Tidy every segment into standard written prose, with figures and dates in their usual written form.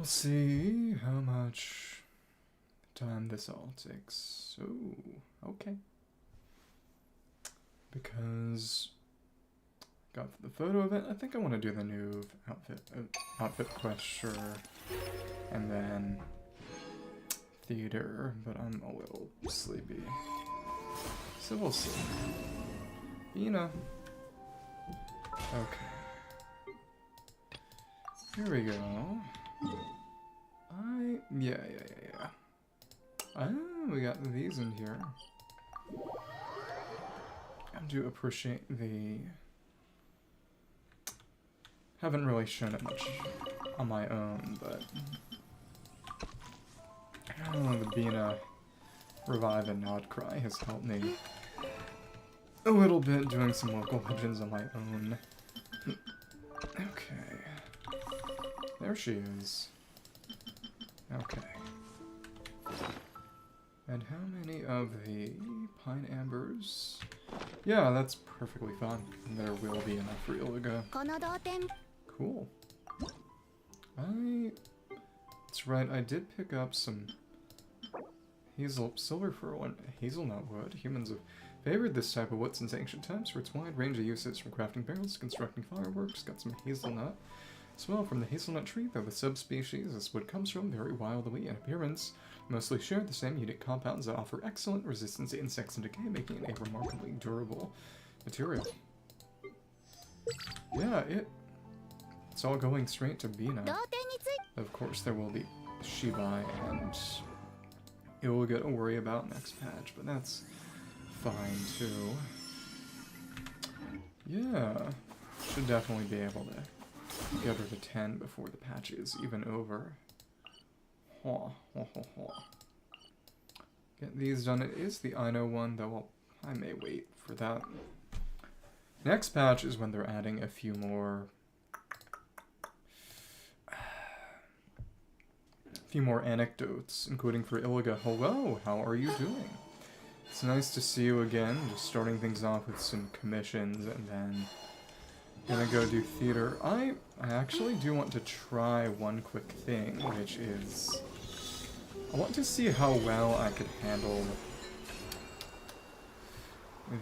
We'll see how much time this all takes. Oh, okay. Because got the photo event. I think I want to do the new outfit quest, sure, and then theater. But I'm a little sleepy, so we'll see. Ina. Okay. Here we go. Yeah. Oh, we got these in here. I do appreciate the... Haven't really shown it much on my own, but... Oh, the Bina Revive and Nod Cry has helped me a little bit doing some local legends on my own. Okay. There she is. Okay. And how many of the pine ambers? Yeah, that's perfectly fine. There will be enough for Iliga. Cool. That's right, I did pick up some silver for one hazelnut wood. Humans have favored this type of wood since ancient times for its wide range of uses, from crafting barrels to constructing fireworks. Got some hazelnut. Smell from the hazelnut tree, though the subspecies this wood comes from very wildly in appearance. Mostly share the same unique compounds that offer excellent resistance to insects and decay, making it a remarkably durable material. Yeah, it's all going straight to Bina. Of course, there will be Shibai and Iliga to worry about next patch, but that's fine too. Yeah, should definitely be able to get her to 10 before the patch is even over. Get these done. It is the Ino one, though I may wait for that. Next patch is when they're adding a few more anecdotes, including for Iliga. Hello, how are you doing? It's nice to see you again. Just starting things off with some commissions, and then gonna go do theater. I actually do want to try one quick thing, which is I want to see how well I could handle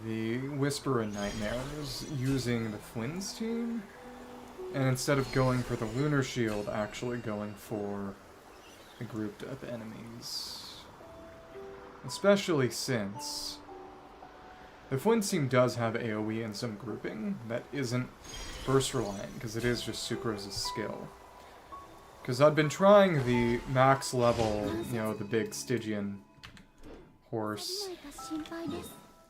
the Whisper and Nightmares using the Flynn's team, and instead of going for the Lunar Shield, actually going for the grouped up enemies. Especially since the Flynn's team does have AoE and some grouping that isn't burst reliant, because it is just Sucrose's skill. Because I'd been trying the max level, you know, the big Stygian horse.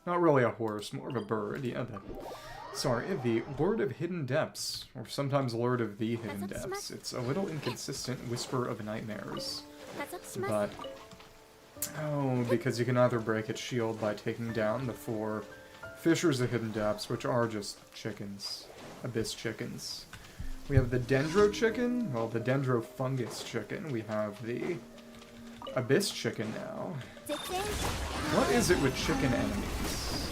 Not really a horse, more of a bird. Yeah, the Lord of Hidden Depths, or sometimes Lord of the Hidden Depths. It's a little inconsistent Whisper of Nightmares, but oh, because you can either break its shield by taking down the 4 Fissures of Hidden Depths, which are just chickens, abyss chickens. We have the Dendro chicken, well, the Dendro fungus chicken. We have the abyss chicken now. What is it with chicken enemies?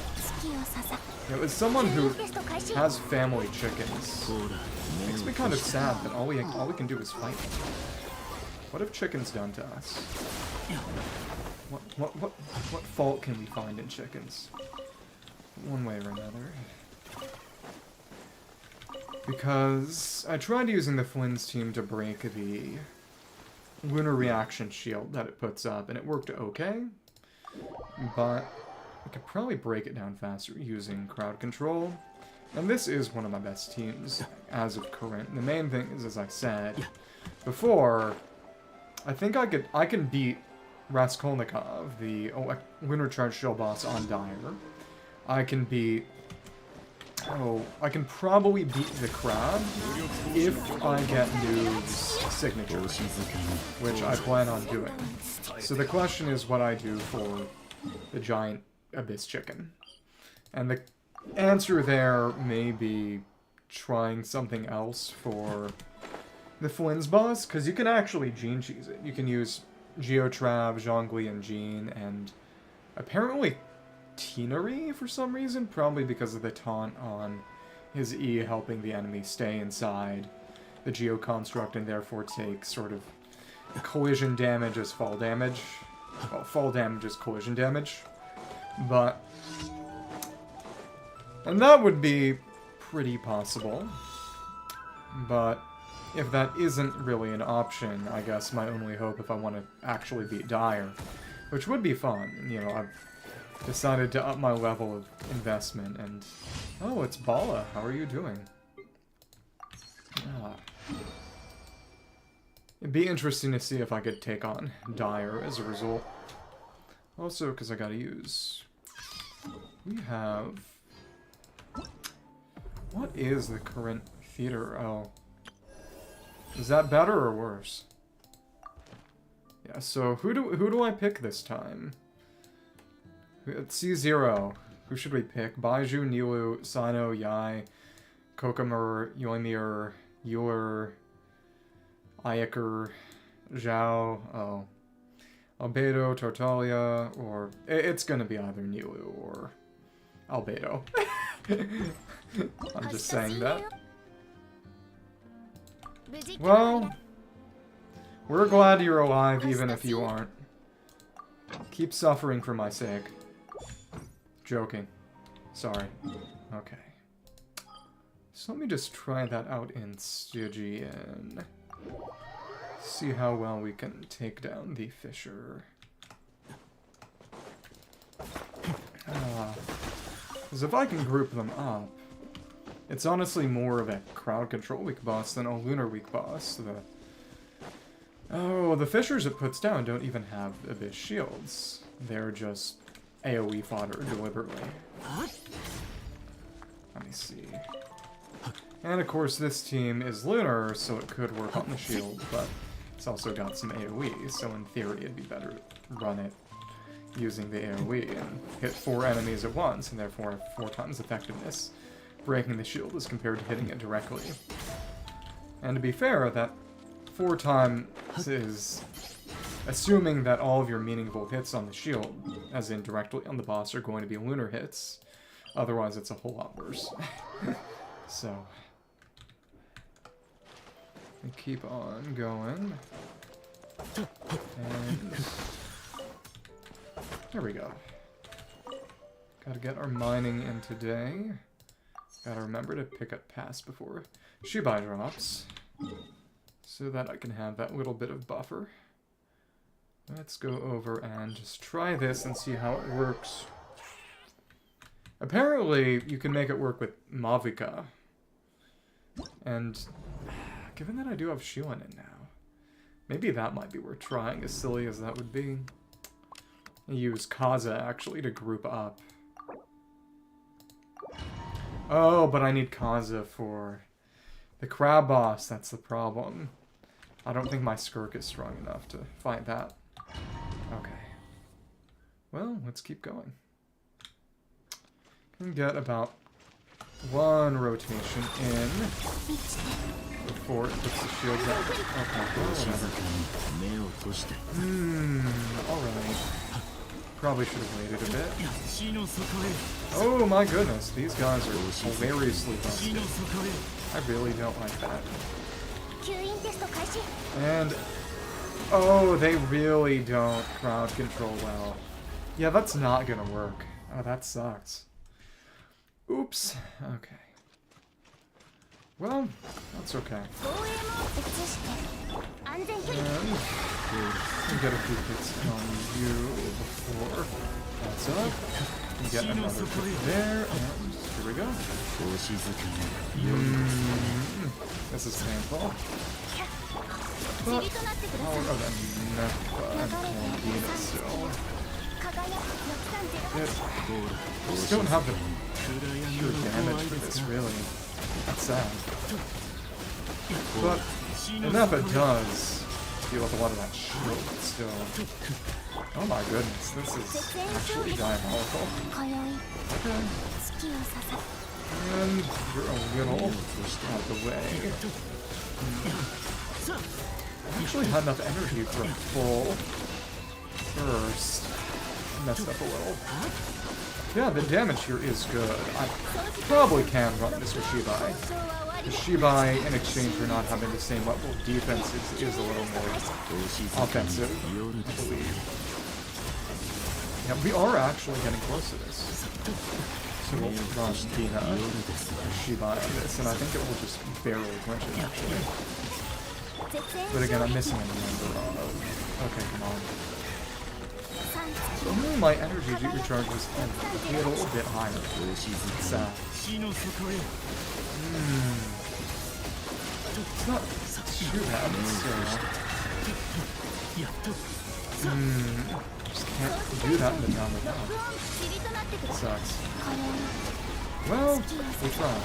You know, as someone who has family chickens, it makes me kind of sad that all we can do is fight them. What have chickens done to us? What fault can we find in chickens? One way or another. Because I tried using the Flynn's team to break the lunar reaction shield that it puts up, and it worked okay. But I could probably break it down faster using crowd control. And this is one of my best teams as of current. The main thing is, as I said before, I think I can beat Raskolnikov, the lunar charge shield boss on Dire. I can beat... Oh, I can probably beat the crab if I get Neu's signature, which I plan on doing. So the question is what I do for the giant abyss chicken. And the answer there may be trying something else for the Flynn's boss, because you can actually Gene Cheese it. You can use Geotrav, Zhongli, and Gene, and apparently Teenery for some reason, probably because of the taunt on his E helping the enemy stay inside the Geo construct and therefore take sort of collision damage is fall damage. Well, fall damage is collision damage. But... And that would be pretty possible. But if that isn't really an option, I guess my only hope if I want to actually beat Dire, which would be fun, you know, I've decided to up my level of investment and... Oh, it's Bala. How are you doing? Ah. It'd be interesting to see if I could take on Dire as a result. Also, because I gotta use... We have... What is the current theater? Oh. Is that better or worse? Yeah, so who do I pick this time? It's C0. Who should we pick? Baiju, Nilu, Sino, Yai, Kokomer, Yoimir, Yor, Ayaker, Zhao, oh. Albedo, Tartaglia, or... It's gonna be either Nilu or Albedo. I'm just saying that. Well, we're glad you're alive even if you aren't. Keep suffering for my sake. Joking. Sorry. Okay. So let me just try that out in Stygian. See how well we can take down the Fisher. Because if I can group them up, it's honestly more of a crowd control weak boss than a lunar weak boss. The Fishers it puts down don't even have Abyss shields. They're just AoE fodder deliberately. Let me see. And of course this team is lunar, so it could work on the shield, but it's also got some AoE, so in theory it'd be better to run it using the AoE and hit 4 enemies at once, and therefore have 4 times effectiveness breaking the shield as compared to hitting it directly. And to be fair, that 4 times is assuming that all of your meaningful hits on the shield, as in directly on the boss, are going to be lunar hits. Otherwise it's a whole lot worse. So... we keep on going. And... there we go. Gotta get our mining in today. Gotta remember to pick up pass before Shibai drops. So that I can have that little bit of buffer. Let's go over and just try this and see how it works. Apparently, you can make it work with Mavica. And given that I do have Shilin now, maybe that might be worth trying, as silly as that would be. I use Kaza, actually, to group up. Oh, but I need Kaza for the crab boss, that's the problem. I don't think my Skirk is strong enough to fight that. Okay. Well, let's keep going. Can get about 1 rotation in before it puts the shields up. Okay, well, whatever. Alright. Probably should have waited a bit. Oh my goodness, these guys are hilariously busted. I really don't like that. And... oh, they really don't crowd control well. Yeah, that's not gonna work. Oh, that sucks. Oops. Okay. Well, that's okay. And get a few hits on you before that's up. And get another hit there, and here we go. This is painful. But power of Nepha and Columbina still. I just don't have the pure damage for this, really. That's sad. But Nepha does deal with a lot of that shield still. Oh my goodness, this is actually diabolical. Okay. And you're a little out of the way. I actually had enough energy for a full burst. I messed up a little. Yeah, the damage here is good. I probably can run this with Shibai. Shibai, in exchange for not having the same level of defense, is a little more offensive, I believe. Yeah, we are actually getting close to this. So we'll run Dina, Shibai on this, and I think it will just barely clinch it, actually. But again, I'm missing a number of... Okay, come on. So only my energy recharge was a little bit higher. It's not too bad, so... Just can't do that in the down with that. It sucks. Well, we tried.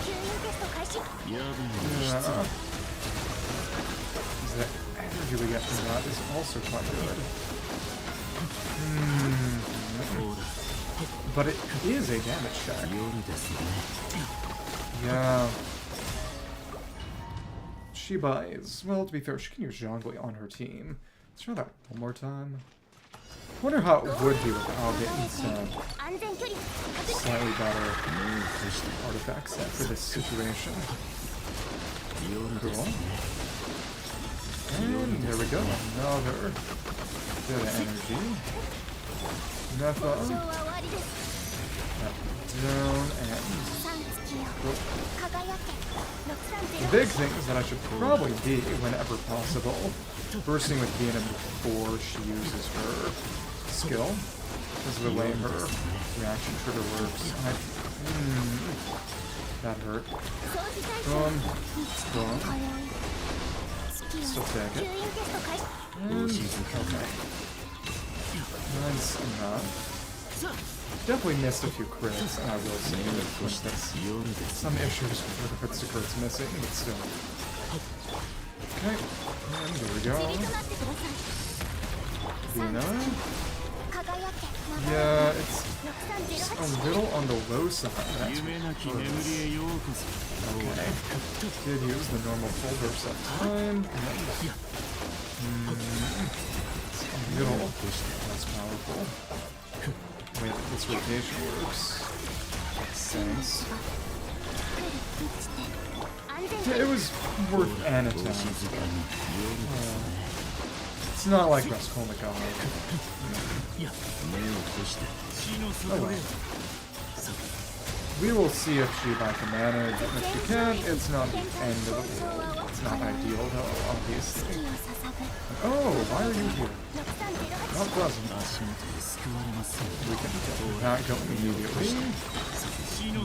The energy we get from that is also quite good. But it is a damage check. Yeah. Shiba is, well, to be fair, she can use Zhongli on her team. Let's try that one more time. I wonder how it would be with Albert instead. Slightly better artifact set for this situation. Cool. And there we go. Another bit of energy. Nepha. Down and... Cool. The big thing is that I should probably be, whenever possible, bursting with Venom before she uses her skill, because of the way her reaction trigger works. That hurt. Boom. Boom. Still take it. And, okay. Nice enough. Definitely missed a few crits, and I will say that some issues with the crits to crits missing, but still. Okay, and there we go. Dina. Yeah, it's just a little on the low side. That's okay. Did use the normal full burst at time. It's a little less powerful. Wait, this rotation works. Thanks. Yeah, it was worth an attempt. It's not like Raskolnikov. Oh well. We will see if Shibai can manage, and if she can, it's not the end of the world. It's not ideal though, obviously. Oh, why are you here? Not pleasant. We can get that going immediately.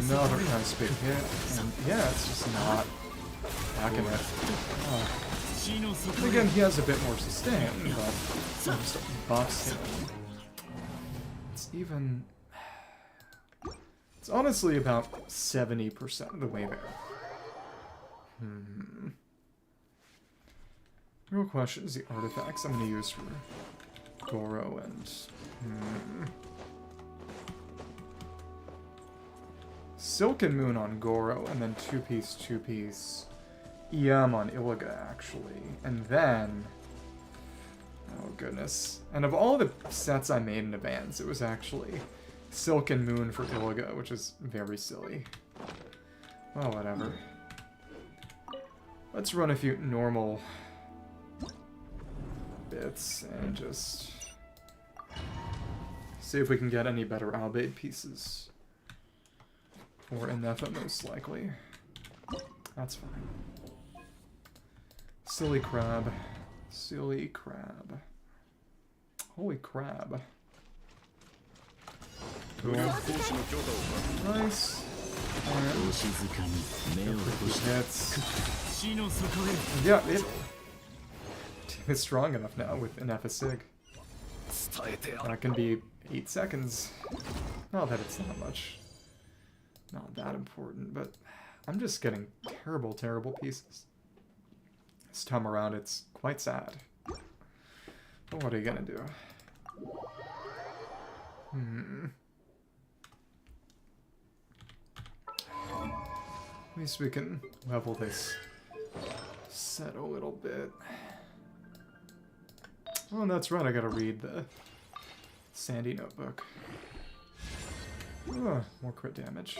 Another nice big hit, and yeah, it's just not backing it. And again, he has a bit more sustain, but just buffs him. It's even... It's honestly about 70% of the way there. Real question is the artifacts I'm going to use for Goro and... Silken Moon on Goro, and then two-piece EM on Iliga, actually. And then... Oh, goodness. And of all the sets I made in advance, it was actually Silken Moon for Iliga, which is very silly. Well, whatever. Let's run a few normal bits and just see if we can get any better Albade pieces. Or Ineffa, most likely. That's fine. Silly crab. Silly crab. Holy crab. Cool. Nice. Hits. Yeah, it's strong enough now with Ineffa Sig. That can be 8 seconds. Not that it's not much. Not that important, but I'm just getting terrible, terrible pieces. This time around, it's quite sad. But what are you gonna do? At least we can level this set a little bit. Oh, and that's right, I gotta read the Sandy Notebook. More crit damage.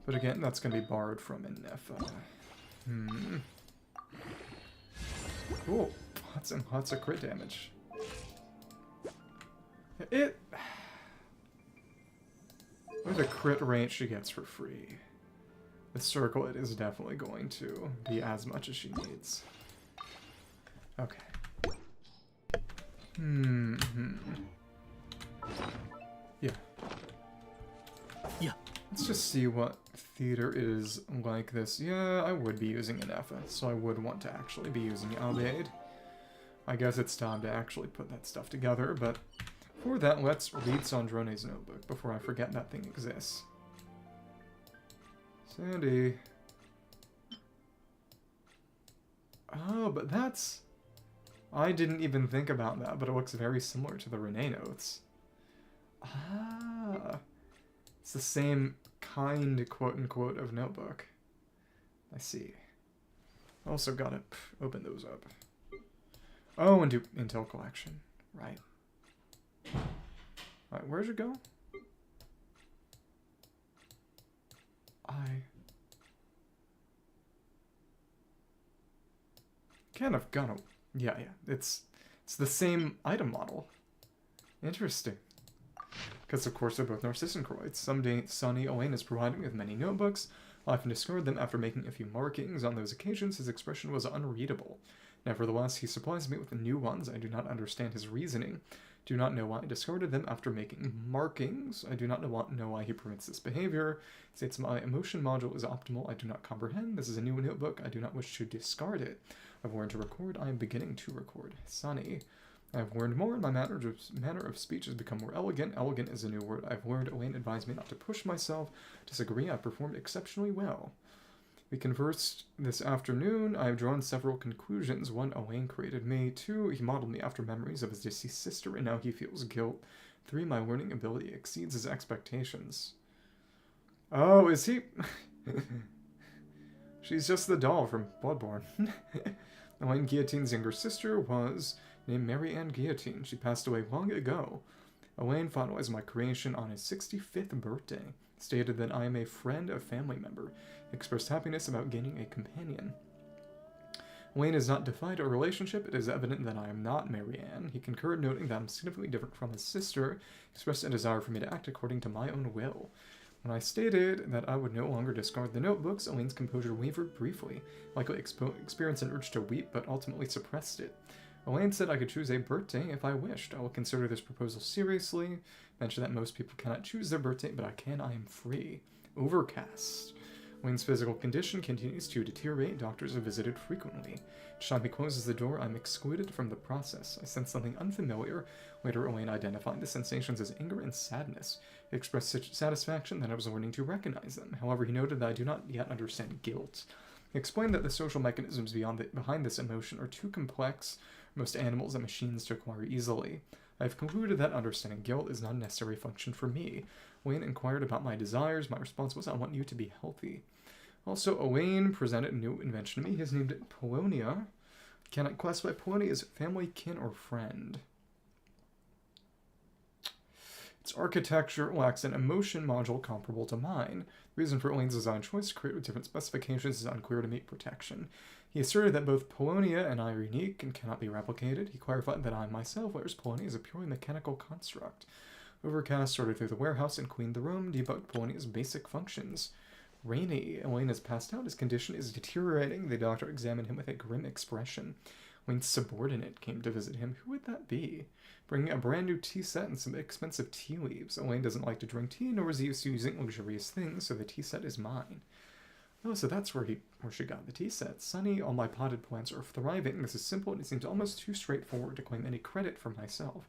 But again, that's gonna be borrowed from Ineffa. Cool. Lots of crit damage. With the crit range she gets for free, the circle it is definitely going to be as much as she needs. Okay. Yeah. Yeah. Let's just see what theater is like this. Yeah, I would be using an Effa, so I would want to actually be using Albaid. I guess it's time to actually put that stuff together, but for that, let's read Sandrone's notebook before I forget that thing exists. Sandy. Oh, but that's... I didn't even think about that, but it looks very similar to the Renee notes. Ah. It's the same kind, quote-unquote, of notebook. I see. Also gotta open those up. Oh, and do Intel collection. Right. Alright, where'd you go? I kind of gonna... Yeah. It's the same item model. Interesting. Because, of course, they're both Narcissencroids. Someday, Sunny Alain is providing me with many notebooks. I often discard them after making a few markings. On those occasions, his expression was unreadable. Nevertheless, he supplies me with new ones. I do not understand his reasoning. Do not know why I discarded them after making markings. I do not know why he permits this behavior. States my emotion module is optimal. I do not comprehend. This is a new notebook. I do not wish to discard it. I've learned to record. I am beginning to record. Sunny. I've learned more, and my manner of speech has become more elegant. Elegant is a new word I've learned. Alain advised me not to push myself. Disagree, I performed exceptionally well. We conversed this afternoon. I have drawn several conclusions. 1, Alain created me. 2, he modeled me after memories of his deceased sister, and now he feels guilt. 3, my learning ability exceeds his expectations. Oh, is he... She's just the doll from Bloodborne. Alain Guillotine's younger sister was named Marianne Guillotine. She passed away long ago. Alain finalized my creation on his 65th birthday. Stated that I am a friend, a family member. Expressed happiness about gaining a companion. Alain has not defined a relationship. It is evident that I am not Marianne. He concurred, noting that I'm significantly different from his sister. Expressed a desire for me to act according to my own will. When I stated that I would no longer discard the notebooks, Alain's composure wavered briefly, likely experienced an urge to weep, but ultimately suppressed it. Alain said I could choose a birthday if I wished. I will consider this proposal seriously. Mention that most people cannot choose their birthday, but I can. I am free. Overcast. Alain's physical condition continues to deteriorate. Doctors are visited frequently. Each time he closes the door, I'm excluded from the process. I sense something unfamiliar. Later, Alain identified the sensations as anger and sadness. He expressed such satisfaction that I was learning to recognize them. However, he noted that I do not yet understand guilt. He explained that the social mechanisms behind this emotion are too complex for most animals and machines to acquire easily. I have concluded that understanding guilt is not a necessary function for me. Wayne inquired about my desires. My response was, I want you to be healthy. Also, Owain presented a new invention to me. He has named it Polonia. Can I classify Polonia as family, kin, or friend? Its architecture lacks an emotion module comparable to mine. The reason for Elaine's design choice to create with different specifications is unclear to meet protection. He asserted that both Polonia and I are unique and cannot be replicated. He clarified that I myself, whereas Polonia is a purely mechanical construct. Overcast sorted through the warehouse and cleaned the room, debugged Polonia's basic functions. Rainy. Elaine has passed out. His condition is deteriorating. The doctor examined him with a grim expression. Elaine's subordinate came to visit him. Who would that be? Bringing a brand new tea set and some expensive tea leaves. Elaine doesn't like to drink tea, nor is he used to using luxurious things, so the tea set is mine. Oh, so that's where she got the tea set. Sunny, all my potted plants are thriving. This is simple, and it seems almost too straightforward to claim any credit for myself.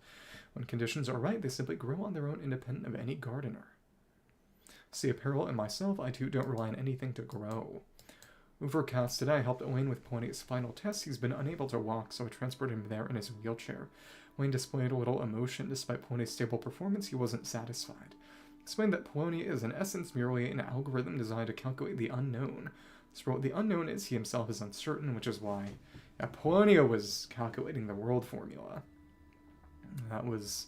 When conditions are right, they simply grow on their own independent of any gardener. See apparel and myself, I too don't rely on anything to grow. Overcast, today I helped Elaine with Polonia's final test. He's been unable to walk, so I transported him there in his wheelchair. Elaine displayed a little emotion. Despite Polonia's stable performance, he wasn't satisfied. He explained that Polonia is in essence merely an algorithm designed to calculate the unknown. So what the unknown is, he himself is uncertain, which is why Polonia was calculating the world formula. That was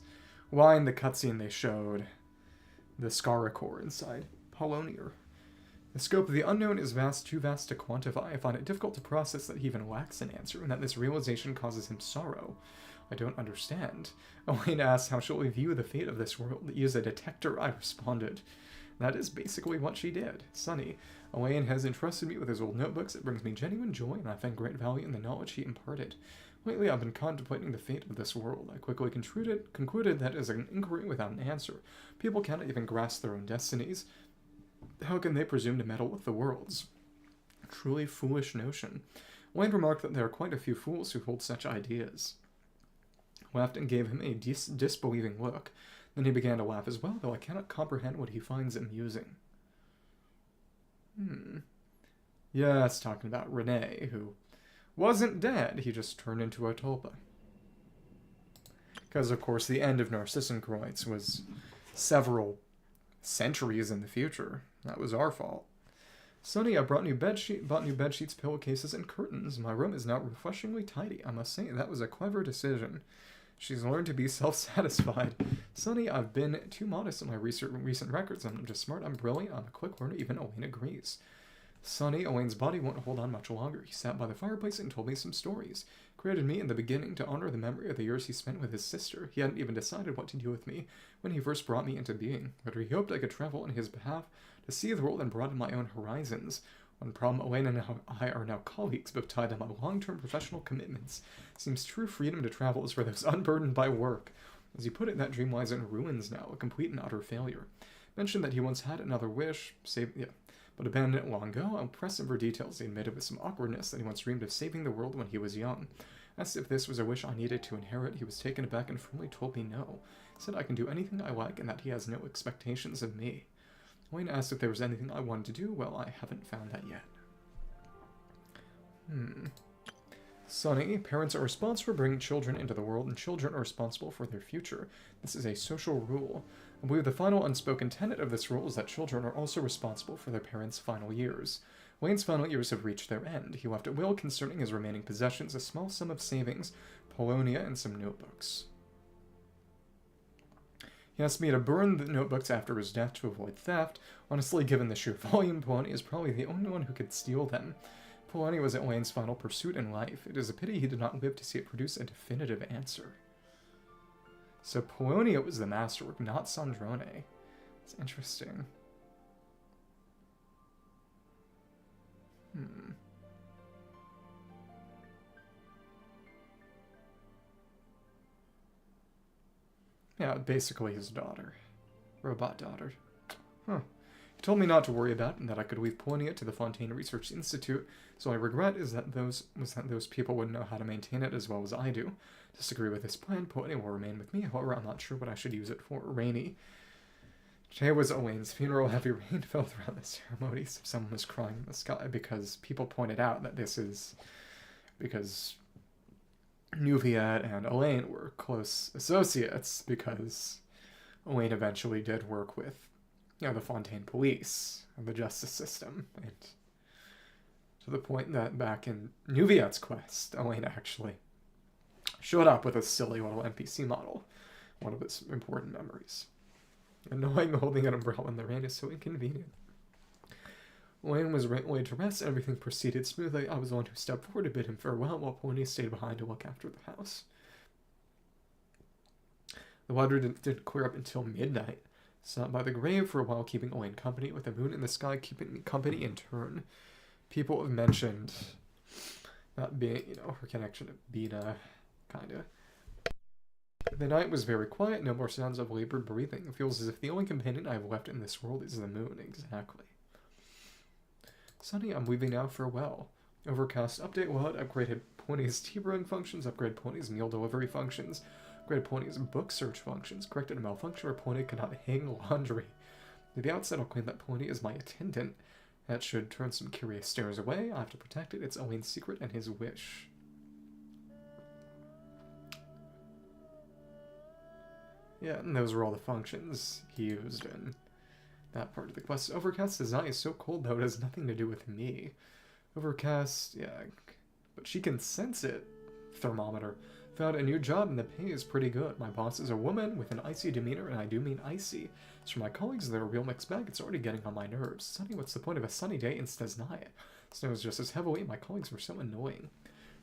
why in the cutscene they showed the Skara core inside Polonia. The scope of the unknown is too vast to quantify. I find it difficult to process that he even lacks an answer, and that this realization causes him sorrow. I don't understand. Alain asks how shall we view the fate of this world. Use a detector, I responded. That is basically what she did. Sunny. Alain has entrusted me with his old notebooks. It brings me genuine joy, and I find great value in the knowledge he imparted. Lately, I've been contemplating the fate of this world. I quickly concluded that as an inquiry without an answer. People cannot even grasp their own destinies. How can they presume to meddle with the world's? A truly foolish notion. Alain remarked that there are quite a few fools who hold such ideas. Laughed and gave him a disbelieving look. Then he began to laugh as well, though I cannot comprehend what he finds amusing. Yes, talking about Rene, who wasn't dead. He just turned into a tulpa. Because, of course, the end of Narcissenkreuz was several centuries in the future. That was our fault. Sonny, I bought new bed sheets, pillowcases, and curtains. My room is now refreshingly tidy. I must say, that was a clever decision. She's learned to be self-satisfied. Sonny, I've been too modest in my recent records. I'm just smart, I'm brilliant, I'm a quick learner, even Alain agrees. Sonny, Alain's body won't hold on much longer. He sat by the fireplace and told me some stories. Created me in the beginning to honor the memory of the years he spent with his sister. He hadn't even decided what to do with me when he first brought me into being, but he hoped I could travel on his behalf to see the world and broaden my own horizons. One problem, Alain and I are now colleagues, but tied to my long-term professional commitments. Seems true freedom to travel is for those unburdened by work. As he put it, that dream lies in ruins now, a complete and utter failure. Mentioned that he once had another wish, but abandoned it long ago. I'll press him for details. He admitted with some awkwardness that he once dreamed of saving the world when he was young. Asked if this was a wish I needed to inherit. He was taken aback and firmly told me no. Said I can do anything I like and that he has no expectations of me. Wayne asked if there was anything I wanted to do. Well, I haven't found that yet. Sonny, parents are responsible for bringing children into the world, and children are responsible for their future. This is a social rule. I believe the final unspoken tenet of this rule is that children are also responsible for their parents' final years. Wayne's final years have reached their end. He left a will concerning his remaining possessions, a small sum of savings, Polonia, and some notebooks. He asked me to burn the notebooks after his death to avoid theft. Honestly, given the sheer volume, Polonia is probably the only one who could steal them. Polonia was Elaine's final pursuit in life. It is a pity he did not live to see it produce a definitive answer. So Polonia was the masterwork, not Sandrone. It's interesting. Yeah, basically his daughter. Robot daughter. Huh. He told me not to worry about it and that I could leave Polonia to the Fontaine Research Institute, so I regret that those people wouldn't know how to maintain it as well as I do. Disagree with this plan. Polonia will remain with me, however, I'm not sure what I should use it for. Rainy. Today was Elaine's funeral. Heavy rain fell throughout the ceremony, so someone was crying in the sky because people pointed out that this is because Neuvillette and Alain were close associates, because Alain eventually did work with, the Fontaine police and the justice system, and to the point that back in Neuvillette's quest, Alain actually showed up with a silly little NPC model, one of its important memories. Annoying holding an umbrella in the rain is so inconvenient. Alain was laid to rest, and everything proceeded smoothly. I was the one who stepped forward to bid him farewell, while Polonia stayed behind to look after the house. The water didn't clear up until midnight. Sat by the grave for a while, keeping Alain company, with the moon in the sky keeping me company in turn. People have mentioned that being, her connection to Bina, kinda. The night was very quiet, no more sounds of labored breathing. It feels as if the only companion I have left in this world is the moon, exactly. Sunny, I'm leaving now, farewell. Overcast update will upgraded Pony's tea brewing functions, upgrade Pony's meal delivery functions, upgrade Pony's book search functions, corrected a malfunction where Pony cannot hang laundry. At the outset, I'll claim that Pony is my attendant. That should turn some curious stares away. I have to protect it. It's Elaine's secret and his wish. Yeah, and those were all the functions he used in that part of the quest. Overcast's design is so cold, though, it has nothing to do with me. Overcast, yeah, but she can sense it. thermometer. Found a new job and the pay is pretty good. My boss is a woman with an icy demeanor, and I do mean icy. As for my colleagues, they're a real mixed bag. It's already getting on my nerves. Sunny, what's the point of a sunny day in Steznaya? Snows just as heavily, my colleagues were so annoying.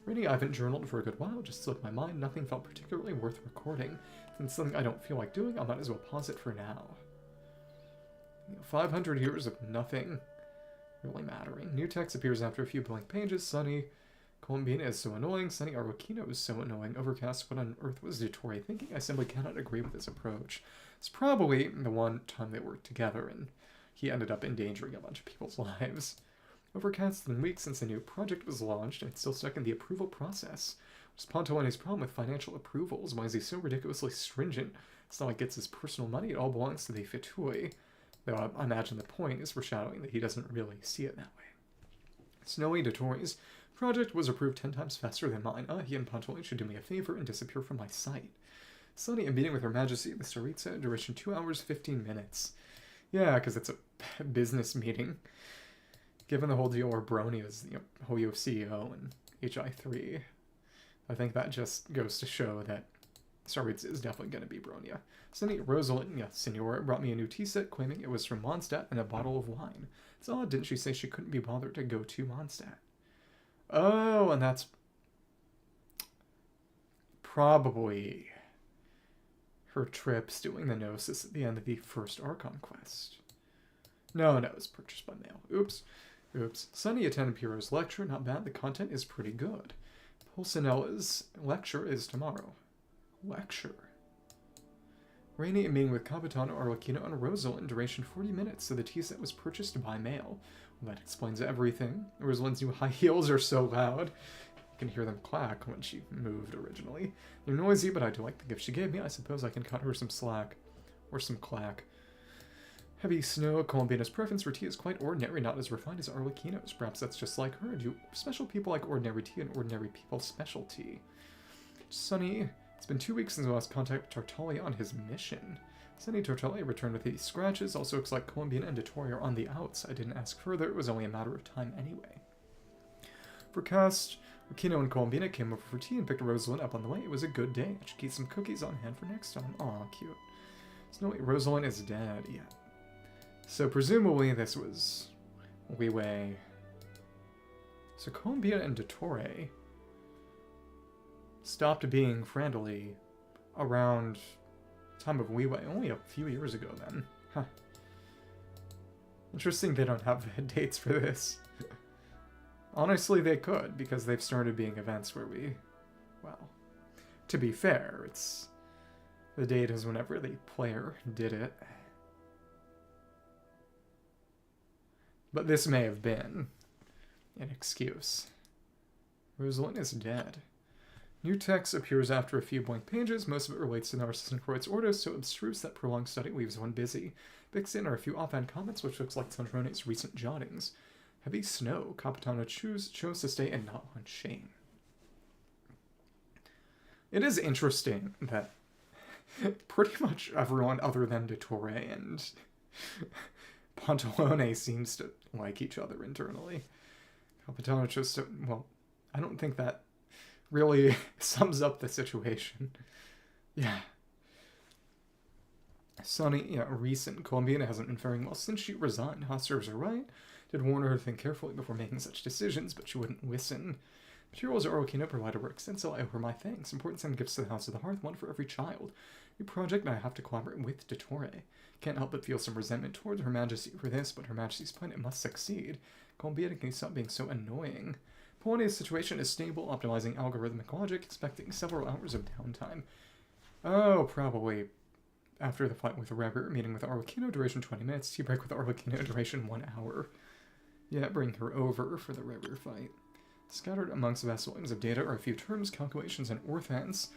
Really, I haven't journaled for a good while, just slipped my mind. Nothing felt particularly worth recording. Since it's something I don't feel like doing, I might as well pause it for now. 500 years of nothing really mattering. New text appears after a few blank pages. Sunny, Columbina is so annoying. Sunny, Arlecchino is so annoying. Overcast, what on earth was Dottore thinking? I simply cannot agree with his approach. It's probably the one time they worked together and he ended up endangering a bunch of people's lives. Overcast, it's been weeks since the new project was launched and it's still stuck in the approval process. What's Pontoline's problem with financial approvals? Why is he so ridiculously stringent? It's not like it's his personal money, it all belongs to the Fatui. Though I imagine the point is foreshadowing that he doesn't really see it that way. Snowy Dottore's project was approved 10 times faster than mine. He and Pontoline should do me a favor and disappear from my sight. Sunny, a meeting with Her Majesty, the Tsaritsa, duration 2 hours, 15 minutes. Yeah, because it's a business meeting. Given the whole deal where Brony is, Hoyo CEO and HI3, I think that just goes to show that Tsaritsa is definitely going to be Bronya. Sunny, Rosalind, Signora, brought me a new tea set, claiming it was from Mondstadt and a bottle of wine. It's odd, didn't she say she couldn't be bothered to go to Mondstadt? Oh, and that's probably her trips doing the Gnosis at the end of the first Archon Quest. No, it's purchased by mail. Oops. Sunny attended Piero's lecture. Not bad. The content is pretty good. Pulcinella's lecture is tomorrow. Lecture. Rainy, a meeting with Capitano, Arlecchino, and Rosalind. Duration 40 minutes, so the tea set was purchased by mail. Well, that explains everything. Rosalind's new high heels are so loud. You can hear them clack when she moved originally. They're noisy, but I do like the gift she gave me. I suppose I can cut her some slack. Or some clack. Heavy snow. Columbina's preference for tea is quite ordinary, not as refined as Arlecchino's. Perhaps that's just like her. Do special people like ordinary tea and ordinary people specialty? Sunny. It's been 2 weeks since I lost contact with Tartaglia on his mission. Sunny, Tartaglia returned with these scratches. Also looks like Columbina and Dottore are on the outs. I didn't ask further. It was only a matter of time anyway. For cast, Arlecchino and Columbina came over for tea and picked Rosalind up on the way. It was a good day. I should keep some cookies on hand for next time. Aw, cute. So no, Rosalind is dead. Yeah. So presumably this was Liyue. So Columbina and Dottore stopped being friendly around time of Liyue, only a few years ago then. Huh. Interesting they don't have dates for this. Honestly, they could, because they've started being events where well, to be fair, it's the date is whenever the player did it. But this may have been an excuse. Rosalind is dead. New text appears after a few blank pages. Most of it relates to Narcissus Freud's orders, so abstruse that prolonged study leaves one busy. Mixed in are a few offhand comments, which looks like Sandrone's recent jottings. Heavy snow. Capitano chose to stay and not on Shane. It is interesting that pretty much everyone other than Dottore and Pontolione seems to like each other internally. Capitano chose to... Well, I don't think that really sums up the situation. Yeah. Sunny, recent. Columbina hasn't been faring well since she resigned. Hot serves are right. Did warn her to think carefully before making such decisions, but she wouldn't listen. Materials Arlecchino provided were extensive. I owe her my thanks. Important send gifts to the House of the Hearth, one for every child. New project, and I have to collaborate with Dottore. Can't help but feel some resentment towards Her Majesty for this, but Her Majesty's plan, it must succeed. Columbina, can you stop being so annoying? Polonia's situation is stable, optimizing algorithmic logic, expecting several hours of downtime. Oh, probably after the fight with Reber, meeting with Arlecchino, duration 20 minutes, tea break with Arlecchino, duration 1 hour. Yeah, bring her over for the Reber fight. Scattered amongst vast volumes of data are a few terms, calculations, and orthants.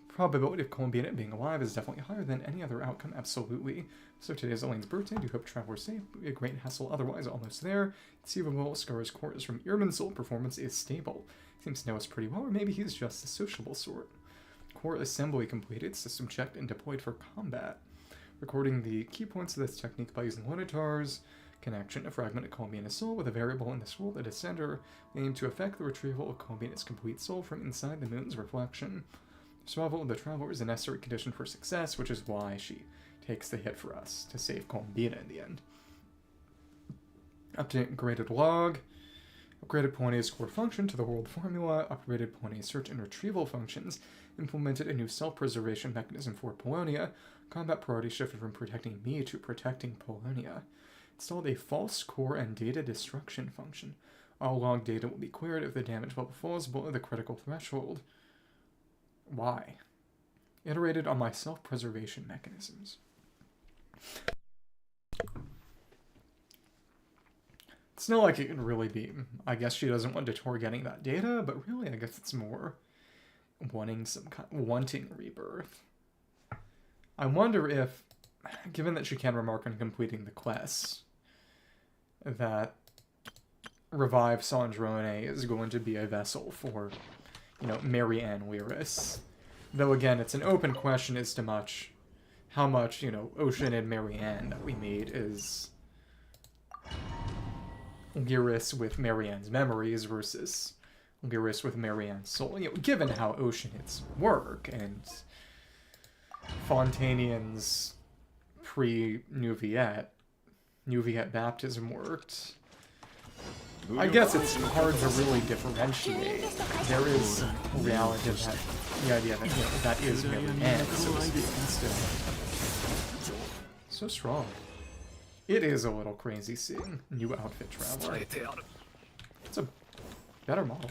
Probability of Columbina being alive is definitely higher than any other outcome, absolutely. So today's Elaine's birthday, do hope travelers safe, would be a great hassle otherwise, almost there. Conceivable, Scar's core is from Irminsul, performance is stable. Seems to know us pretty well, or maybe he's just the sociable sort. Core assembly completed, system checked and deployed for combat. Recording the key points of this technique by using Lunatars. connection. A fragment of Columbina's soul with a variable in this world at its center aim to affect the retrieval of Columbina's complete soul from inside the moon's reflection. Survival of the traveler is a necessary condition for success, which is why she takes the hit for us to save Columbina in the end. Upgraded log. Upgraded Pawnee's core function to the world formula. Upgraded Pawnee's search and retrieval functions. Implemented a new self-preservation mechanism for Polonia. Combat priority shifted from protecting me to protecting Polonia. Installed a false core and data destruction function. All log data will be queried if the damage level falls below the critical threshold. Why? Iterated on my self-preservation mechanisms. It's not like it can really be. I guess she doesn't want Dottore getting that data, but really I guess it's more wanting rebirth. I wonder if, given that she can remark on completing the quests, that Revive Sandrone is going to be a vessel for, Marianne Lyris. Though again, it's an open question as to how much, Ocean and Marianne that we meet is Lyris with Marianne's memories versus Lyris with Marianne's soul. Given how Oceanit's work and Fontanian's pre-Neuvillette baptism worked, I guess it's hard to really differentiate. There is reality that the idea that that is Marianne, so to speak, still. So strong. It is a little crazy seeing new outfit traveler. It's a better model,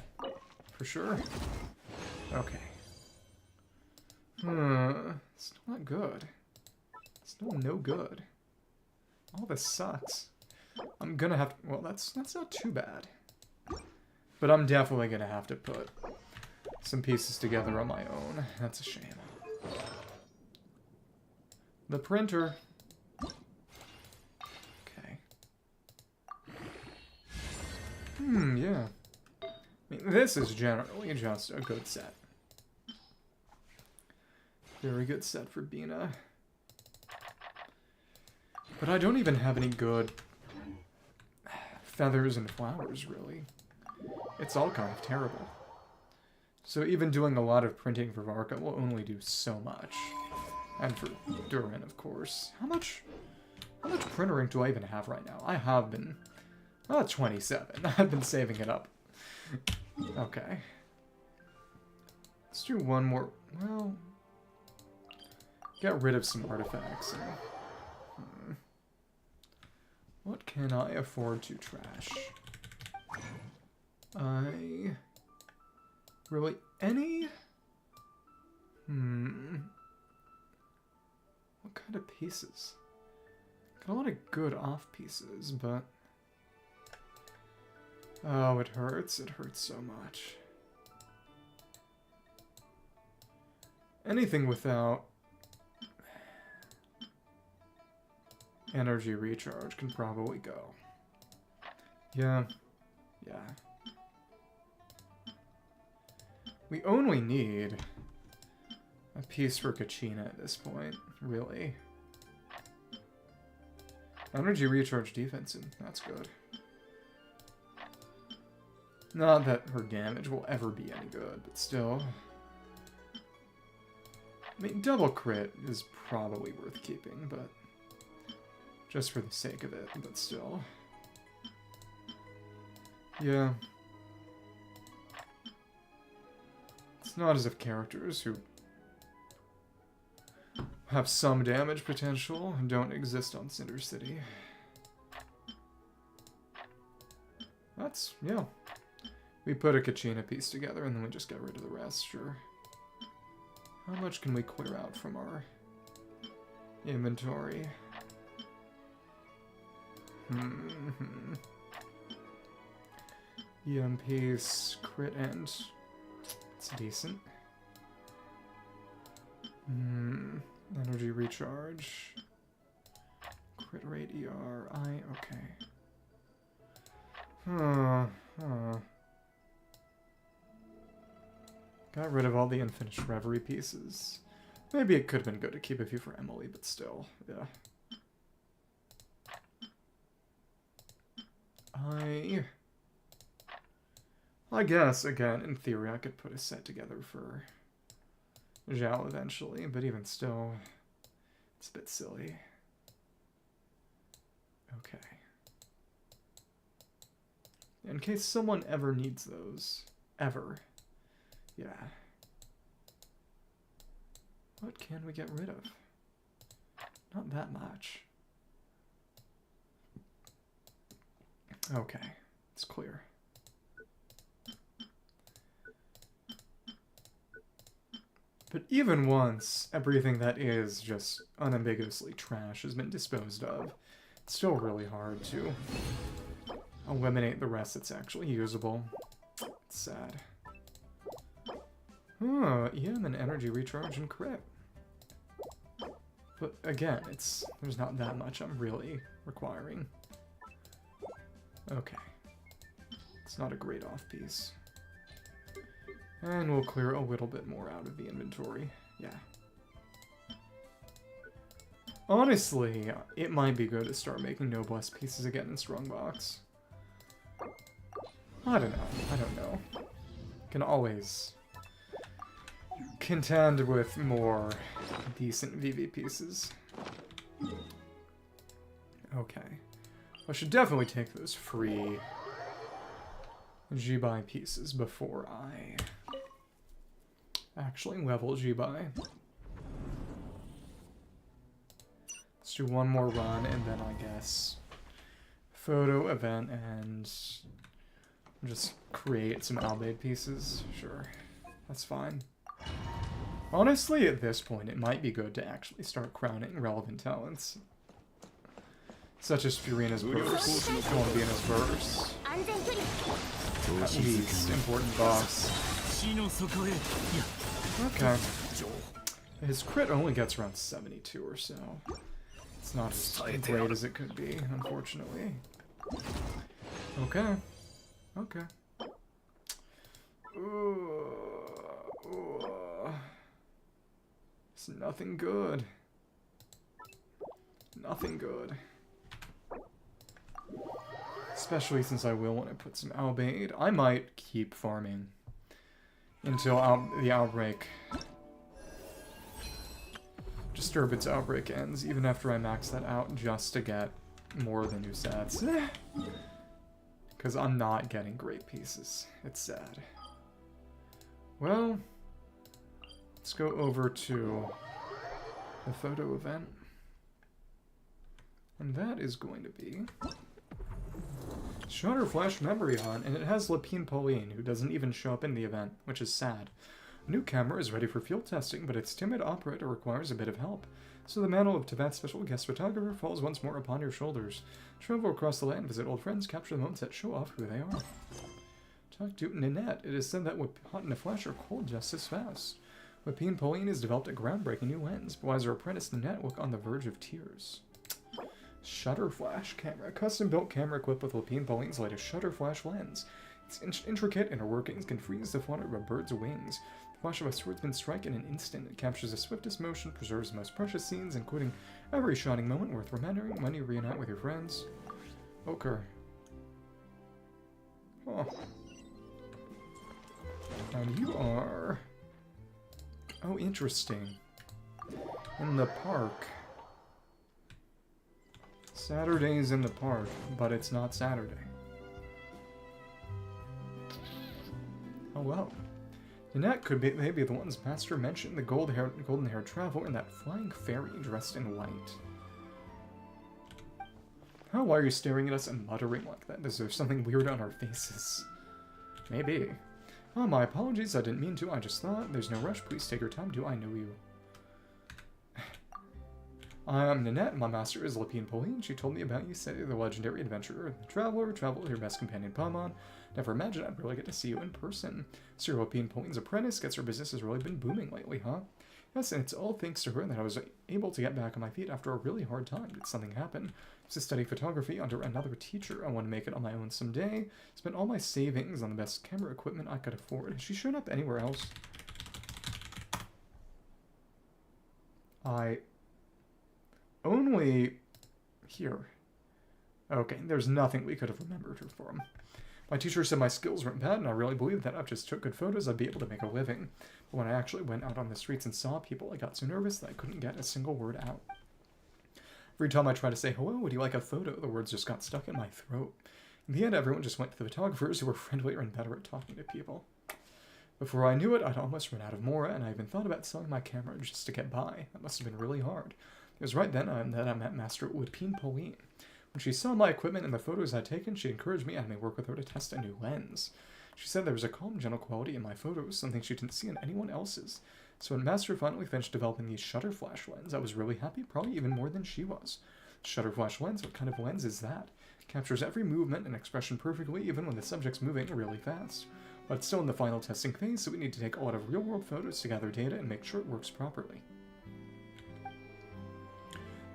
for sure. Okay. Still not good. Still no good. All this sucks. I'm gonna have to, well, that's not too bad. But I'm definitely gonna have to put some pieces together on my own. That's a shame. The printer. Okay. Yeah. I mean, this is generally just a good set. Very good set for Bina. But I don't even have any good feathers and flowers, really. It's all kind of terrible. So even doing a lot of printing for Varka will only do so much. And for Durin, of course. How much printer ink do I even have right now? I have been... 27. I've been saving it up. Okay. Let's do one more... Well... Get rid of some artifacts. What can I afford to trash? Really, any? What kind of pieces? Got a lot of good off pieces, but... Oh, it hurts. It hurts so much. Anything without... energy recharge can probably go. Yeah. We only need a piece for Kachina at this point, really. Energy recharge defensive, that's good. Not that her damage will ever be any good, but still. I mean, double crit is probably worth keeping, but... just for the sake of it, but still. Yeah. It's not as if characters who have some damage potential don't exist on Cinder City. That's, yeah. We put a Kachina piece together and then we just got rid of the rest, sure. How much can we clear out from our inventory? EMP's crit end. It's decent. Energy recharge. Crit rate ERI. Okay. Got rid of all the unfinished Reverie pieces. Maybe it could have been good to keep a few for Emily, but still, yeah. I guess, again, in theory, I could put a set together for Zhao eventually, but even still, it's a bit silly. Okay. In case someone ever needs those. Ever. Yeah. What can we get rid of? Not that much. Okay, it's clear. But even once everything that is just unambiguously trash has been disposed of, it's still really hard to eliminate the rest that's actually usable. It's sad. Huh, EM and energy recharge and crit. But again, there's not that much I'm really requiring. Okay. It's not a great off-piece. And we'll clear a little bit more out of the inventory. Yeah. Honestly, it might be good to start making noblesse pieces again in Strongbox. I don't know. Can always contend with more decent VV pieces. Okay. I should definitely take those free Jibai pieces before I actually level Jibai. Let's do one more run and then I guess photo event and just create some Albade pieces. Sure, that's fine. Honestly, at this point, it might be good to actually start crowning relevant talents. Such as Furina's Burst, Columbiana's Burst. At least, important boss. Okay. His crit only gets around 72 or so. It's not as great as it could be, unfortunately. Okay. Okay. It's nothing good. Nothing good. Especially since I will want to put some Albade. I might keep farming until the outbreak. Disturbance outbreak ends, even after I max that out just to get more of the new sets. Because I'm not getting great pieces. It's sad. Well, let's go over to the photo event. And that is going to be Shutterflash Memory Hunt, and it has Lapine Pauline, who doesn't even show up in the event, which is sad. A new camera is ready for field testing, but its timid operator requires a bit of help. So the mantle of Tibet's special guest photographer falls once more upon your shoulders. Travel across the land, visit old friends, capture the moments that show off who they are. Talk to Nanette. It is said that hot and a flash are cold just as fast. Lapine Pauline has developed a groundbreaking new lens, but as her apprentice Nanette look on the verge of tears. Shutterflash camera. Custom-built camera equipped with Lapine Pauline's latest Shutterflash lens. Its intricate inner workings can freeze the flutter of a bird's wings. The flash of a swordsman strike in an instant. It captures the swiftest motion, preserves the most precious scenes, including every shining moment worth remembering when you reunite with your friends. Okay. Huh. And you are... Oh, interesting. In the park. Saturday's in the park, but it's not Saturday. Oh well. Nanette could be maybe the ones Master mentioned, the golden-haired traveler and that flying fairy dressed in white. Oh, why are you staring at us and muttering like that? Is there something weird on our faces? Maybe. Oh, my apologies, I didn't mean to, I just thought. There's no rush, please take your time. Do I know you? I am Nanette, my master is Lapine Pauline. She told me about you, say the legendary adventurer, the traveler with your best companion Paimon. Never imagined I'd really get to see you in person. So your Lapine Pauline's apprentice, guess her business has really been booming lately, huh? Yes, and it's all thanks to her that I was able to get back on my feet after a really hard time. Did something happen? To study photography under another teacher. I want to make it on my own someday. Spent all my savings on the best camera equipment I could afford. Has she shown up anywhere else? Only here. Okay, there's nothing we could have remembered her from. My teacher said my skills weren't bad, and I really believed that if I just took good photos, I'd be able to make a living. But when I actually went out on the streets and saw people, I got so nervous that I couldn't get a single word out. Every time I tried to say, hello, would you like a photo? The words just got stuck in my throat. In the end, everyone just went to the photographers who were friendlier and better at talking to people. Before I knew it, I'd almost run out of more, and I even thought about selling my camera just to get by. That must have been really hard. It was right then that I met Master Woodpeen Pauline. When she saw my equipment and the photos I'd taken, she encouraged me and had me work with her to test a new lens. She said there was a calm, gentle quality in my photos, something she didn't see in anyone else's. So when Master finally finished developing the Shutterflash lens, I was really happy, probably even more than she was. Shutterflash lens, what kind of lens is that? It captures every movement and expression perfectly, even when the subject's moving really fast. But it's still in the final testing phase, so we need to take a lot of real-world photos to gather data and make sure it works properly.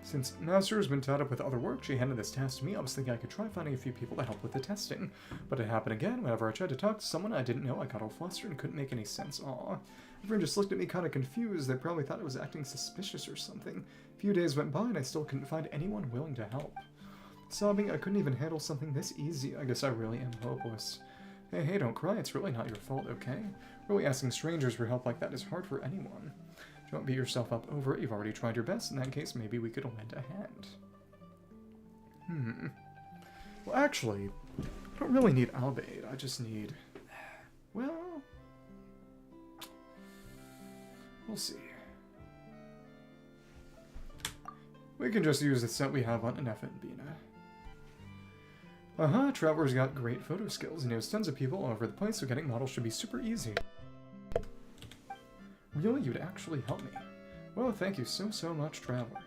Since Master has been tied up with other work, she handed this task to me. I was thinking I could try finding a few people to help with the testing. But it happened again. Whenever I tried to talk to someone I didn't know, I got all flustered and couldn't make any sense. Aw. Everyone just looked at me kind of confused. They probably thought I was acting suspicious or something. A few days went by and I still couldn't find anyone willing to help. Sobbing, I couldn't even handle something this easy. I guess I really am hopeless. Hey, don't cry. It's really not your fault, okay? Really asking strangers for help like that is hard for anyone. Don't beat yourself up over it. You've already tried your best. In that case, maybe we could lend a hand. Well, actually, I don't really need Albaid. I just need... Well... We'll see. We can just use the set we have on Anefa and Bina. Traveler's got great photo skills. He knows tons of people all over the place, so getting models should be super easy. Really? You'd actually help me? Well, thank you so much, Traveler.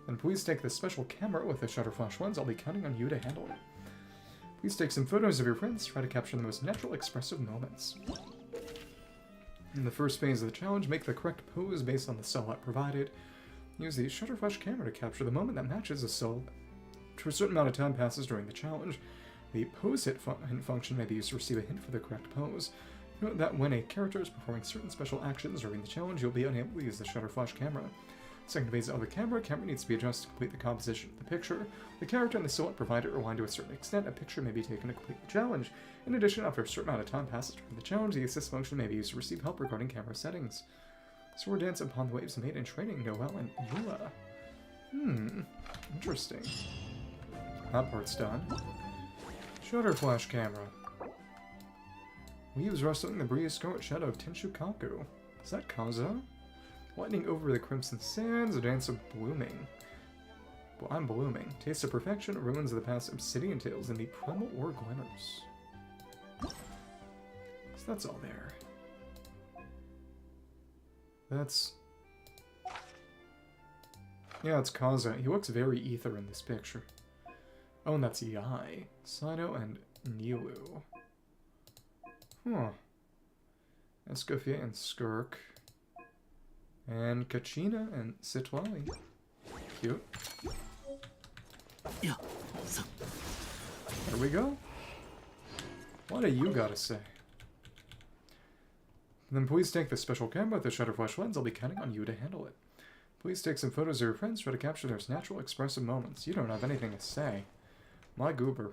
Then please take this special camera with the Shutterflash lens. I'll be counting on you to handle it. Please take some photos of your friends. Try to capture the most natural, expressive moments. In the first phase of the challenge, make the correct pose based on the silhouette provided. Use the Shutterflash camera to capture the moment that matches the silhouette. To a certain amount of time passes during the challenge, the pose hint function may be used to receive a hint for the correct pose. Note that when a character is performing certain special actions during the challenge, you'll be unable to use the Shutterflash camera. Second phase of the camera needs to be adjusted to complete the composition of the picture. The character and the silhouette provided are aligned to a certain extent. A picture may be taken to complete the challenge. In addition, after a certain amount of time passes during the challenge, the assist function may be used to receive help regarding camera settings. Sword dance upon the waves made in training, Noelle and Eula. Interesting. That part's done. Shutterflash camera. Leaves rustling the breeze, scarlet shadow of Tenshukaku. Is that Kaza? Lightning over the crimson sands, a dance of blooming. Well, I'm blooming. Taste of perfection, ruins of the past, obsidian tales, and the primal ore glimmers. So that's all there. That's... Yeah, it's Kaza. He looks very ether in this picture. Oh, and that's Yai, Sino, and Nilu. Huh. Escoffier and Skirk. And Kachina and Sitwali. Cute. Yeah. There we go. What do you gotta say? Then please take the special camera with the Shutterflash lens. I'll be counting on you to handle it. Please take some photos of your friends. Try to capture their natural, expressive moments. You don't have anything to say. My goober.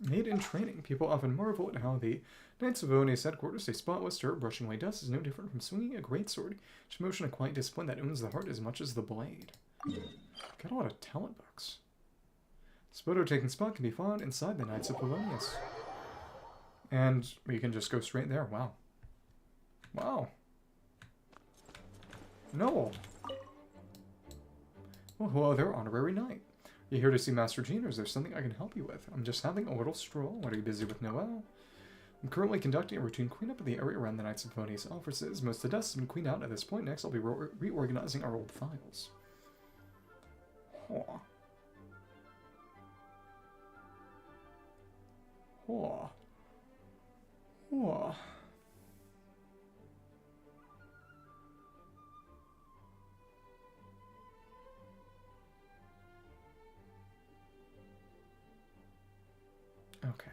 Made in training. People often marvel at how the Knights of Oni's headquarters stay spotless. Dirt brushing away dust is no different from swinging a greatsword. Each motion a quiet discipline that owns the heart as much as the blade. Got a lot of talent books. This photo-taking spot can be found inside the Knights of Polonius. And we can just go straight there. Wow. Wow. No. Well, hello there, Honorary Knight. Are you here to see Master Jean, or is there something I can help you with? I'm just having a little stroll. Are you busy with Noelle? I'm currently conducting a routine cleanup of the area around the Knights of Polonius offices. Most of the dust has been cleaned out at this point. Next, I'll be reorganizing our old files. Huh. Huh. Huh. Okay.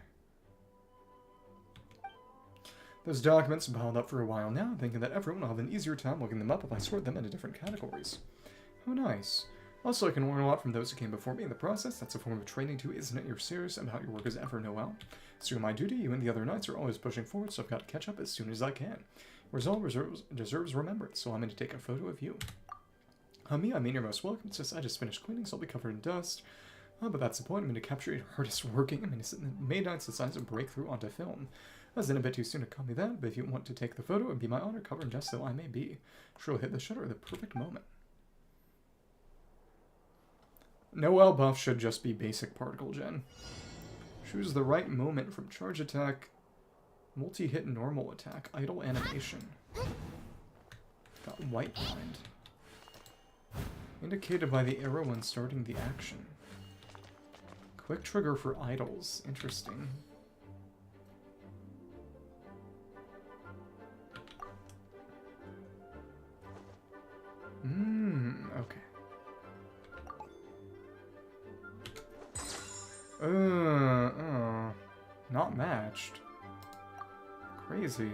Those documents have piled up for a while now, thinking that everyone will have an easier time looking them up if I sort them into different categories. Oh, nice. Also, I can learn a lot from those who came before me in the process. That's a form of training too, isn't it? You're serious about your work as ever, Noel. It's doing my duty. You and the other knights are always pushing forward, so I've got to catch up as soon as I can. Resolve deserves remembrance, so I'm going to take a photo of you. Me, I mean you're most welcome. It's just I just finished cleaning, so I'll be covered in dust. But that's the point. I'm going to capture your hardest working. I'm going to made Knights decides to break through onto film. That's a bit too soon to call me that, but if you want to take the photo, it'd be my honor, covered in dust though I may be. Sure, will hit the shutter at the perfect moment. Noel buff should just be basic particle gen. Choose the right moment from charge attack, multi-hit normal attack, idle animation. Got white blind. Indicated by the arrow when starting the action. Quick trigger for idols. Interesting. Okay. Not matched. Crazy.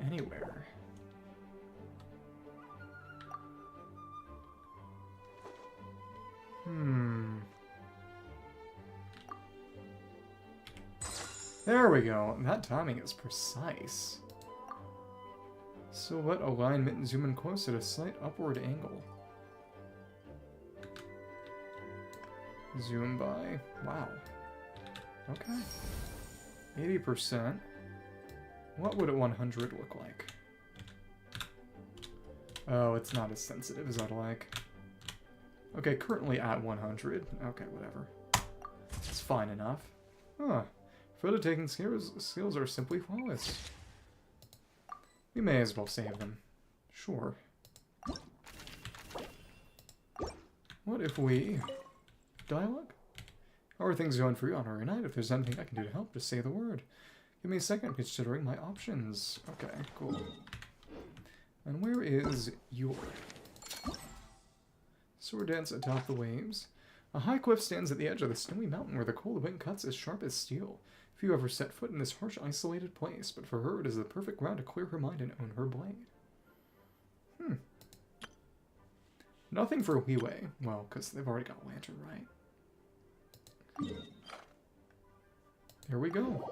Anywhere. There we go. That timing is precise. Silhouette alignment and zoom in close at a slight upward angle. Zoom by. Wow. Okay. 80%. What would a 100 look like? Oh, it's not as sensitive as I'd like. Okay, currently at 100. Okay, whatever. It's fine enough. Huh. Photo taking skills are simply flawless. We may as well save them. Sure. What if we... Dialogue? How are things going for you on our night? If there's anything I can do to help, just say the word. Give me a second, considering my options. Okay, cool. And where is your... Sword dance atop the waves. A high cliff stands at the edge of the snowy mountain where the cold wind cuts as sharp as steel. Few ever set foot in this harsh, isolated place, but for her it is the perfect ground to clear her mind and own her blade. Nothing for Liyue. Well, because they've already got Lantern, right? Here we go.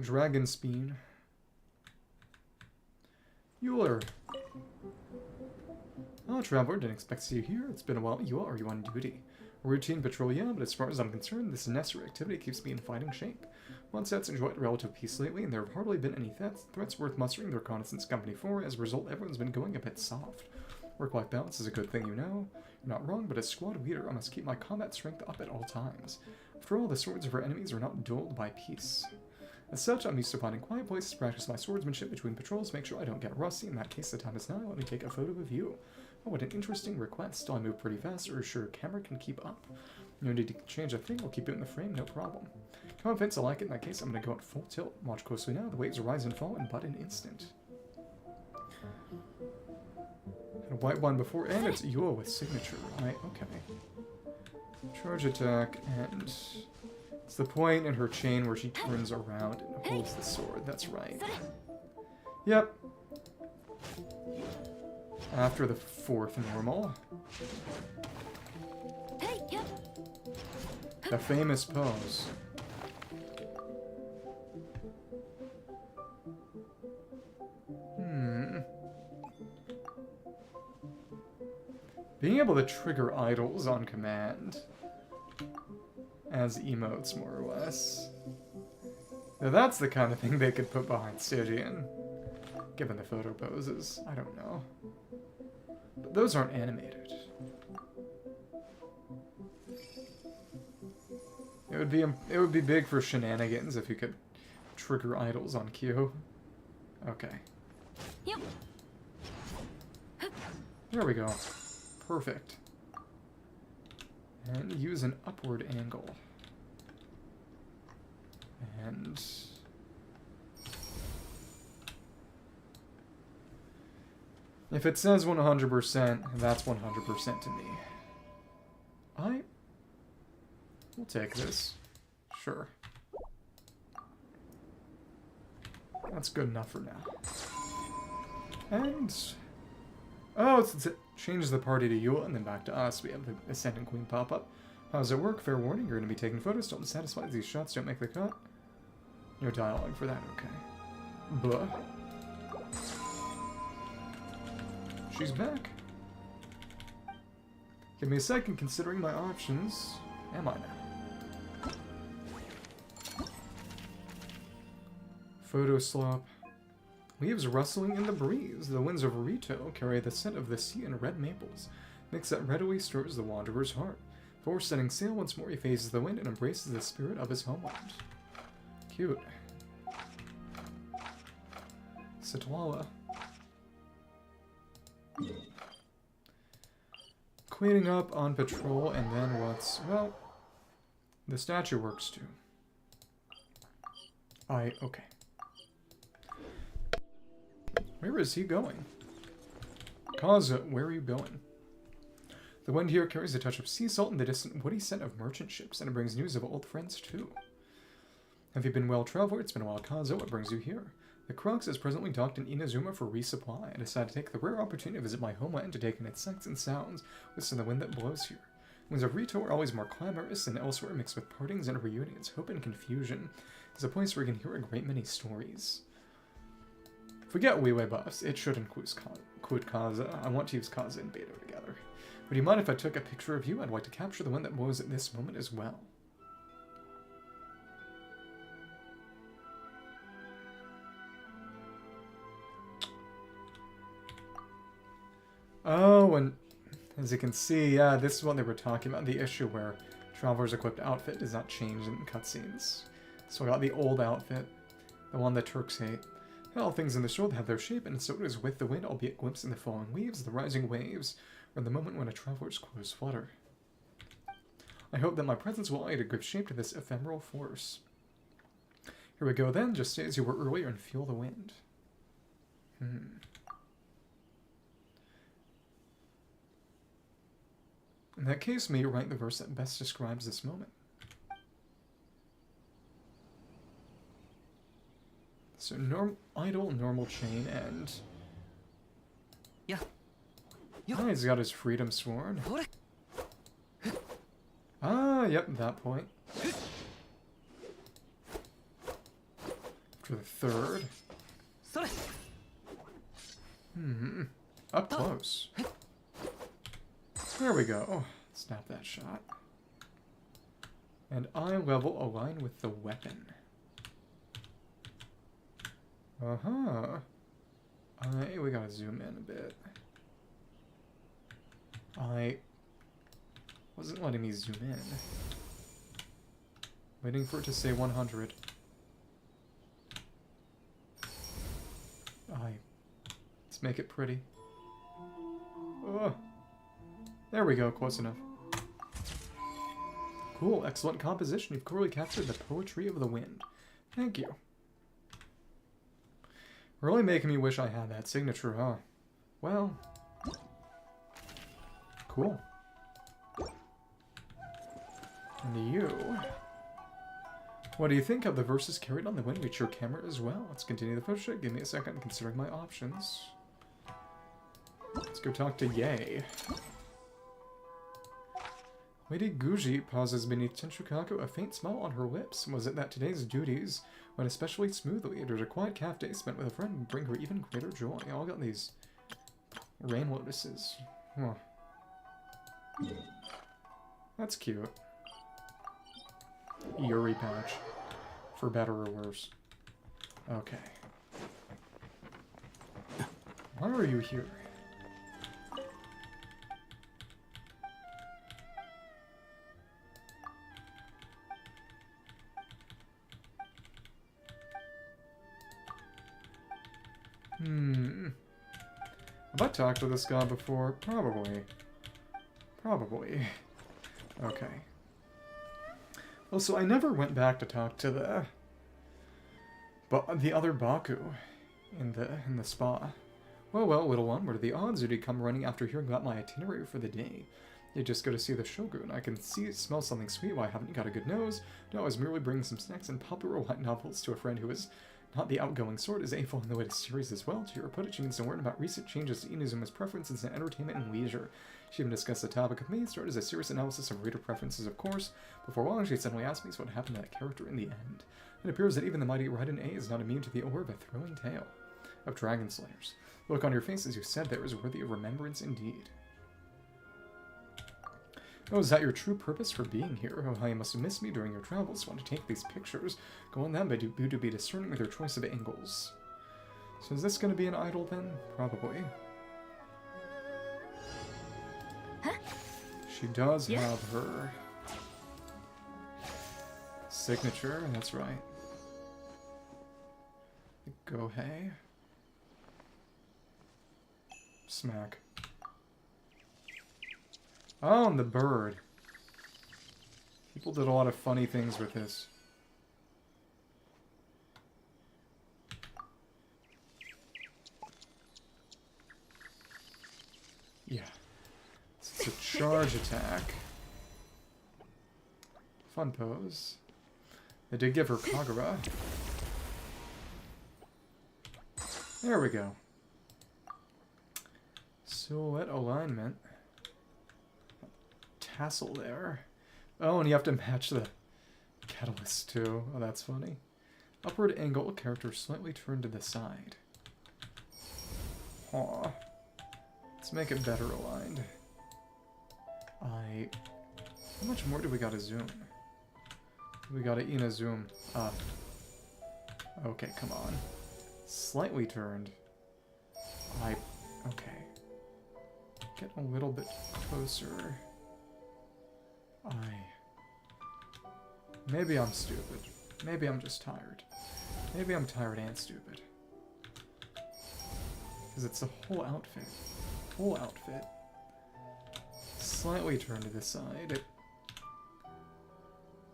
Dragon Speed. Euler. Oh, traveler, didn't expect to see you here. It's been a while. Are you on duty? A routine patrol, yeah, but as far as I'm concerned, this necessary activity keeps me in fighting shape. Onset's enjoyed relative peace lately, and there have hardly been any threats worth mustering the reconnaissance company for. As a result, everyone's been going a bit soft. Work-life balance is a good thing, you know. You're not wrong, but as squad leader, I must keep my combat strength up at all times. After all, the swords of our enemies are not dulled by peace. As such, I'm used to finding quiet places to practice my swordsmanship between patrols, make sure I don't get rusty. In that case, the time is now. Let me take a photo of you. Oh, what an interesting request. I move pretty fast, or sure, camera can keep up. No need to change a thing, I'll keep it in the frame, no problem. Confidence, I like it. In that case, I'm going to go at full tilt. Watch closely now, the waves rise and fall in but an instant. A white one before, and it's Yule with signature, right? Okay. Charge attack, and it's the point in her chain where she turns around and holds the sword, that's right. Yep. After the fourth normal. The famous pose. Being able to trigger idols on command as emotes, more or less. Now that's the kind of thing they could put behind Stygian. Given the photo poses, I don't know. But those aren't animated. It would be big for shenanigans if you could trigger idols on cue. Okay. There we go. Perfect. And use an upward angle. And if it says 100%, that's 100% to me. We'll take this. Sure. That's good enough for now. And... oh, since it changed the party to Yule and then back to us, we have the Ascendant Queen pop up. How does it work? Fair warning, you're going to be taking photos. Don't be satisfied these shots don't make the cut. No dialogue for that, okay. Blah. She's back. Give me a second, considering my options. Am I now? Photo slop. Leaves rustling in the breeze. The winds of Rito carry the scent of the sea and red maples. Mix that readily stirs the wanderer's heart. Before setting sail once more, he faces the wind and embraces the spirit of his homeland. Cute. Satwala. Cleaning up on patrol, and then what's... well, the statue works too. Okay. Where is he going? Kaza, where are you going? The wind here carries a touch of sea salt and the distant woody scent of merchant ships, and it brings news of old friends too. Have you been well traveled? It's been a while, Kaza. What brings you here? The Crux is presently docked in Inazuma for resupply. I decided to take the rare opportunity to visit my homeland to take in its sights and sounds, listen to the wind that blows here. Winds of Rito are always more clamorous than elsewhere, mixed with partings and reunions, hope and confusion. It's a place where you can hear a great many stories. Forget Liyue buffs. It should include Kaza. I want to use Kaza and Beto together. Would you mind if I took a picture of you? I'd like to capture the wind that blows at this moment as well. Oh, and as you can see, yeah, this is what they were talking about, the issue where Traveler's equipped outfit does not change in cutscenes. So I got the old outfit, the one the Turks hate. All things in this world have their shape, and so it is with the wind, albeit glimpsed in the falling leaves, the rising waves, or the moment when a traveler's clothes flutter. I hope that my presence will aid to give shape to this ephemeral force. Here we go then, just stay as you were earlier and feel the wind. In that case, may you write the verse that best describes this moment. So, idle, normal chain, and... yeah. Oh, he's got his freedom sworn. Ah, yep, that point. For the third. Up close. There we go. Oh, snap that shot. And eye level align with the weapon. We gotta zoom in a bit. Wasn't letting me zoom in. Waiting for it to say 100. Let's make it pretty. Oh. There we go, close enough. Cool, excellent composition. You've clearly captured the poetry of the wind. Thank you. Really making me wish I had that signature, huh? Well. Cool. And you. What do you think of the verses carried on the wind with your camera as well? Let's continue the photo shoot. Give me a second considering my options. Let's go talk to Ye. Lady Guji pauses beneath Tenshukaku, a faint smile on her lips. Was it that today's duties went especially smoothly? It was a quiet calf day spent with a friend and bring her even greater joy. I all got these rain lotuses. Huh. That's cute. Yuri patch. For better or worse. Okay. Why are you here? Have I talked to this guy before? Probably. Probably. Okay. Also, I never went back to talk to the other Baku in the spa. Well, little one, what are the odds that he'd come running after hearing about my itinerary for the day? You just go to see the Shogun. I can smell something sweet. Why haven't you got a good nose? No, I was merely bringing some snacks and popular light novels to a friend who was Not the outgoing sort, is A following the way to series as well. To your put it, she needs to learn about recent changes to Inuzuma's preferences in entertainment and leisure. She even discussed the topic with me, started as a serious analysis of reader preferences, of course. Before long, she suddenly asked me what happened to that character in the end. It appears that even the mighty Raiden A is not immune to the allure of a thrilling tale of dragon slayers. The look on your face as you said there is worthy of remembrance indeed. Oh, is that your true purpose for being here? Oh, how you must have missed me during your travels. Want to take these pictures? Go on then, but do to be discerning with your choice of angles. So is this going to be an idol then? Probably. Huh? She does have her signature, that's right. The Gohei. Smack. Oh, and the bird. People did a lot of funny things with this. Yeah. It's a charge attack. Fun pose. They did give her Kagura. There we go. Silhouette alignment. Tassel there. Oh, and you have to match the catalyst too. Oh, that's funny. Upward angle, character slightly turned to the side. Aw. Let's make it better aligned. How much more do we gotta zoom? We gotta Ina zoom up. Okay, come on. Slightly turned. Okay. Get a little bit closer. Maybe I'm stupid. Maybe I'm just tired. Maybe I'm tired and stupid. Because it's the whole outfit. Whole outfit. Slightly turned to the side.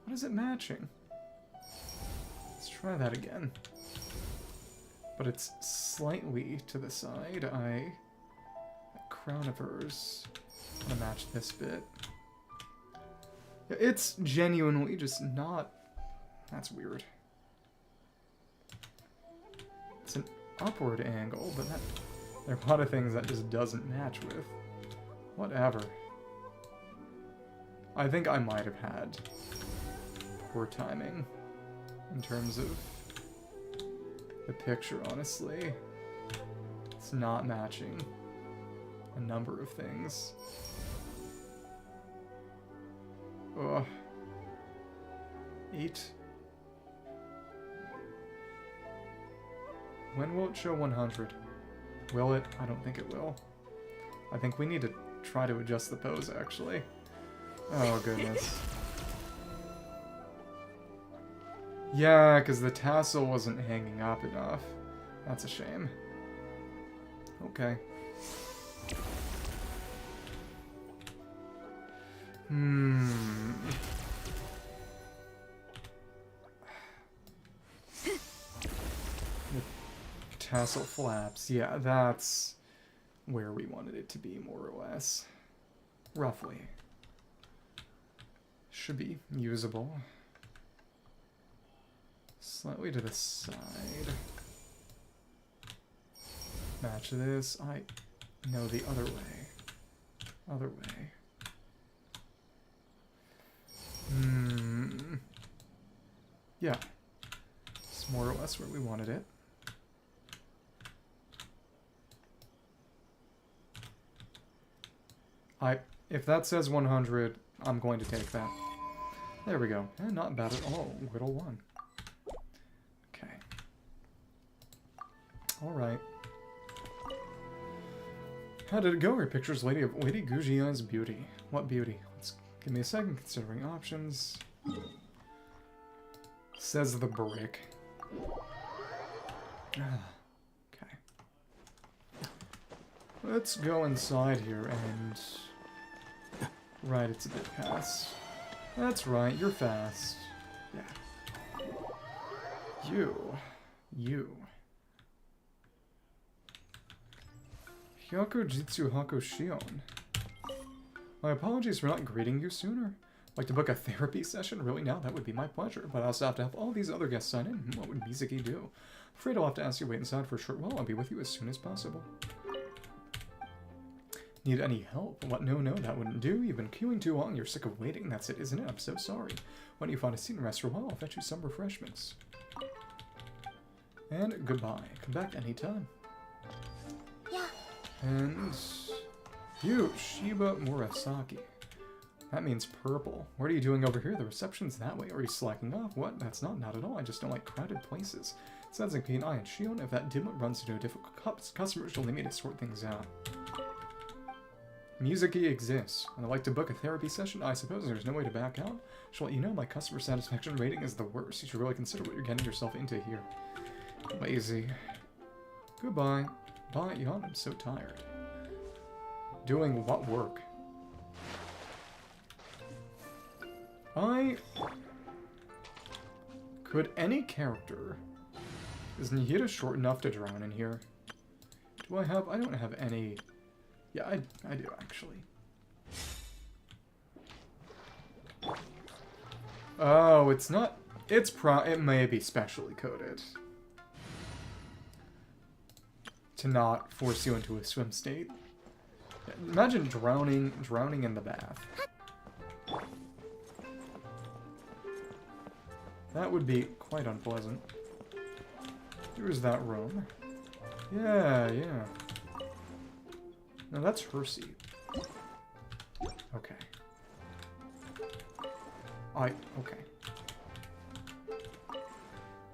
What is it matching? Let's try that again. But it's slightly to the side. That crown of hers. I'm gonna match this bit. It's genuinely just not... That's weird. It's an upward angle, but there are a lot of things that just doesn't match with. Whatever. I think I might have had poor timing in terms of the picture, honestly. It's not matching a number of things. Ugh. 8. When will it show 100? Will it? I don't think it will. I think we need to try to adjust the pose, actually. Oh, goodness. Yeah, because the tassel wasn't hanging up enough. That's a shame. Okay. The tassel flaps. Yeah, that's where we wanted it to be, more or less. Roughly. Should be usable. Slightly to the side. Match this. No, the other way. Other way. Yeah. It's more or less where we wanted it. If that says 100, I'm going to take that. There we go. And not bad at all. Whittle 1. Okay. Alright. How did it go? Your pictures, Lady Goujia's beauty. What beauty? Give me a second, considering options. Says the brick. Okay. Let's go inside here and... Right, it's a bit past. That's right, you're fast. Yeah. You. Hyaku Jitsu Hako Shion. My apologies for not greeting you sooner. Like to book a therapy session? Really now? That would be my pleasure. But I also have to have all these other guests sign in. What would Mizuki do? I'm afraid I'll have to ask you to wait inside for a short while. I'll be with you as soon as possible. Need any help? What? No, that wouldn't do. You've been queuing too long. You're sick of waiting. That's it, isn't it? I'm so sorry. Why don't you find a seat and rest for a while? I'll fetch you some refreshments. And goodbye. Come back anytime. Yeah. And you, Shiba Murasaki. That means purple. What are you doing over here? The reception's that way. Are you slacking off? What? That's not at all. I just don't like crowded places. Sounds like being I and Shion. If that dimwit runs into a difficult customer, she'll need me to sort things out. Mizuki exists. I'd like to book a therapy session. I suppose there's no way to back out. She'll let you know my customer satisfaction rating is the worst. You should really consider what you're getting yourself into here. Lazy. Goodbye. Bye, yawn. I'm so tired. Doing what work? Could any character... Is Nihira short enough to drown in here? Do I have... I don't have any... Yeah, I do, actually. Oh, it's not... It may be specially coded. To not force you into a swim state. Imagine drowning in the bath. That would be quite unpleasant. Here's that room. Yeah. No, that's her seat. Okay. Okay.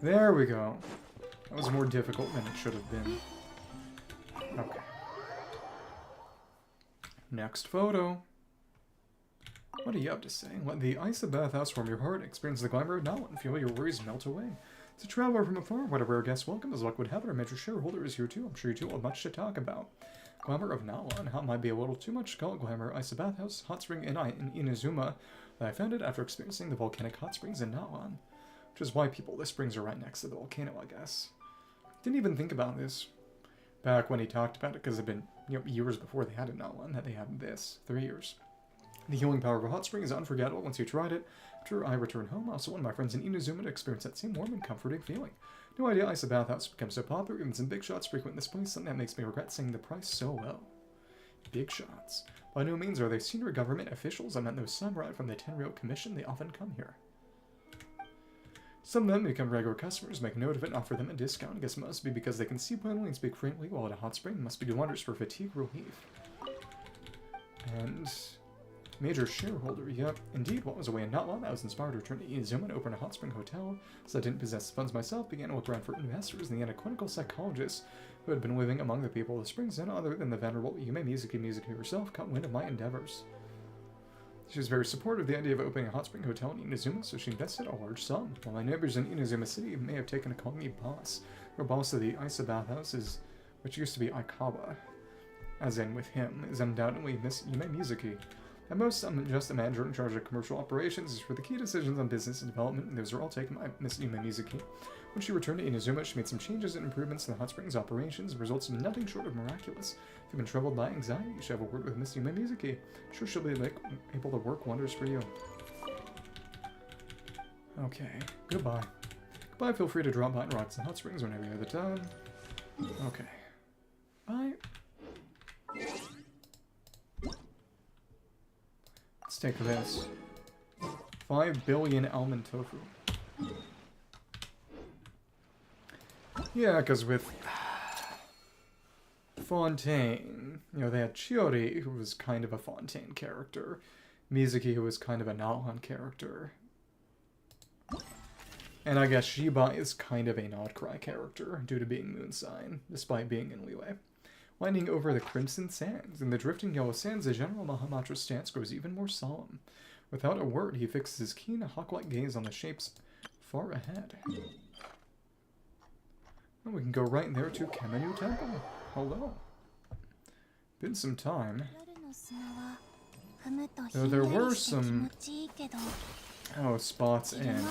There we go. That was more difficult than it should have been. Okay. Next photo. What are you up to say? Let the ice of bathhouse warm your heart, experience the glamour of Nalan, feel your worries melt away. As a traveler from afar, what a rare guest welcome, as luck would have it, our major shareholder is here too. I'm sure you two will have much to talk about. Glamour of Nalan, how might be a little too much to call it glamour. Ice of bathhouse, hot spring in Inazuma, that I found it after experiencing the volcanic hot springs in Nalan. Which is why the springs are right next to the volcano, I guess. Didn't even think about this back when he talked about it, because it had been years before they had it Nalan that they had this. 3 years. The healing power of a hot spring is unforgettable once you tried it. After I returned home, I also wanted my friends in Inazuma to experience that same warm and comforting feeling. No idea ice of bathhouse become so popular, even some big shots frequent this place, something that makes me regret saying the price so low. Big shots. By no means are they senior government officials. I meant those samurai from the Tenryou Commission. They often come here. Some of them become regular customers, make note of it, and offer them a discount. I guess it must be because they can see plainly and speak fluently while at a hot spring. It must be do wonders for fatigue relief. And... major shareholder, yep. Indeed, while I was away in Nalan, I was inspired to return to Inazuma and open a hot spring hotel. As I didn't possess the funds myself, began to look around for investors, and the end a clinical psychologist who had been living among the people of the springs, none other than the venerable Yume Mizuki herself, caught wind of my endeavors. She was very supportive of the idea of opening a hot spring hotel in Inazuma, so she invested a large sum. While my neighbors in Inazuma City may have taken to calling me boss, or boss of the Isa Bathhouse is, which used to be Aikawa, as in with him, is undoubtedly Miss Yume Mizuki. At most, I'm just a manager in charge of commercial operations. As for the key decisions on business and development, and those are all taken by Miss Yume Mizuki. When she returned to Inazuma, she made some changes and improvements in the hot springs operations, results in nothing short of miraculous. If you've been troubled by anxiety, you should have a word with Miss Yume Mizuki. I'm sure she'll be able to work wonders for you. Okay, goodbye. Goodbye, feel free to drop by and rock some hot springs whenever you have the time. Okay. Bye. Let's take this. 5 billion almond tofu. Yeah, because with Fontaine, they had Chiori, who was kind of a Fontaine character. Mizuki, who was kind of a Nalan character. And I guess Shiba is kind of a Nodcry character, due to being Moon Sign, despite being in Liyue. Winding over the crimson sands. In the drifting yellow sands, the General Mahamatra's stance grows even more solemn. Without a word, he fixes his keen, hawk-like gaze on the shapes far ahead. Well, we can go right there to Kamenyu Temple. Hello. Been some time. Though there were some... spots in.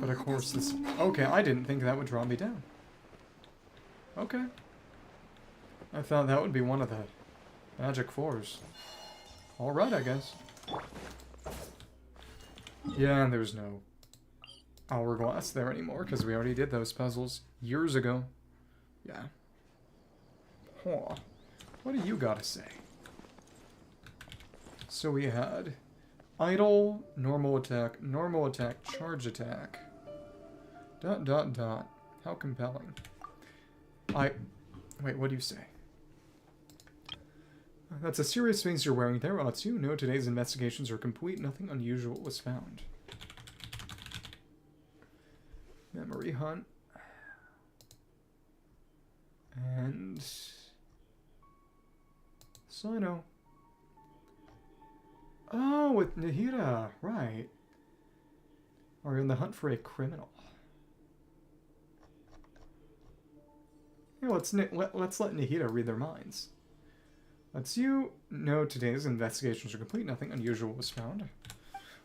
But of course this... Okay, I didn't think that would draw me down. Okay. I thought that would be one of the magic fours. Alright, I guess. Yeah, and there's no hourglass there anymore, because we already did those puzzles years ago. Yeah. Huh. What do you gotta say? So we had idle, normal attack, charge attack. ... How compelling. Wait, what do you say? That's a serious face you're wearing there, Atsu. No, today's investigations are complete. Nothing unusual was found. Memory hunt. And... Sino. Oh, with Nihira, right. Are in the hunt for a criminal. Yeah, let's let Nihira read their minds. Let's you know today's investigations are complete. Nothing unusual was found.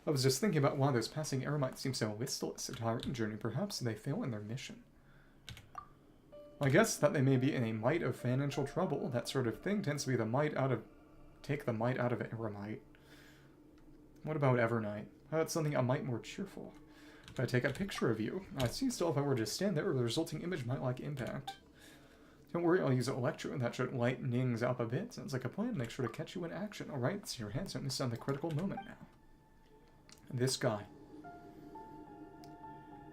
I was just thinking about why those passing eremites seem so listless. A tiring journey, perhaps they fail in their mission. I guess that they may be in a mite of financial trouble. That sort of thing tends to be the might out of... Take the might out of eremite. What about Evernight? How about something a mite more cheerful? If I take a picture of you, I see still if I were to stand there, the resulting image might lack impact. Don't worry, I'll use an electro, and that should lighten things up a bit. Sounds like a plan. Make sure to catch you in action. Alright, it's in your hands. Don't miss on the critical moment now. This guy.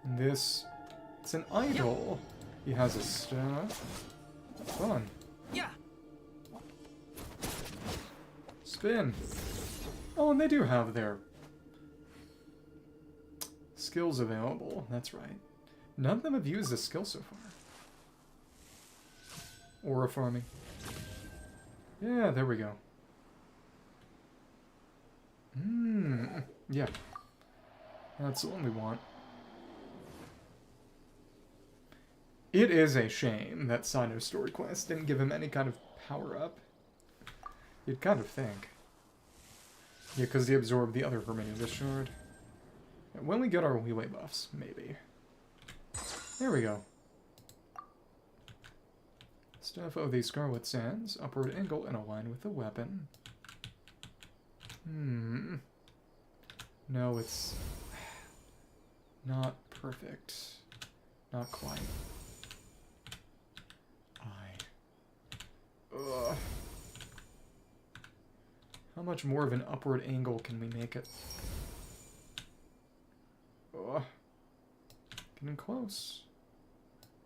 And this... It's an idol. He has a staff. Fun. Yeah. Spin. Oh, and they do have their skills available. That's right. None of them have used this skill so far. Aura farming. Yeah, there we go. Yeah. That's the one we want. It is a shame that Sino's story quest didn't give him any kind of power-up. You'd kind of think. Yeah, because he absorbed the other Hermeneus shard. When we get our Liyue buffs, maybe. There we go. Stuff of the Scarlet Sands. Upward angle and align with the weapon. No, it's... not perfect. Not quite. Ugh. How much more of an upward angle can we make it? Ugh. Getting close.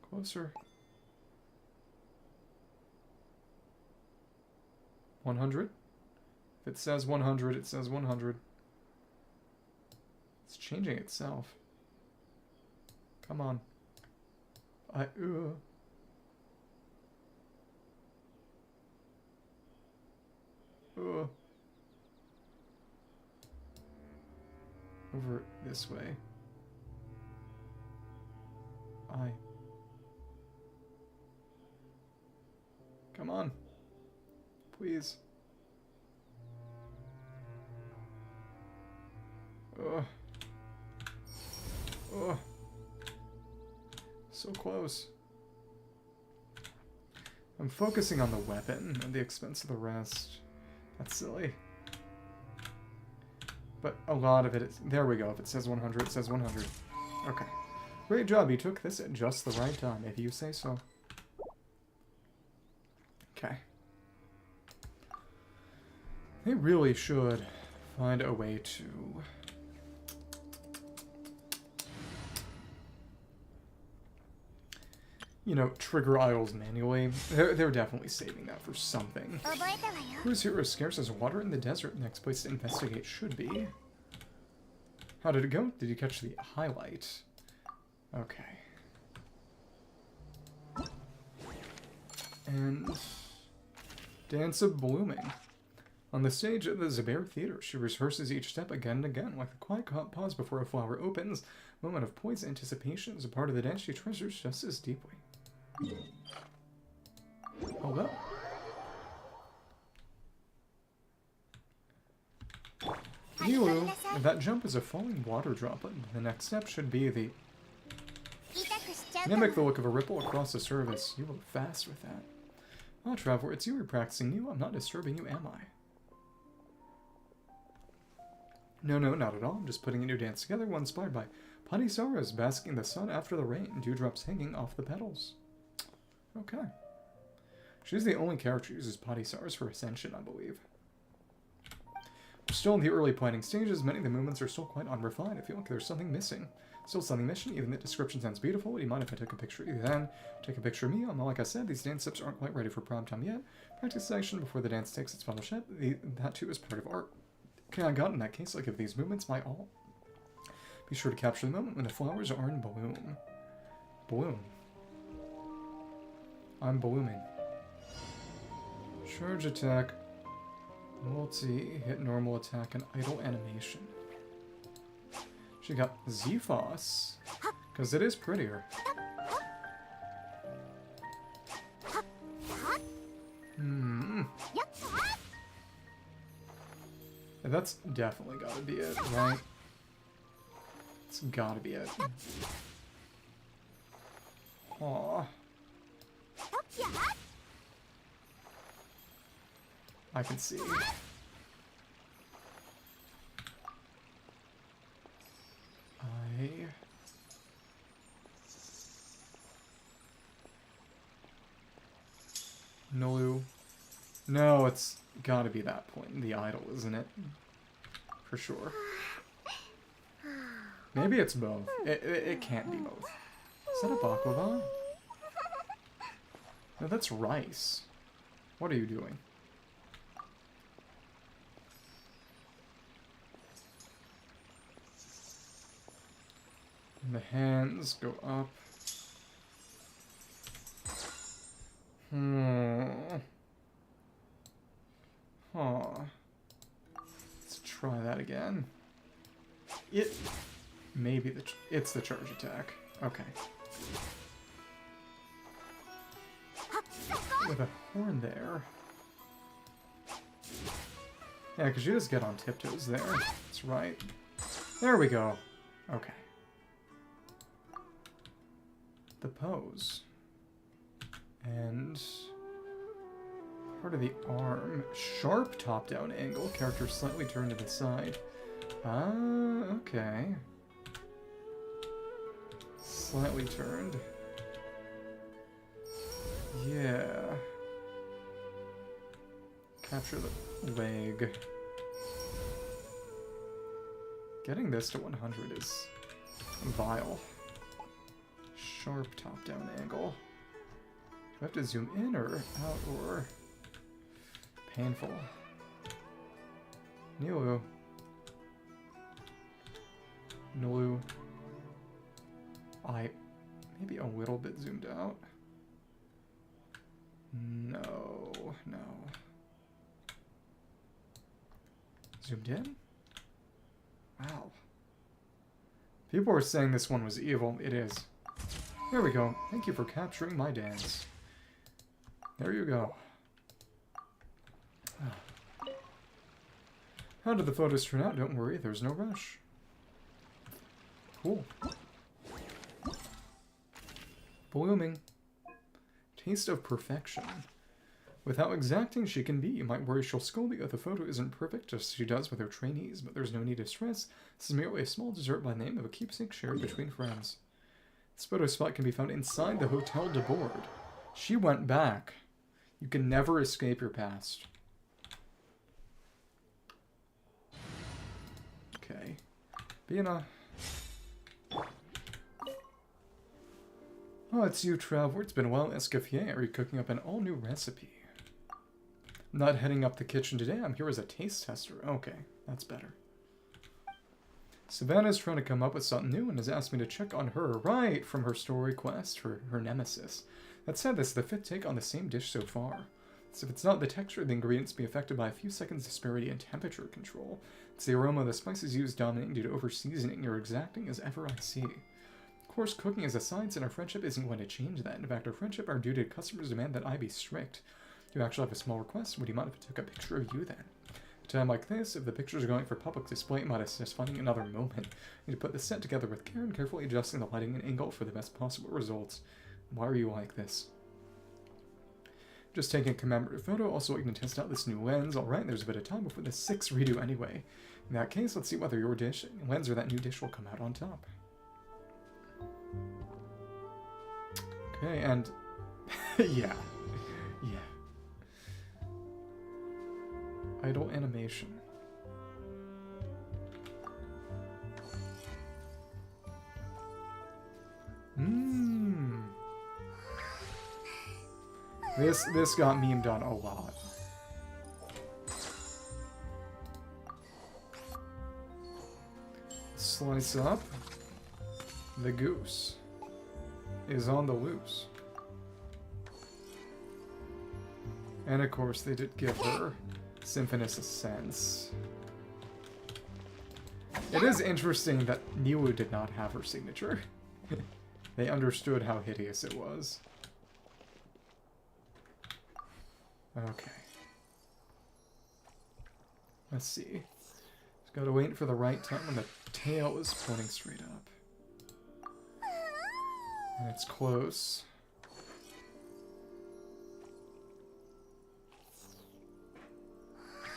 Closer. 100? If it says 100, it says 100. It's changing itself. Come on. Over this way. Come on. Please. So close. I'm focusing on the weapon at the expense of the rest. That's silly. But a lot of it is... There we go. If it says 100, it says 100. Okay. Great job. You took this at just the right time, if you say so. Okay. They really should find a way to... you know, trigger idols manually. They're definitely saving that for something. Who's here as scarce as water in the desert? Next place to investigate should be... How did it go? Did you catch the highlight? Okay. And... Dance of Blooming. On the stage of the Zubair Theater, she rehearses each step again and again, like a quiet pause before a flower opens. Moment of poised anticipation is a part of the dance she treasures just as deeply. Hold up. Liyue, that jump is a falling water droplet. The next step should be the... Mimic the look of a ripple across the surface. You look fast with that. Oh, Traveler, it's you we're practicing. I'm not disturbing you, am I? No, not at all. I'm just putting a new dance together, one inspired by Padisaras basking in the sun after the rain, dewdrops hanging off the petals. Okay. She's the only character who uses Padisaras for Ascension, I believe. We're still in the early planning stages. Many of the movements are still quite unrefined. I feel like there's something missing. Still something missing, even the description sounds beautiful. Would you mind if I took a picture of you then? Take a picture of me? Like I said, these dance steps aren't quite ready for prime time yet. Practice session before the dance takes its final shape. That too is part of art. Okay, I got in that case. I'll give these movements my all. Be sure to capture the moment when the flowers are in bloom. Bloom. I'm blooming. Charge attack. Multi, hit normal attack, and idle animation. She got Zephos, because it is prettier. That's definitely gotta be it, right? It's gotta be it. Aw. I can see. Nolu. No, it's gotta be that point in the idol, isn't it? For sure. Maybe it's both. It can't be both. Is that a baklava? No, that's rice. What are you doing? And the hands go up. Huh. Let's try that again. Maybe it's the charge attack. Okay. With a horn there. Yeah, because you just get on tiptoes there. That's right. There we go. Okay. The pose. And part of the arm. Sharp top-down angle. Character slightly turned to the side. Ah, okay. Slightly turned. Yeah. Capture the leg. Getting this to 100 is vile. Sharp top-down angle. Do I have to zoom in or out or... Painful. Nulu. Nulu. Maybe a little bit zoomed out. No. Zoomed in? Wow. People were saying this one was evil. It is. There we go. Thank you for capturing my dance. There you go. How did the photos turn out? Don't worry, there's no rush. Cool. Blooming. Taste of perfection. With how exacting she can be, you might worry she'll scold you if the photo isn't perfect, just as she does with her trainees, but there's no need to stress. This is merely a small dessert by the name of a keepsake shared between friends. This photo spot can be found inside the Hotel de Board. She went back. You can never escape your past. Okay. Bina. Oh, it's you, Traveler. It's been a while. Escoffier, are you cooking up an all-new recipe? I'm not heading up the kitchen today. I'm here as a taste tester. Okay, that's better. Savannah's trying to come up with something new and has asked me to check on her, right, from her story quest for her nemesis. That said, this is the 5th take on the same dish so far. So if it's not the texture of the ingredients be affected by a few seconds disparity in temperature control, it's the aroma of the spices used dominating due to over-seasoning. You're exacting as ever I see. Of course, cooking is a science and our friendship isn't going to change that. In fact, our friendship, our duty to customers demand that I be strict. You actually have a small request. Would you mind if I took a picture of you then? At a time like this, if the pictures are going for public display, it might assist finding another moment. You need to put the set together with care and carefully adjusting the lighting and angle for the best possible results. Why are you like this? Just taking a commemorative photo, also you can test out this new lens. Alright, there's a bit of time before the 6th redo anyway. In that case, let's see whether your dish, lens or that new dish will come out on top. Okay, and... yeah. Yeah. Idle animation. Mmm. This got memed on a lot. Slice up. The goose is on the loose. And of course they did give her Symphonous Ascents. It is interesting that Liyue did not have her signature. They understood how hideous it was. Okay. Let's see. Just gotta wait for the right time when the tail is pointing straight up. And it's close.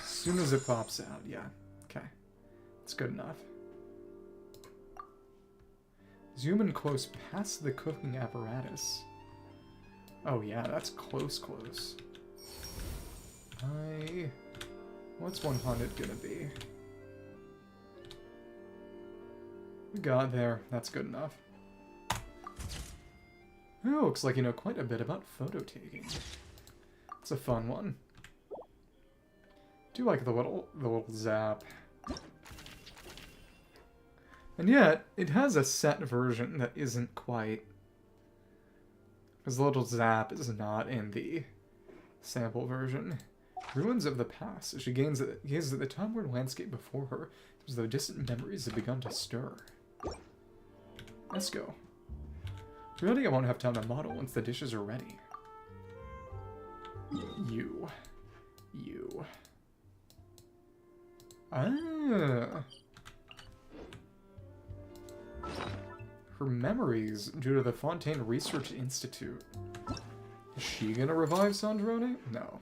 As soon as it pops out, yeah. Okay. It's good enough. Zoom in close past the cooking apparatus. Oh yeah, that's close. What's 100 gonna be? We got there. That's good enough. Oh, looks like you know quite a bit about photo taking. It's a fun one. Do like the little zap. And yet, it has a set version that isn't quite... Because the little zap is not in the sample version. Ruins of the past. As she gazes at the time-worn landscape before her, as though distant memories have begun to stir. Let's go. Really, I won't have time to model once the dishes are ready. You. Ah. Her memories due to the Fontaine Research Institute. Is she gonna revive Sandrone? No.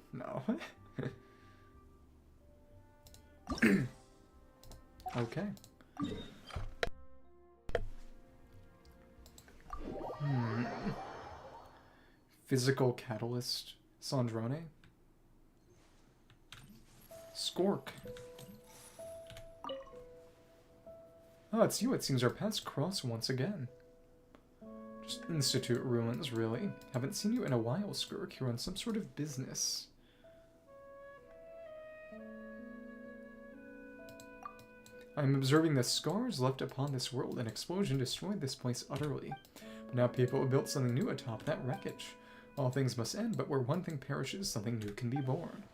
Okay. Physical catalyst Sandrone. Skork. Oh, it's you. It seems our paths cross once again. Just Institute ruins, really. Haven't seen you in a while, Skork. You're on some sort of business. I'm observing the scars left upon this world. An explosion destroyed this place utterly. But now people have built something new atop that wreckage. All things must end, but where one thing perishes, something new can be born.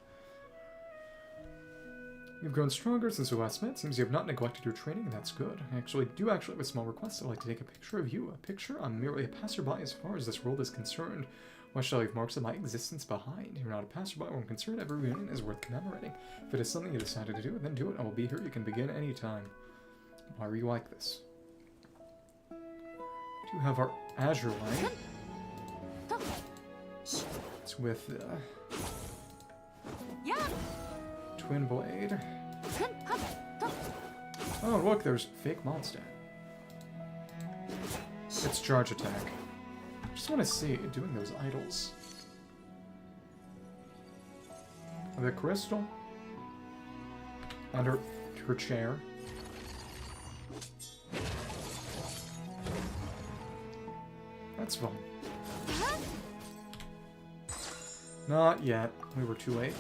You've grown stronger since we last met. Seems you have not neglected your training, and that's good. I do actually have a small request. I'd like to take a picture of you. A picture? I'm merely a passerby as far as this world is concerned. Why shall I leave marks of my existence behind? You're not a passerby. When concerned, every reunion is worth commemorating. If it is something you decided to do, then do it. I will be here. You can begin any time. Why are you like this? Do have our Azure Light. It's with Twin Blade. Oh, look, there's fake Mondstadt. It's charge attack. I just want to see it doing those idols. The crystal. And her chair. That's fun. Not yet. We were too late.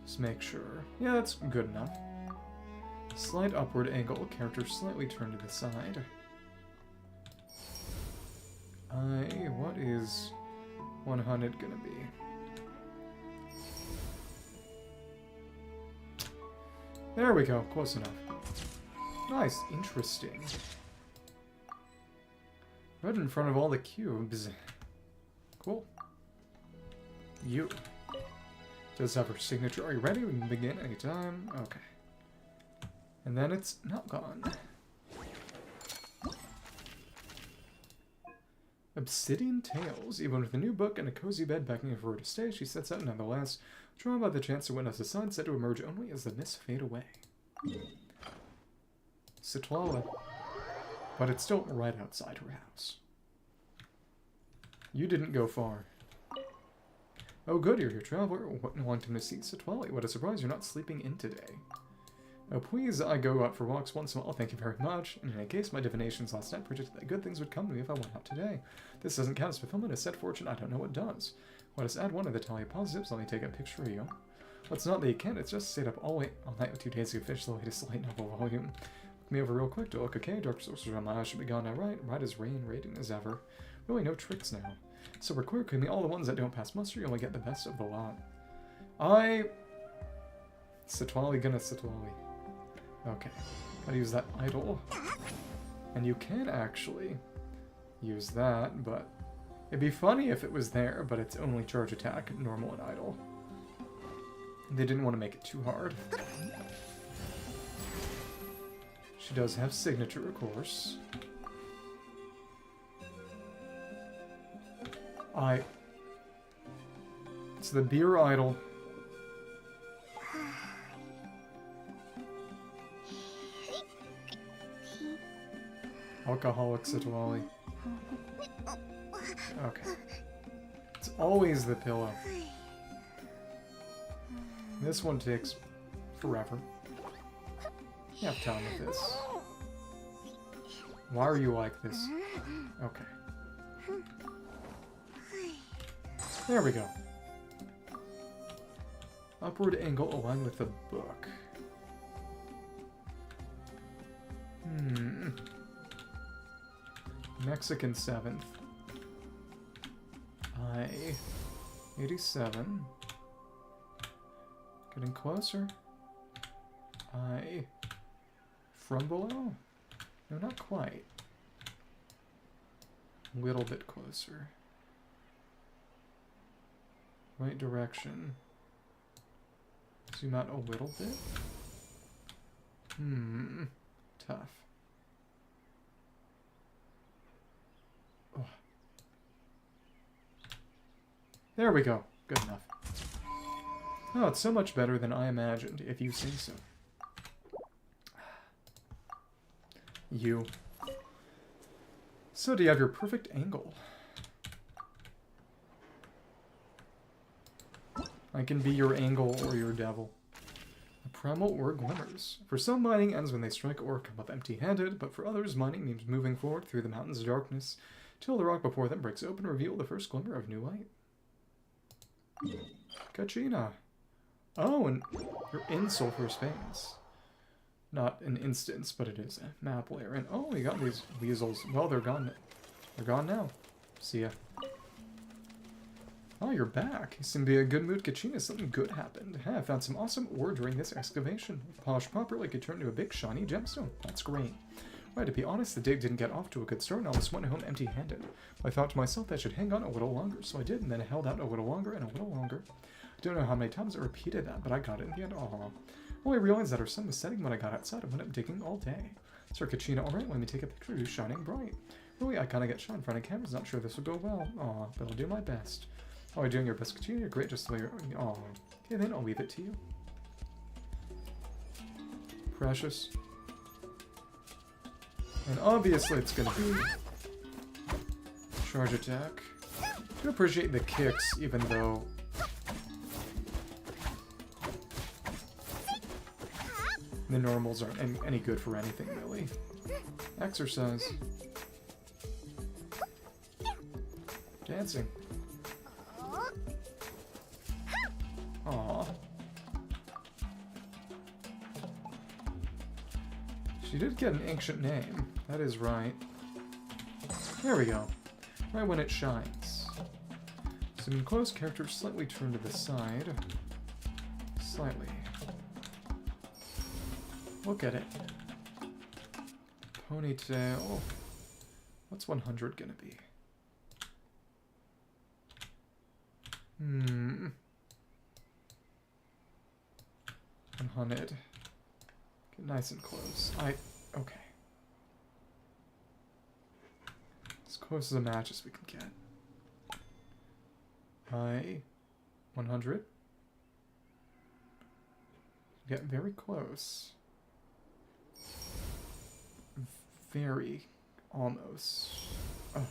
Just make sure. Yeah, that's good enough. Slight upward angle. Character slightly turned to the side. What is 100 gonna be? There we go. Close enough. Nice. Interesting. Right in front of all the cubes. Cool. You. Does have her signature. Are you ready? We can begin anytime. Okay. And then it's not gone. Obsidian Tales. Even with a new book and a cozy bed beckoning for her to stay, she sets out nonetheless, drawn by the chance to witness the sun set to emerge only as the mists fade away. Citwala. But it's still right outside her house. You didn't go far. Oh good, you're here, traveler. Wanting to see Citwala. What a surprise, you're not sleeping in today. Oh please, I go out for walks once in a while, thank you very much. In any case, my divinations last night predicted that good things would come to me if I went out today. This doesn't count as fulfillment, as set fortune, I don't know what does. Let us add one of the tally positives, let me take a picture of you. Well, it's not that you can't, it's just stayed up all night with 2 days to finish the latest light novel volume. Look me over real quick, do I look okay? Dark sorcerers on my eyes should be gone now, right? Right as rain, radiant as ever. Really no tricks now. So we're clear, could be all the ones that don't pass muster, you only get the best of the lot. Citwali gonna Citwali. Okay, gotta use that idol. And you can actually use that, but it'd be funny if it was there, but it's only charge attack, normal and idle. They didn't want to make it too hard. She does have signature, of course. It's the beer idol. Alcoholic Citwali. Okay. It's always the pillow. This one takes forever. You have time with this. Why are you like this? Okay. There we go. Upward angle aligned with the book. Mexican 7th. 87. Getting closer. From below? No, not quite. A little bit closer. Right direction. Zoom out a little bit. Tough. Oh. There we go. Good enough. Oh, it's so much better than I imagined, if you say so. You. So, do you have your perfect angle? I can be your angle or your devil. A primal or glimmers. For some, mining ends when they strike or come up empty-handed, but for others, mining means moving forward through the mountains of darkness till the rock before them breaks open and reveal the first glimmer of new light. Kachina. Oh, and you're in Sulphurous Veins. Not an instance, but it is a map layer. And oh, we got these weasels. Well, they're gone. They're gone now. See ya. Oh, you're back. You seem to be in a good mood, Kachina. Something good happened. I found some awesome ore during this excavation. If polished properly, it could turn into a big, shiny gemstone. That's great. Right, to be honest, the dig didn't get off to a good start, and I almost went home empty-handed. I thought to myself that I should hang on a little longer, so I did, and then I held out a little longer and a little longer. I don't know how many times I repeated that, but I got it in the end. Aww. Well, I realized that our sun was setting when I got outside and went up digging all day. Sir Kachina, alright, let me take a picture of you shining bright. Really, I kinda get shy in front of cameras, not sure this will go well. Aw, but I'll do my best. Oh, you're doing your best, Kachina? You're great just the way you're... Aw. Okay, then I'll leave it to you. Precious. And obviously it's gonna be... charge attack. I do appreciate the kicks, even though... the normals aren't any good for anything, really. Exercise. Dancing. Aww. She did get an ancient name. That is right. There we go. Right when it shines. Zoom close, characters slightly turn to the side. Slightly. Look at it. Ponytail. What's 100 gonna be? 100. Get nice and close. Okay. As close as a match as we can get. High 100. Get very close. Very almost. Oh.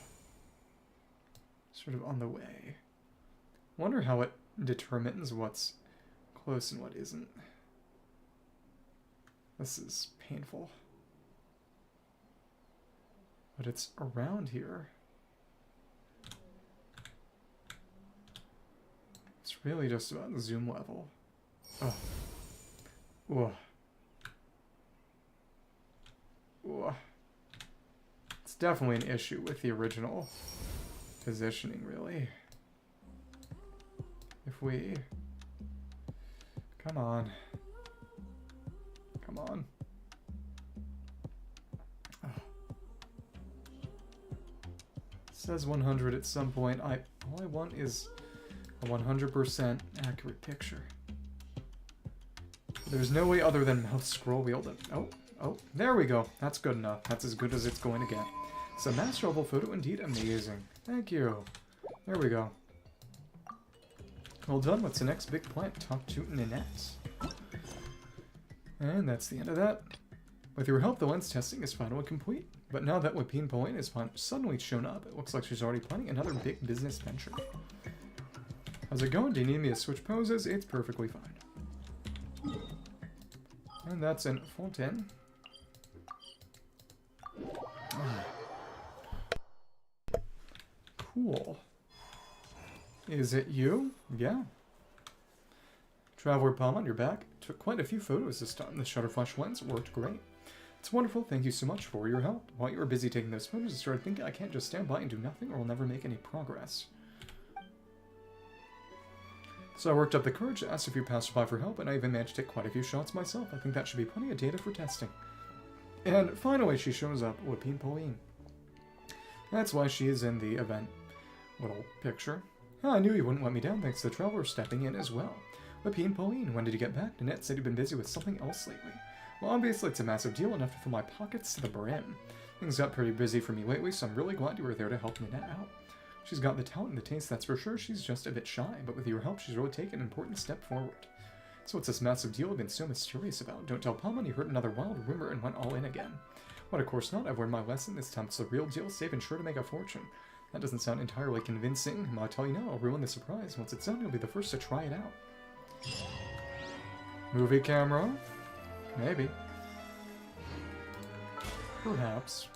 Sort of on the way. Wonder how it determines what's close and what isn't. This is painful. But it's around here. It's really just about the zoom level. Oh. Whoa. Whoa. It's definitely an issue with the original positioning, really. If we... Come on. Come on. Oh. It says 100 at some point. All I want is a 100% accurate picture. There's no way other than mouse scroll wheel to... Oh, there we go. That's good enough. That's as good as it's going to get. So master level photo indeed amazing. Thank you. There we go. Well done. What's the next big plant? Talk to Ninette. And that's the end of that. With your help, the lens testing is finally complete. But now that Wapine Pauline has suddenly shown up, it looks like she's already planning another big business venture. How's it going? Do you need me to switch poses? It's perfectly fine. And that's in Fontaine. Cool. Is it you? Yeah. Traveler Palm on your back. Took quite a few photos this time. The Shutterflash lens worked great. It's wonderful. Thank you so much for your help. While you were busy taking those photos, I started thinking I can't just stand by and do nothing or I'll never make any progress. So I worked up the courage to ask a few passersby for help, and I even managed to take quite a few shots myself. I think that should be plenty of data for testing. And finally she shows up, Wapine Pauline. That's why she is in the event little picture. Oh, I knew you wouldn't let me down thanks to the Traveler stepping in as well. Wapine Pauline, when did you get back? Ninette said you've been busy with something else lately. Well, obviously it's a massive deal, enough to fill my pockets to the brim. Things got pretty busy for me lately, so I'm really glad you were there to help Ninette out. She's got the talent and the taste, that's for sure. She's just a bit shy, but with your help, she's really taken an important step forward. So what's this massive deal you've been so mysterious about? Don't tell Palma you heard another wild rumor and went all in again. But of course not. I've learned my lesson. This time it's the real deal, safe and sure to make a fortune. That doesn't sound entirely convincing. I'll tell you now, I'll ruin the surprise. Once it's done, you'll be the first to try it out. Movie camera? Maybe. Perhaps.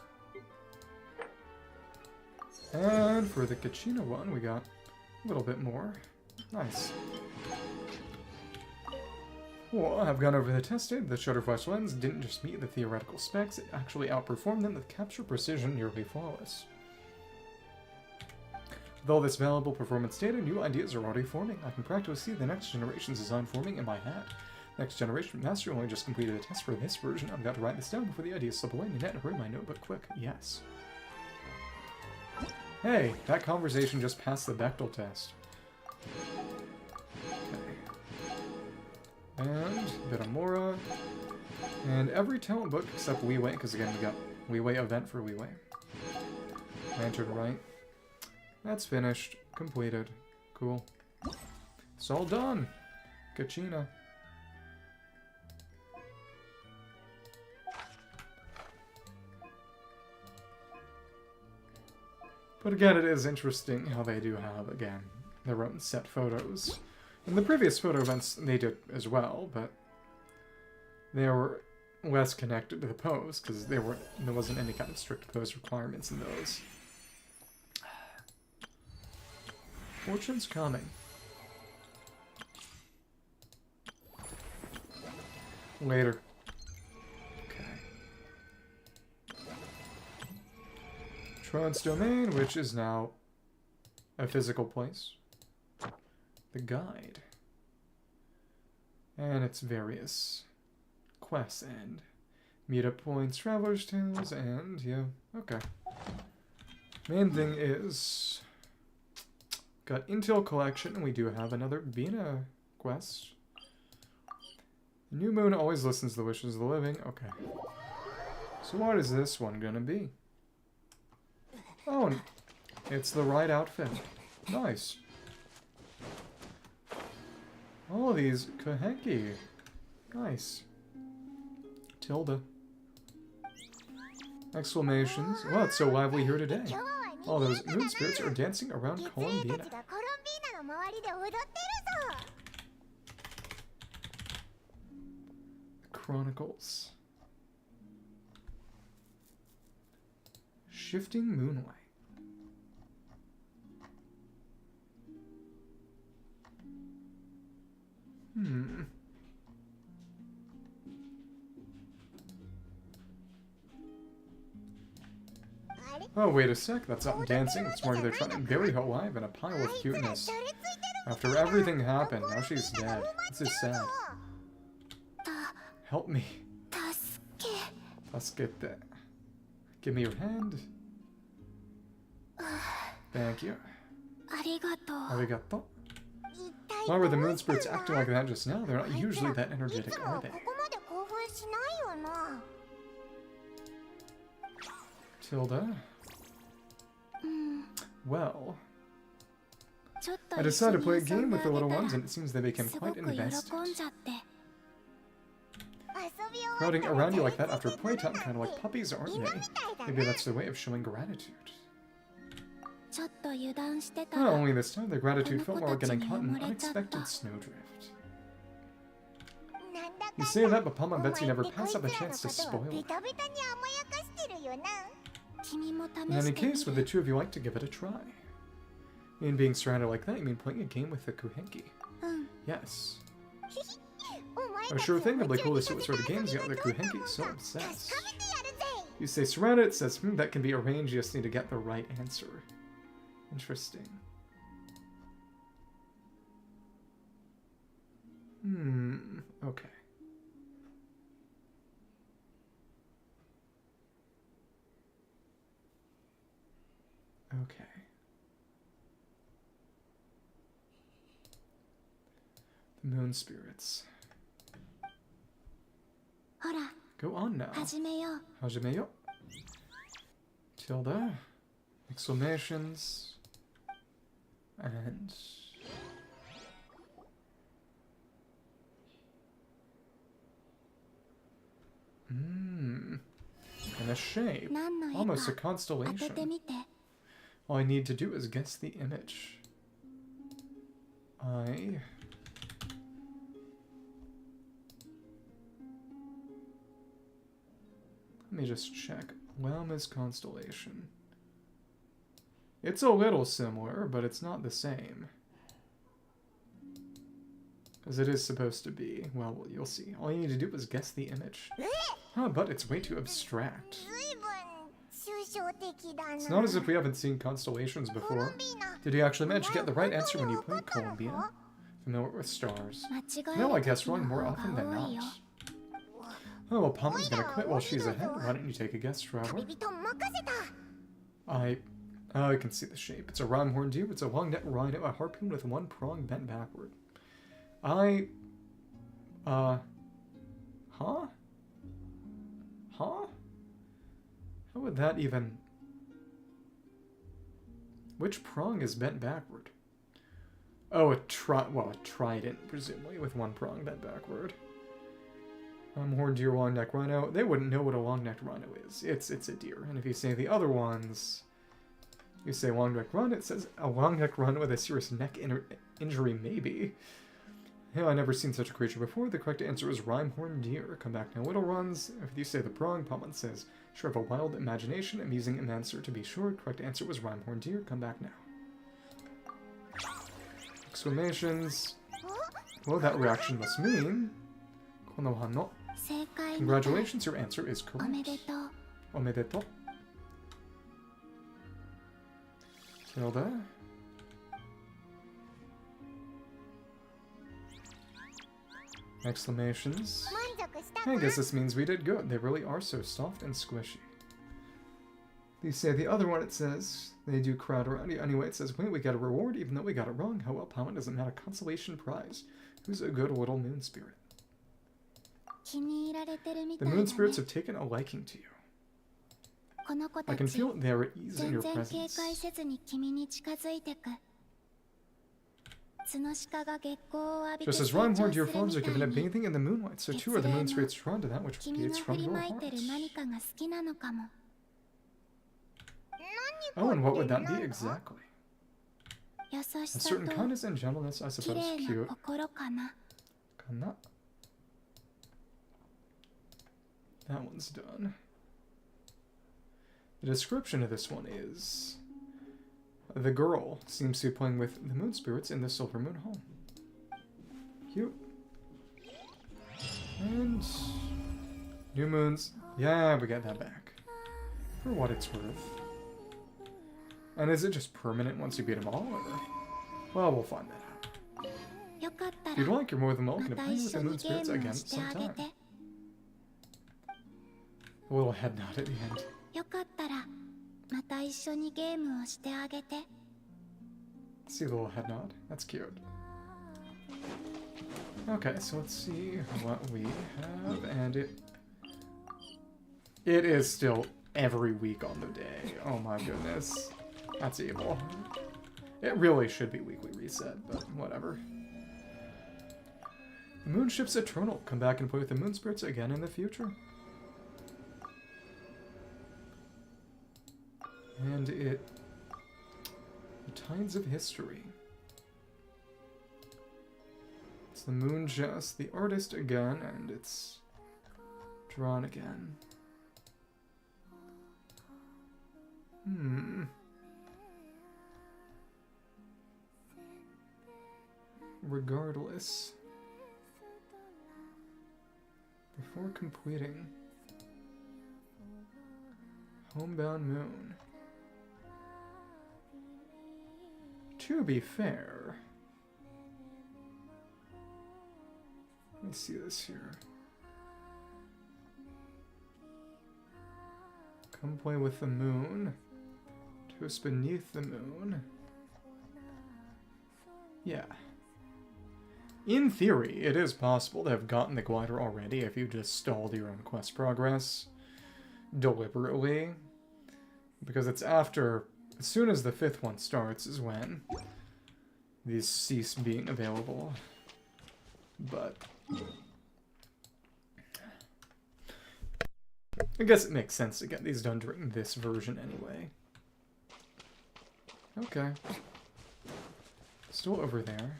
And for the Kachina one, we got a little bit more. Nice. Well, I've gone over the testing. The Shutterflash lens didn't just meet the theoretical specs, it actually outperformed them with capture precision nearly flawless. With all this valuable performance data, new ideas are already forming. I can practically see the next generation's design forming in my head. Next generation master only just completed a test for this version. I've got to write this down before the ideas slip away. Ninette, hurry my notebook quick. Yes. Hey, that conversation just passed the Bechdel test. Okay. And Vitamora. And every talent book except Liyue, because again we got Liyue event for Liyue. Lantern right. That's finished. Completed. Cool. It's all done. Kachina. But again, it is interesting how they do have, again, their own set photos. In the previous photo events, they did as well, but they were less connected to the pose, because there wasn't any kind of strict pose requirements in those. Fortune's coming. Later. Tron's domain, which is now a physical place. The guide. And its various quests and meetup points, traveler's tales, and yeah, okay. Main thing is got Intel collection, and we do have another Vina quest. New Moon always listens to the wishes of the living. Okay. So what is this one gonna be? Oh, it's the right outfit. Nice. All these Kuhenki. Nice. Tilda. Exclamations. Wow, it's so lively here today. All those moon spirits are dancing around Columbina. Chronicles. Shifting moonlight. Oh, wait a sec, that's not dancing. It's more they're trying to bury her alive in a pile of cuteness. After everything happened, now she's dead. This is sad. Help me. Tasukete. Give me your hand. Thank you. Arigato. Why were the moon spirits acting like that just now? They're not usually that energetic, are they? Tilda? Well, I decided to play a game with the little ones, and it seems they became quite invested. Crowding around you like that after playtime, kind of like puppies, aren't they? Maybe that's their way of showing gratitude. Not only this time, their gratitude felt more like getting caught in an unexpected snowdrift. You say that, but Palma bets you never pass up a chance to spoil it. In any case, would the two of you like to give it a try? In being surrounded like that, you mean playing a game with the Kuhenki? Yes. I'm sure thing, it'd be cool to see what sort of games the other Kuhenki so obsessed. You say surrounded, it says, that can be arranged, you just need to get the right answer. Interesting. Okay. Okay. The moon spirits. Go on now. Hajimeyo. Tilda. Exclamations. And... and a shape. Almost a constellation. All I need to do is guess the image. Let me just check. Llama's constellation. It's a little similar, but it's not the same. Because it is supposed to be. Well, you'll see. All you need to do is guess the image. Huh, but it's way too abstract. It's not as if we haven't seen constellations before. Did you actually manage to get the right answer when you played Columbina? Familiar with stars? No, I guess wrong more often than not. Oh, well, Palma's gonna quit while she's ahead. Why don't you take a guess, Traveler? I can see the shape. It's a rhyme-horned deer. It's a long-necked rhino, a harpoon with one prong bent backward. Huh? Huh? How would that even... Which prong is bent backward? Oh, a trident, presumably, with one prong bent backward. Horned deer, long-necked rhino. They wouldn't know what a long-necked rhino is. It's a deer. And if you say the other ones... You say long-necked rhino, it says a long-necked rhino with a serious neck injury, maybe. Hell, I've never seen such a creature before. The correct answer is rhyme-horned deer. Come back now, little ones. If you say the prong, Palman says, sure have a wild imagination, amusing an answer to be sure. Correct answer was rhyme-horned deer. Come back now. Exclamations. Well, that reaction must mean... Konoha no. Congratulations, your answer is correct. Omedeto. Tilda. Exclamations. I guess this means we did good. They really are so soft and squishy. You say the other one, it says, they do crowd around you. Anyway, it says, wait, we got a reward even though we got it wrong. How well, Palman doesn't have a consolation prize. Who's a good little moon spirit? The moon spirits have taken a liking to you. I can feel their ease in 全 your 然警 presence. 戒せずに君に近づいてく。角鹿が月光を浴びて Just 成 as rhyme 長 horned す your る forms are みたい given up に bathing in the moonlight, so too are the moon spirits drawn to that which 君 radiates の振 from り your まいてる heart. 何かが好きなのかも。 Oh, and what would that be exactly? 優し A さ certain と kindness and gentleness, I 綺 suppose. 麗な Cute. 心かな。 Kana. That one's done. The description of this one is... The girl seems to be playing with the moon spirits in the Silver Moon Hall. Cute. And... New moons. Yeah, we get that back. For what it's worth. And is it just permanent once you beat them all, or... Well, we'll find that out. よかった If you'd ら like, you're more than welcome to また play 一 with 緒 the に moon ゲー spirits ム again をしてあげ sometime. て。 A little head nod at the end. よかったらまた一緒にゲームをしてあげて。 See the little head nod? That's cute. Okay, so let's see what we have, and it is still every week on the day. Oh my goodness. That's evil. It really should be weekly reset, but whatever. The moon ship's eternal. Come back and play with the moon spirits again in the future. And the tides of history. It's the moon just, the artist again, and it's drawn again. Regardless, before completing Homebound Moon, to be fair, let me see this here. Come play with the moon. Twist beneath the moon. Yeah. In theory, it is possible to have gotten the glider already if you just stalled your own quest progress deliberately. Because it's after, as soon as the 5th one starts is when these cease being available. But I guess it makes sense to get these done during this version anyway. Okay. Still over there.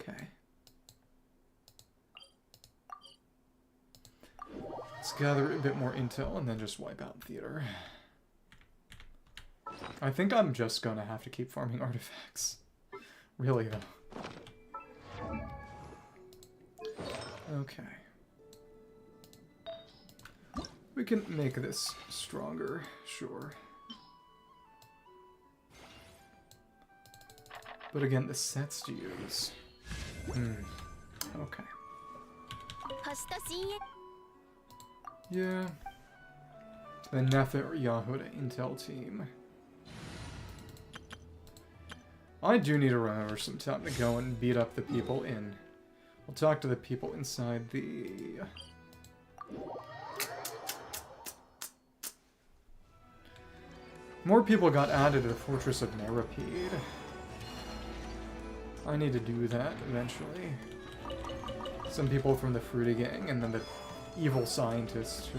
Okay. Let's gather a bit more intel and then just wipe out theater. I think I'm just gonna have to keep farming artifacts. Really, though. Okay. We can make this stronger, sure. But again, the sets to use. Okay. Yeah. The Nether Yahuda Intel team. I do need to remember some time to go and beat up the people in... I'll talk to the people inside the... More people got added to the Fortress of Narapede. I need to do that eventually. Some people from the Fruity Gang, and then the evil scientist too.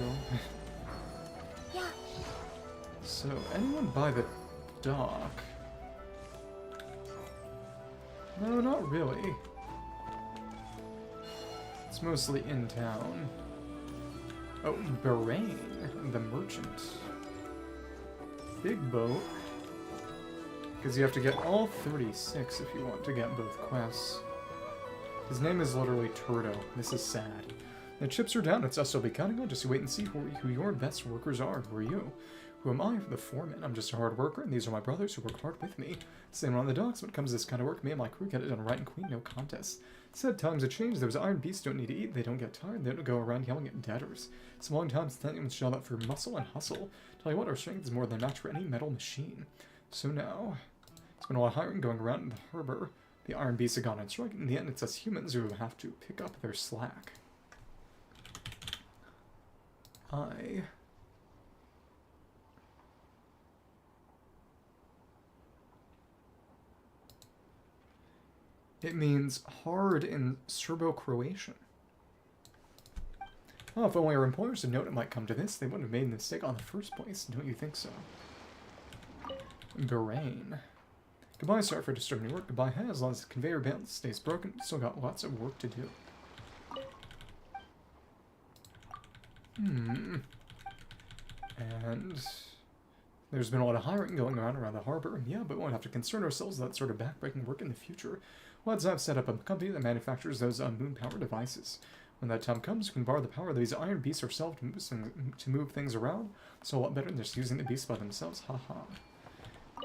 Yeah. So, anyone by the dock? No, not really. It's mostly in town. Oh, Barain, the merchant. Big boat. Because you have to get all 36 if you want to get both quests. His name is literally Turdo. This is sad. The chips are down. It's us to be counting on. Just wait and see who your best workers are. Who are you? Who am I? The foreman. I'm just a hard worker, and these are my brothers who work hard with me. Same on the docks. When it comes to this kind of work, me and my crew get it done right and clean. No contest. Said times have changed. Those iron beasts don't need to eat. They don't get tired. They don't go around yelling at debtors. It's a long time since anyone's shelled out for muscle and hustle. Tell you what, our strength is more than a match for any metal machine. So now... It's been a lot of hiring going around in the harbor. The iron beasts have gone on strike. In the end, it's us humans who have to pick up their slack. I It means hard in Serbo-Croatian. Oh, if only our employers had known it might come to this, they wouldn't have made the mistake on the first place. Don't you think so? Bahrain. Goodbye, sorry for disturbing your work. Goodbye, hey, as long as the conveyor belt stays broken, still got lots of work to do. And there's been a lot of hiring going on around the harbor. Yeah, but we won't have to concern ourselves with that sort of backbreaking work in the future. Let's have set up a company that manufactures those moon power devices. When that time comes, we can borrow the power of these iron beasts ourselves to move things around. So a lot better than just using the beasts by themselves. Haha.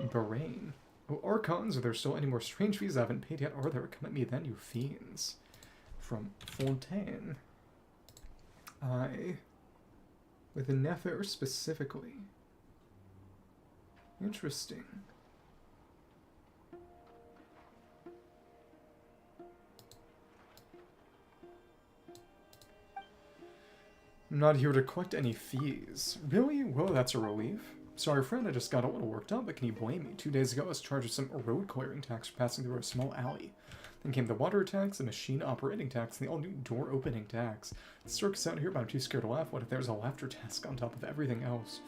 Bahrain. Oh, Archons, are there still any more strange fees I haven't paid yet? Are there? Come at me then, you fiends. From Fontaine. With a Nefer specifically. Interesting. I'm not here to collect any fees. Really? Well, that's a relief. Sorry, friend, I just got a little worked up, but can you blame me? 2 days ago, I was charged with some road clearing tax for passing through a small alley. Then came the water tax, the machine operating tax, and the all-new door opening tax. The circus out here, but I'm too scared to laugh. What if there's a laughter task on top of everything else?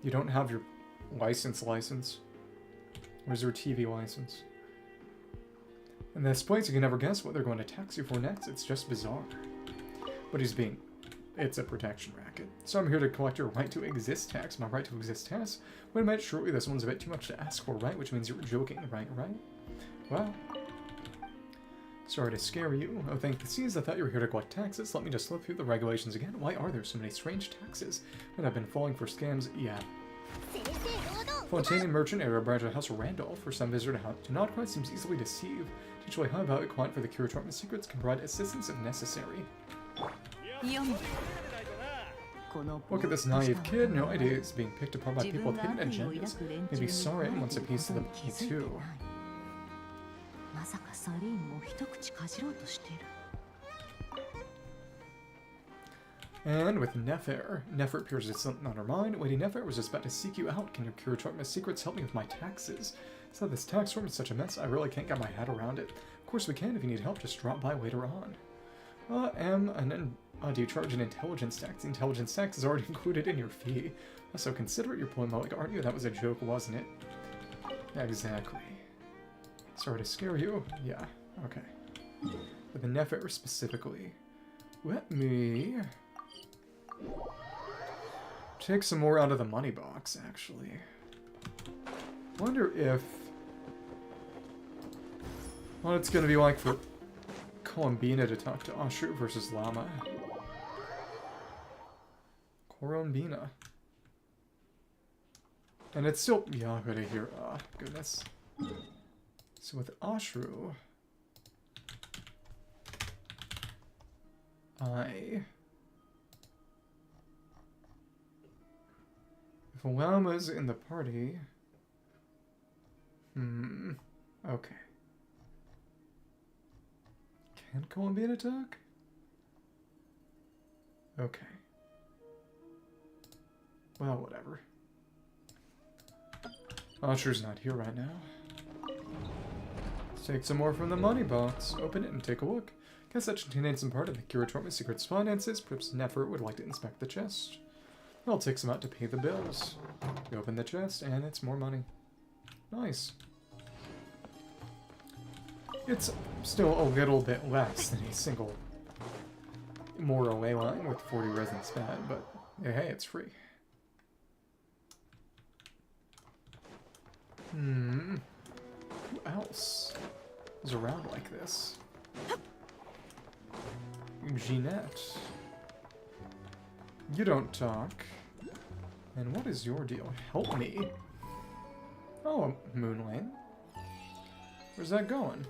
You don't have your license? Where's your TV license? In this place, you can never guess what they're going to tax you for next. It's just bizarre. But he's being... It's a protection racket. So I'm here to collect your right to exist tax. My right to exist tax? Wait a minute, surely this one's a bit too much to ask for, right? Which means you're joking, right? Well... Sorry to scare you. Oh, thank the seas. I thought you were here to collect taxes. Let me just slip through the regulations again. Why are there so many strange taxes? And I've been falling for scams. Yeah. Fontaine merchant area branch of House Randolph. For some visitor to not quite seems easily deceived. Teach high value client for the cure department secrets can provide assistance if necessary. Look at this naive kid. No idea he's being picked apart by people with hidden agendas. Maybe Sandrone wants a piece of the pie too. And with Nefer. Nefer appears as something on her mind. Lady Nefer was just about to seek you out. Can your curator my secrets help me with my taxes? So this tax form is such a mess, I really can't get my head around it. Of course we can. If you need help, just drop by later on. Do you charge an intelligence tax? The intelligence tax is already included in your fee. So consider it your point, Malik, aren't you? That was a joke, wasn't it? Exactly. Sorry to scare you. Yeah, okay. With the Nefer specifically. Let me... take some more out of the money box, actually. Wonder if... what it's gonna be like for Columbina to talk to Ashu versus Lama. Columbina. And it's still... yeah, good to hear. Goodness. So with Ashru... if Lama's in the party... okay. Can Columbina talk? Okay. Well, whatever. Asher's not here right now. Let's take some more from the money box. Open it and take a look. Guess that should contain some part of the Curator's secret's finances. Perhaps Nefer would like to inspect the chest. I'll take some out to pay the bills. We open the chest, and it's more money. Nice. It's still a little bit less than a single moral ley line with 40 resin spad, but hey, it's free. Who else is around like this? Jeanette. You don't talk. And what is your deal? Help me. Oh, Moon Lane. Where's that going?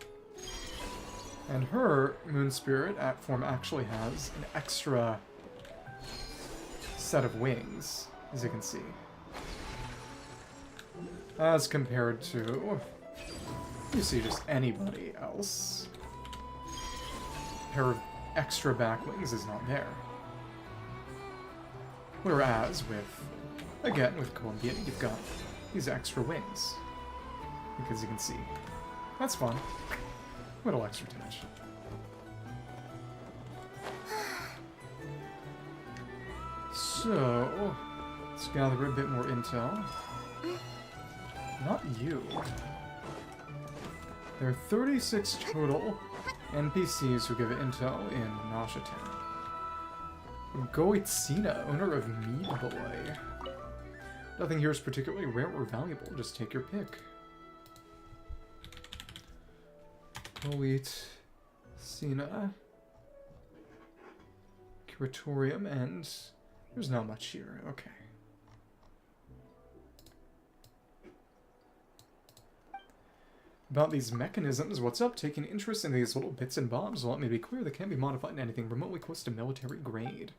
And her Moon Spirit form actually has an extra set of wings, as you can see. As compared to, you see, just anybody else. A pair of extra back wings is not there. Whereas with, again, with Columbia, you've got these extra wings. Because you can see. That's fun. Little extra touch. So, let's gather a bit more intel. Not you. There are 36 total NPCs who give intel in Neuchâtel. Goitzina, owner of Mead Boy. Nothing here is particularly rare or valuable, just take your pick. Goitzina. Curatorium, and there's not much here, okay. About these mechanisms, what's up? Taking interest in these little bits and bobs, well, let me be clear, they can't be modified into anything remotely close to military grade.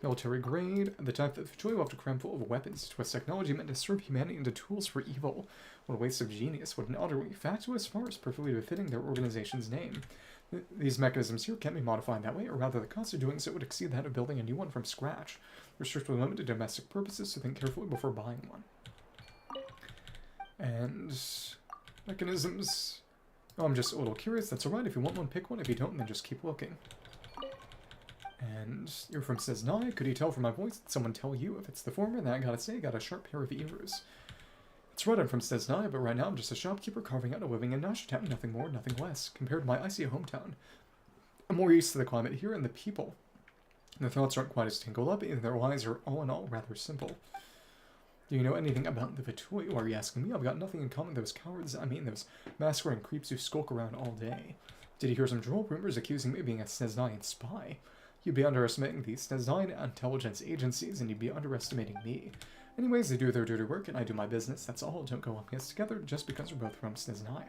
Military grade, the type that Fatui will have to cram full of weapons, twist technology meant to serve humanity into tools for evil. What a waste of genius, what an utterly fatuous farce, perfectly befitting their organization's name. These mechanisms here can't be modified that way, or rather the cost of doing so would exceed that of building a new one from scratch. They're strictly limited to domestic purposes, so think carefully before buying one. And mechanisms. Oh, I'm just a little curious. That's alright. If you want one, pick one. If you don't, then just keep looking. And you're from Sandrone. Could you tell from my voice? Did someone tell you? If it's the former, then I gotta say, I got a sharp pair of ears. That's right, I'm from Sandrone, but right now I'm just a shopkeeper carving out a living in Neuchâtel. Nothing more, nothing less. Compared to my icy hometown, I'm more used to the climate here and the people. And the thoughts aren't quite as tangled up, and their lives are all in all rather simple. Do you know anything about the Fatui? Why are you asking me? I've got nothing in common with those cowards. I mean, those masquerading creeps who skulk around all day. Did you hear some droll rumors accusing me of being a Sandrone spy? You'd be underestimating the Sandrone intelligence agencies, and you'd be underestimating me. Anyways, they do their dirty work, and I do my business. That's all. Don't go up against together just because we're both from Sandrone.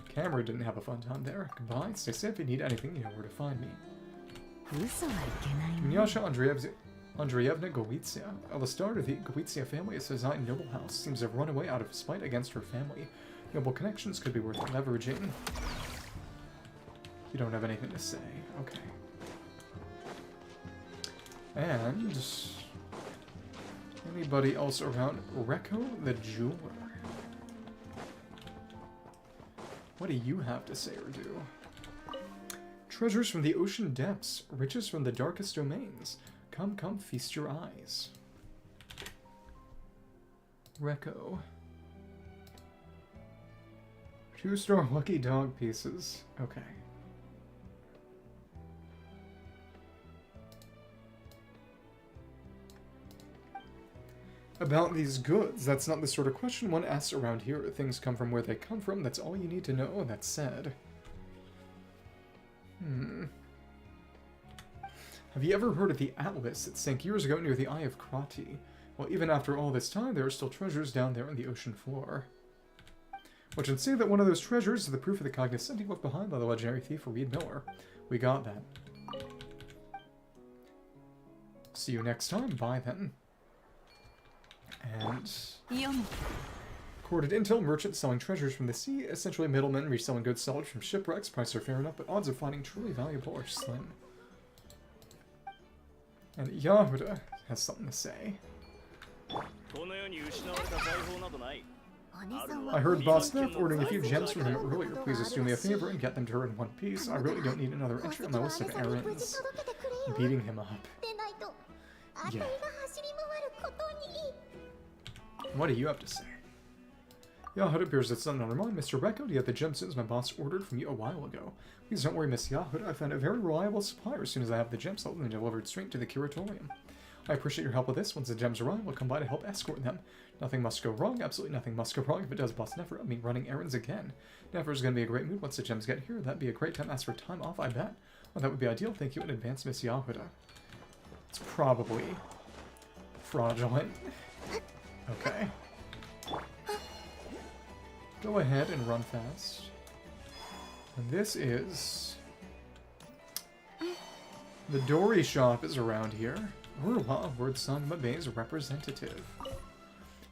Camera didn't have a fun time there. Goodbye. Stay safe. If you need anything, you know where to find me. Dunyasha Andreevna Goitzia. The starter of the Goitzia family is Sandrone noble house. Seems to have run away out of spite against her family. Noble connections could be worth leveraging. You don't have anything to say. Okay. And anybody else around? Recco the jeweler. What do you have to say or do? Treasures from the ocean depths, riches from the darkest domains. Come, come, feast your eyes. Recco. 2-star lucky dog pieces. Okay. About these goods, that's not the sort of question one asks around here. Things come from where they come from, that's all you need to know, that's said. Have you ever heard of the Atlas that sank years ago near the Eye of Krati? Well, even after all this time, there are still treasures down there on the ocean floor. Which would say that one of those treasures is the proof of the cognoscenti left behind by the legendary thief Reed Miller. We got that. See you next time. Bye then. And recorded intel, merchants selling treasures from the sea, essentially middlemen reselling goods salvaged from shipwrecks. Prices are fair enough, but odds of finding truly valuable are slim. And Yahuda has something to say. I heard Boss Neff ordering a few gems from him earlier. Please just do me a favor and get them to her in one piece. I really don't need another entry on my list of errands. Beating him up. Yeah. What do you have to say? Yahuda appears it's not under mine. Mr. Recco, do you have the gemstones my boss ordered from you a while ago? Please don't worry, Miss Yahuda. I found a very reliable supplier. As soon as I have the gems, I'll have them delivered straight to the curatorium. I appreciate your help with this. Once the gems arrive, we'll come by to help escort them. Nothing must go wrong. Absolutely nothing must go wrong. If it does, Boss Nefer, I mean running errands again. Nefer's gonna be a great mood once the gems get here. That'd be a great time to ask for time off, I bet. Well, that would be ideal. Thank you in advance, Miss Yahuda. It's probably fraudulent. Okay. Go ahead and run fast. And this is... the Dory shop is around here. Urwa, Word Song Mabe's representative.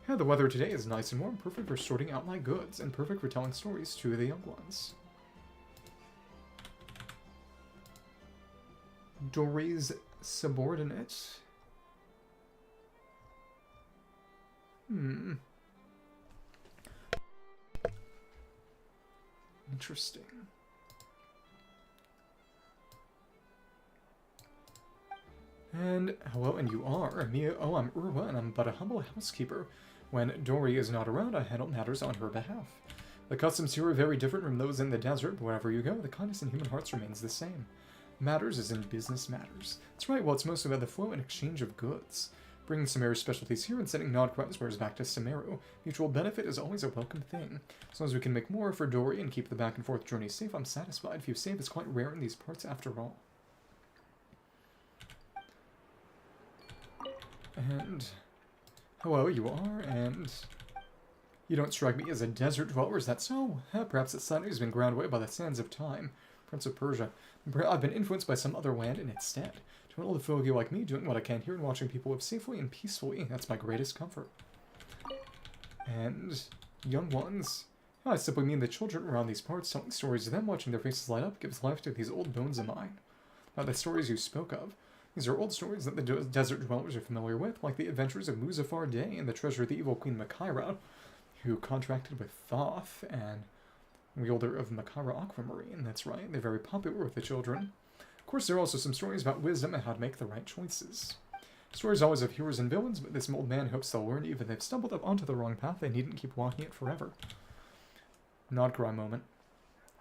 Yeah, the weather today is nice and warm, perfect for sorting out my goods, and perfect for telling stories to the young ones. Dory's subordinate. Interesting. And hello, and you are Mia. Oh, I'm Urwa, and I'm but a humble housekeeper. When Dory is not around, I handle matters on her behalf. The customs here are very different from those in the desert, but wherever you go, the kindness in human hearts remains the same. Matters as in business matters. That's right, well, it's mostly about the flow and exchange of goods. Bringing Sumeru's specialties here and sending Nodcrime's wares back to Sumeru. Mutual benefit is always a welcome thing. As long as we can make more for Dory and keep the back and forth journey safe, I'm satisfied. If you save, it's quite rare in these parts after all. And hello, you are, and you don't strike me as a desert dweller, is that so? Perhaps that Sunday has been ground away by the sands of time. Prince of Persia. I've been influenced by some other land in its stead. To an old fogey like me, doing what I can here and watching people live safely and peacefully, that's my greatest comfort. And young ones. I simply mean the children around these parts, telling stories to them, watching their faces light up, gives life to these old bones of mine. Now, the stories you spoke of. These are old stories that the desert dwellers are familiar with, like the adventures of Muzaffar Day and the treasure of the evil Queen Makira, who contracted with Thoth and wielder of Makara Aquamarine. That's right, they're very popular with the children. Of course, there are also some stories about wisdom and how to make the right choices. Stories always have heroes and villains, but this old man hopes they'll learn even if they've stumbled up onto the wrong path, they needn't keep walking it forever. Nodcry moment.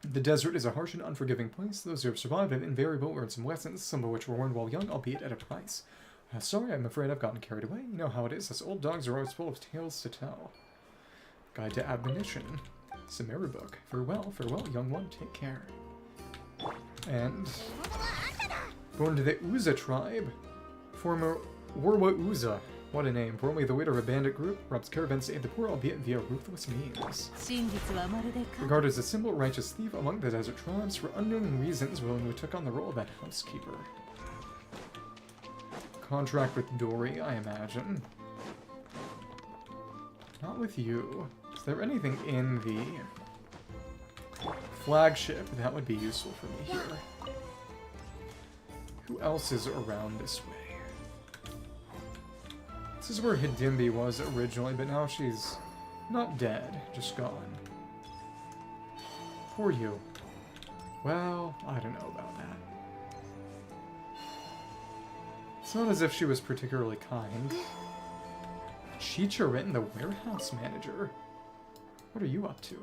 The desert is a harsh and unforgiving place. Those who have survived have invariably learned some lessons, some of which were learned while young, albeit at a price. Sorry, I'm afraid I've gotten carried away. You know how it is, us old dogs are always full of tales to tell. Guide to Admonition. Sumeru book. Farewell, young one, take care. And born to the Uza tribe, former Warwa Uza. What a name. Formerly the leader of a bandit group, robs caravans to aid the poor, albeit via ruthless means. Regarded as a simple righteous thief among the desert tribes, for unknown reasons willingly took on the role of that housekeeper. Contract with Dory, I imagine. Not with you. Is there anything in the flagship that would be useful for me here? Who else is around this way? This is where Hidimbi was originally, but now she's not dead, just gone. Poor you. Well, I don't know about that. It's not as if she was particularly kind. Chicharin, the warehouse manager. What are you up to?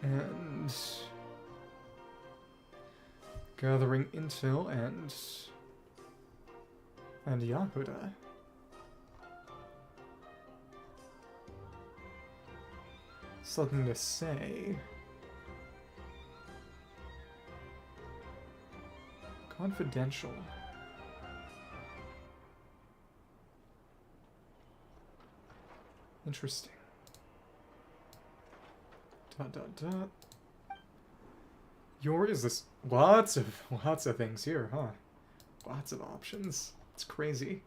And gathering intel and Yahuda. Something to say. Confidential. Interesting. Dot dot dot. Is this lots of things here, huh? Lots of options. It's crazy.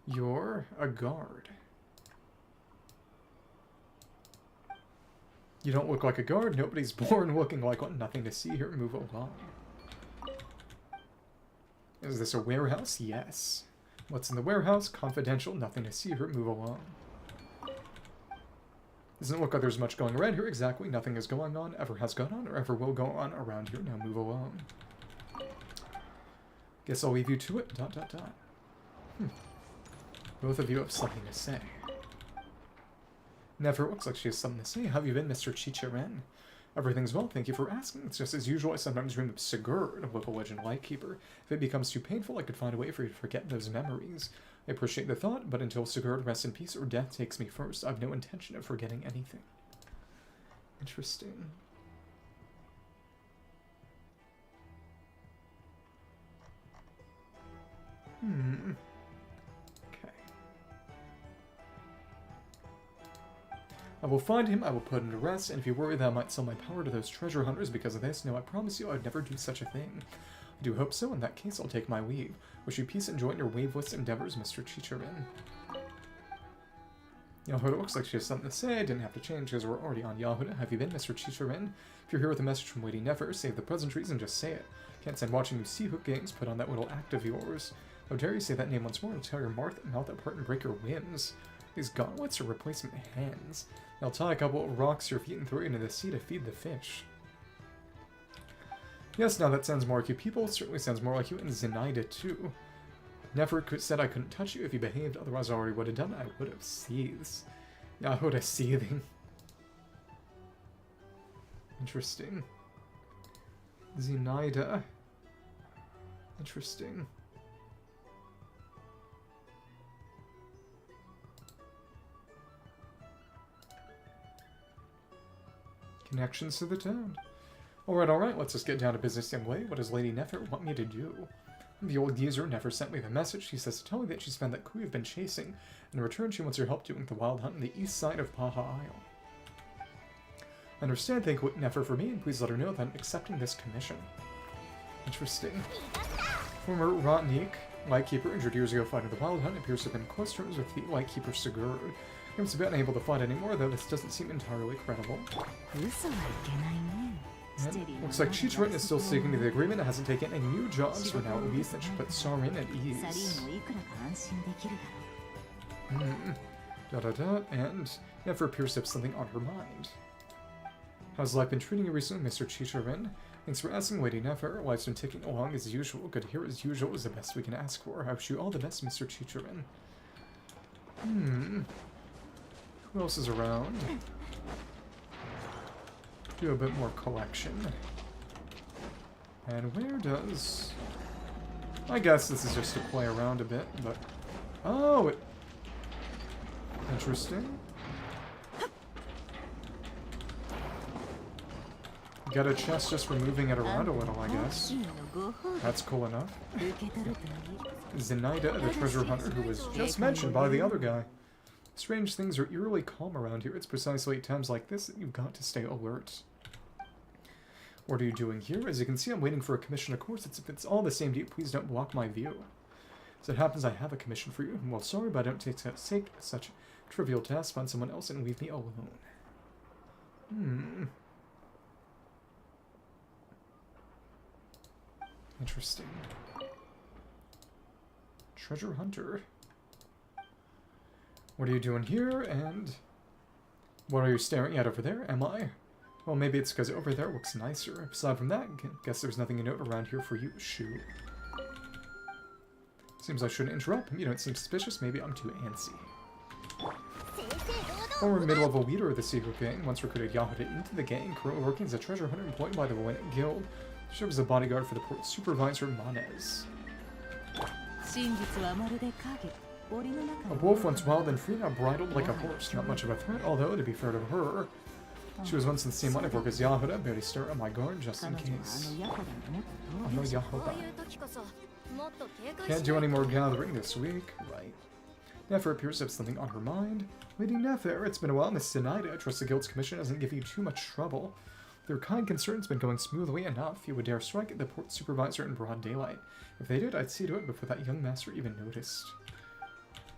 You're a guard. You don't look like a guard. Nobody's born looking like one. Nothing to see here. Move along. Is this a warehouse? Yes. What's in the warehouse? Confidential. Nothing to see here. Move along. Doesn't look like there's much going around here. Exactly. Nothing is going on, ever has gone on, or ever will go on around here. Now move along. Guess I'll leave you to it. Dot dot dot. Both of you have something to say. Never looks like she has something to say. How have you been, Mr. Chicharin? Everything's well, thank you for asking. It's just as usual, I sometimes dream of Sigurd, a local legend lightkeeper. If it becomes too painful, I could find a way for you to forget those memories. I appreciate the thought, but until Sigurd rests in peace or death takes me first, I have no intention of forgetting anything. Interesting. Okay. I will find him, I will put him to rest, and if you worry that I might sell my power to those treasure hunters because of this, no, I promise you I would never do such a thing. I do hope so. In that case, I'll take my leave. Wish you peace and joy in your waveless endeavors, Mr. Chicharin. Yahuda looks like she has something to say. I didn't have to change because we're already on Yahuda. Have you been, Mr. Chicharin? If you're here with a message from Lady Nefer, save the pleasantries and just say it. Can't stand watching you Seahook games put on that little act of yours. How dare you say that name once more and tear your mouth apart and break your whims. These gauntlets are replacement hands. I'll tie a couple of rocks to your feet and throw you into the sea to feed the fish. Yes, now that sounds more like you people. It certainly sounds more like you and Zenaida, too. Never said I couldn't touch you if you behaved, otherwise I already would have done it. I would have seethed. Yeah, I would have seething. Interesting. Zenaida. Interesting. Connections to the town. Alright, let's just get down to business young lady. What does Lady Nefer want me to do? The old geezer never sent me the message. She says to tell me that she's found that coup you've been chasing. In return, she wants your help doing the wild hunt on the east side of Paha Isle. Understand, thank Nefer for me, and please let her know that I'm accepting this commission. Interesting. Former Rotnik, Lightkeeper, injured years ago fighting the wild hunt, appears to have been close terms with the Lightkeeper Sigurd. Seems to be unable to fight anymore, though this doesn't seem entirely credible. And looks like Chicharin is still sticking to the agreement and hasn't taken any new jobs for now, at least that should put Sarin at ease. And Nefer appears to have something on her mind. How's life been treating you recently, Mr. Chicharin? Thanks for asking, Lady Nefer. Life's been ticking along as usual. Good to hear as usual is the best we can ask for. I wish you all the best, Mr. Chicharin. Who else is around? Do a bit more collection. And where does... I guess this is just to play around a bit, but... Oh, it... Interesting. Got a chest just for moving it around a little, I guess. That's cool enough. Zenaida, the treasure hunter who was just mentioned by the other guy. Strange things are eerily calm around here. It's precisely at times like this that you've got to stay alert. What are you doing here? As you can see, I'm waiting for a commission. Of course, if it's all the same to you, please don't block my view. As it happens, I have a commission for you. Well, sorry, but I don't take such trivial tasks. Find someone else and leave me alone. Interesting. Treasure hunter. What are you doing here, and what are you staring at over there, am I? Well, maybe it's because over there looks nicer. Aside from that, guess there's nothing to note around here for you. Shoot. Seems I shouldn't interrupt. You don't seem suspicious. Maybe I'm too antsy. Former mid-level leader of the secret gang, once recruited Yahuda into the gang, currently working as a treasure hunter employed by the Marionette Guild. Serves as a bodyguard for the port supervisor, Manez. A wolf once wild and free, now bridled like a horse. Not much of a threat, although, to be fair to her, she was once in the same line of work as Yahuda. Better stir on my guard just in case. Oh no, Yahuda. Can't do any more gathering this week. Right. Nefer appears to have something on her mind. Lady Nefer, it's been a while, Miss Zenaida. I trust the guild's commission doesn't give you too much trouble. Their kind concern's been going smoothly enough. You would dare strike at the port supervisor in broad daylight. If they did, I'd see to it before that young master even noticed.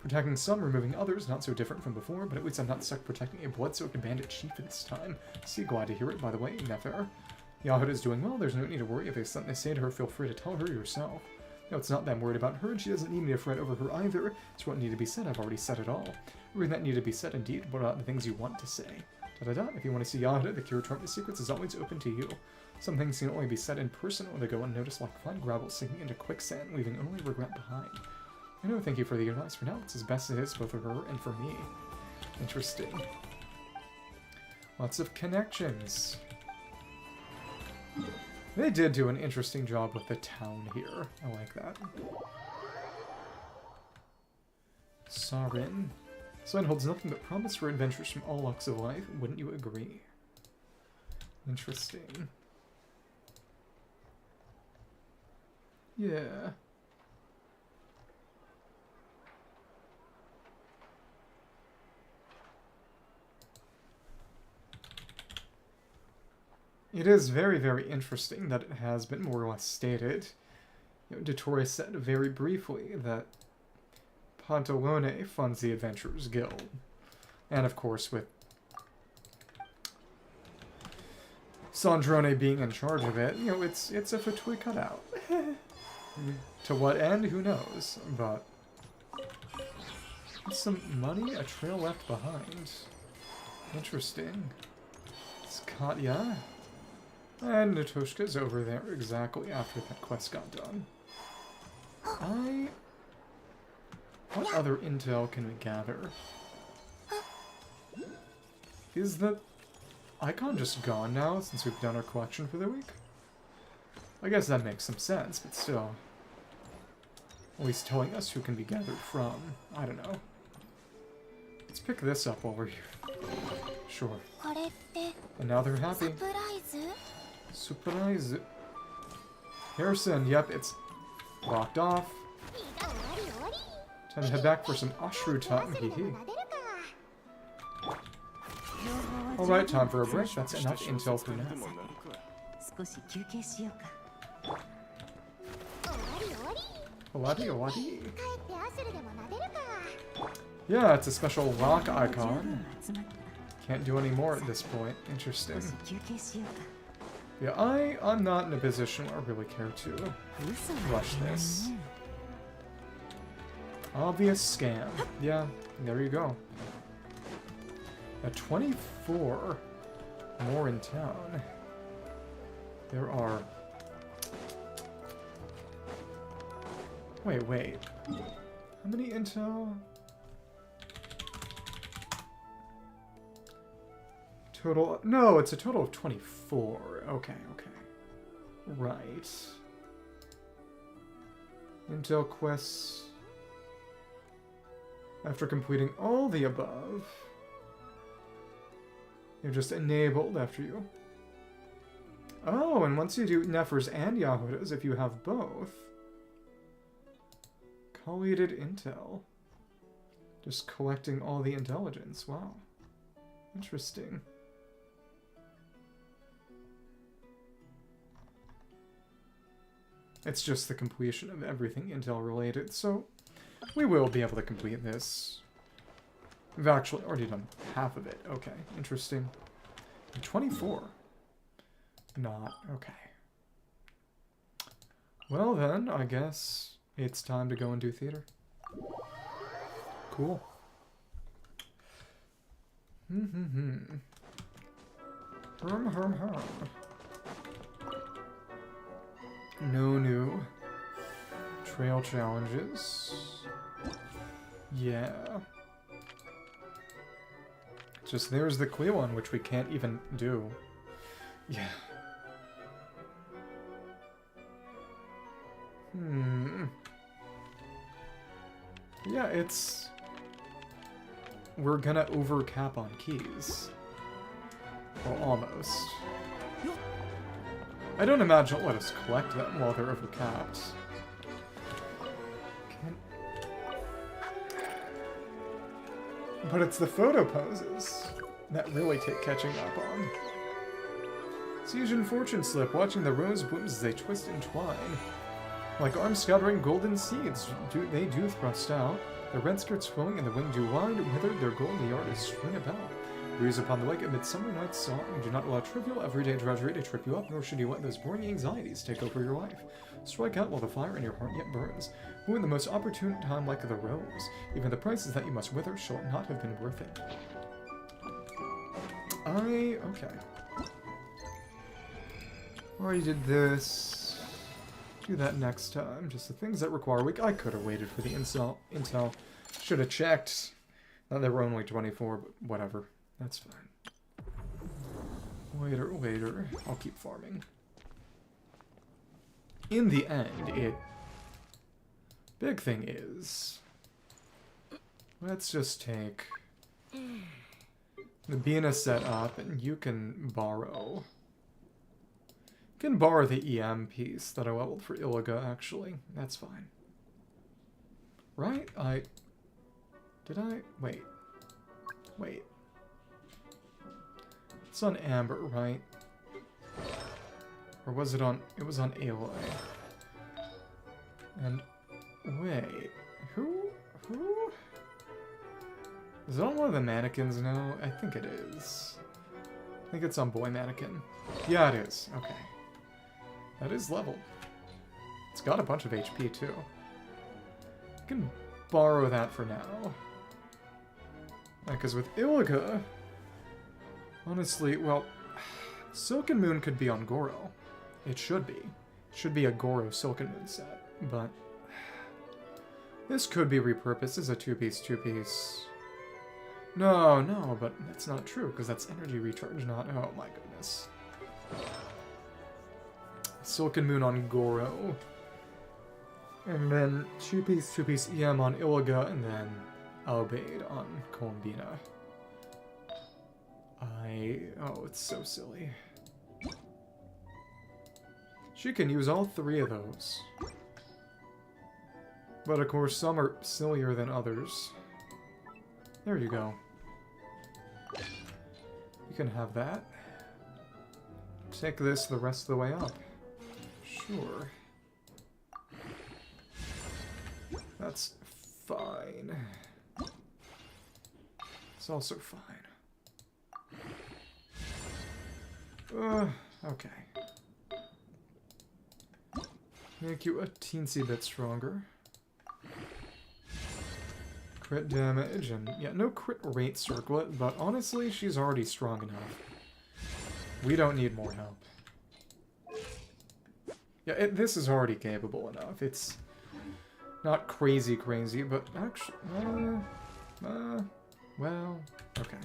Protecting some, removing others, not so different from before, but at least I'm not stuck protecting a blood-soaked bandit chief this time. See, glad to hear it, by the way, Nefer. Yahuda's doing well, there's no need to worry. If there's something to say to her, feel free to tell her yourself. No, it's not that I'm worried about her, and she doesn't need me to fret over her either. It's what needed to be said, I've already said it all. Everything that needed to be said, indeed. What about the things you want to say? If you want to see Yahuda, the cure to the secrets is always open to you. Some things can only be said in person, or they go unnoticed like fine gravel sinking into quicksand, leaving only regret behind. I know, thank you for the advice. For now, it's as best it is, both for her and for me. Interesting. Lots of connections. They did do an interesting job with the town here. I like that. Sarin. Sign holds nothing but promise for adventures from all walks of life. Wouldn't you agree? Interesting. Yeah. It is very, very interesting that it has been more or less stated. You know, Dottore said very briefly that Pantalone funds the Adventurers Guild. And of course, with Sandrone being in charge of it, you know, it's a Fatui cutout. To what end, who knows, but some money, a trail left behind. Interesting. It's Katya. And Natoshka's over there exactly after that quest got done. What other intel can we gather? Is the icon just gone now since we've done our collection for the week? I guess that makes some sense, but still. At least telling us who can be gathered from. I don't know. Let's pick this up while we're here. Sure. And now they're happy. Surprise. Harrison, yep, it's locked off. Time to head back for some Ashru time, hee. Alright, time for a break. That's enough intel for now. Owadi. Yeah, it's a special rock icon. Can't do any more at this point. Interesting. Yeah, I'm not in a position where I really care to rush this. Obvious scam. Yeah, there you go. At 24 more in town. There are... Wait. How many intel? Total... No, it's a total of 24. Okay. Right. Intel quests... After completing all the above... You're just enabled after you. Oh, and once you do Nefers and Yahudas, if you have both... Collated intel. Just collecting all the intelligence. Wow. Interesting. It's just the completion of everything intel related, so we will be able to complete this. We've actually already done half of it. Okay, interesting. 24. Not. Okay. Well then, I guess it's time to go and do theater. Cool. Herm. No new trail challenges. Yeah. Just there's the clear one, which we can't even do. Yeah. Yeah, it's... We're gonna overcap on keys. Well, almost. I don't imagine it'll let us collect them while they're overcapped. But it's the photo poses that really take catching up on. Siege and Fortune Slip, watching the rose blooms as they twist and twine. Like arms scattering golden seeds, they do thrust out. Their red skirts flowing and the wing do wide, withered their golden yards string about. Breeze upon the lake amid summer night's song. Do not allow trivial everyday drudgery to trip you up, nor should you let those boring anxieties take over your life. Strike out while the fire in your heart yet burns. Who in the most opportune time like the rose? Even the prices that you must wither shall not have been worth it. Okay. Already did this. Do that next time. Just the things that require week. I could have waited for the intel. Should have checked. Thought there were only 24, but whatever. That's fine. Waiter. I'll keep farming. In the end, big thing is... Let's just take... the Bina set up, and you can borrow... You can borrow the EM piece that I leveled for Iliga, actually. That's fine. Right? Did I? Wait. It's on Amber, right? Or was it on... It was on Aloy. And... Wait. Who? Is it on one of the mannequins now? I think it is. I think it's on Boy Mannequin. Yeah, it is. Okay. That is leveled. It's got a bunch of HP, too. I can borrow that for now. Because with Iliga... Honestly, well... Silken Moon could be on Goro. It should be. It should be a Goro Silken Moon set, but this could be repurposed as a two-piece. No, but that's not true, because that's energy recharge, not... Oh my goodness. Silken Moon on Goro. And then two-piece EM on Illiga, and then Albeid on Columbina. Oh, it's so silly. She can use all three of those. But of course, some are sillier than others. There you go. You can have that. Take this the rest of the way up. Sure. That's fine. It's also fine. Okay. Make you a teensy bit stronger. Crit damage, and yeah, no crit rate circlet, but honestly, she's already strong enough. We don't need more help. Yeah, this is already capable enough. It's not crazy, but actually, well, okay.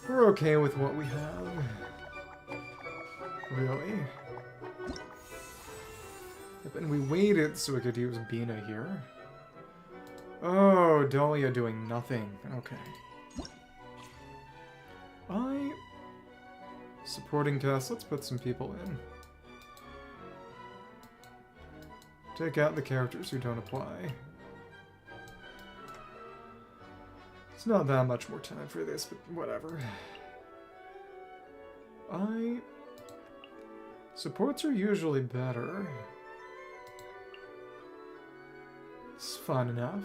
We're okay with what we have. Really. Yep, and we waited so we could use Bina here. Oh, Dahlia doing nothing. Okay. Supporting cast, let's put some people in. Take out the characters who don't apply. It's not that much more time for this, but whatever. Supports are usually better. It's fun enough.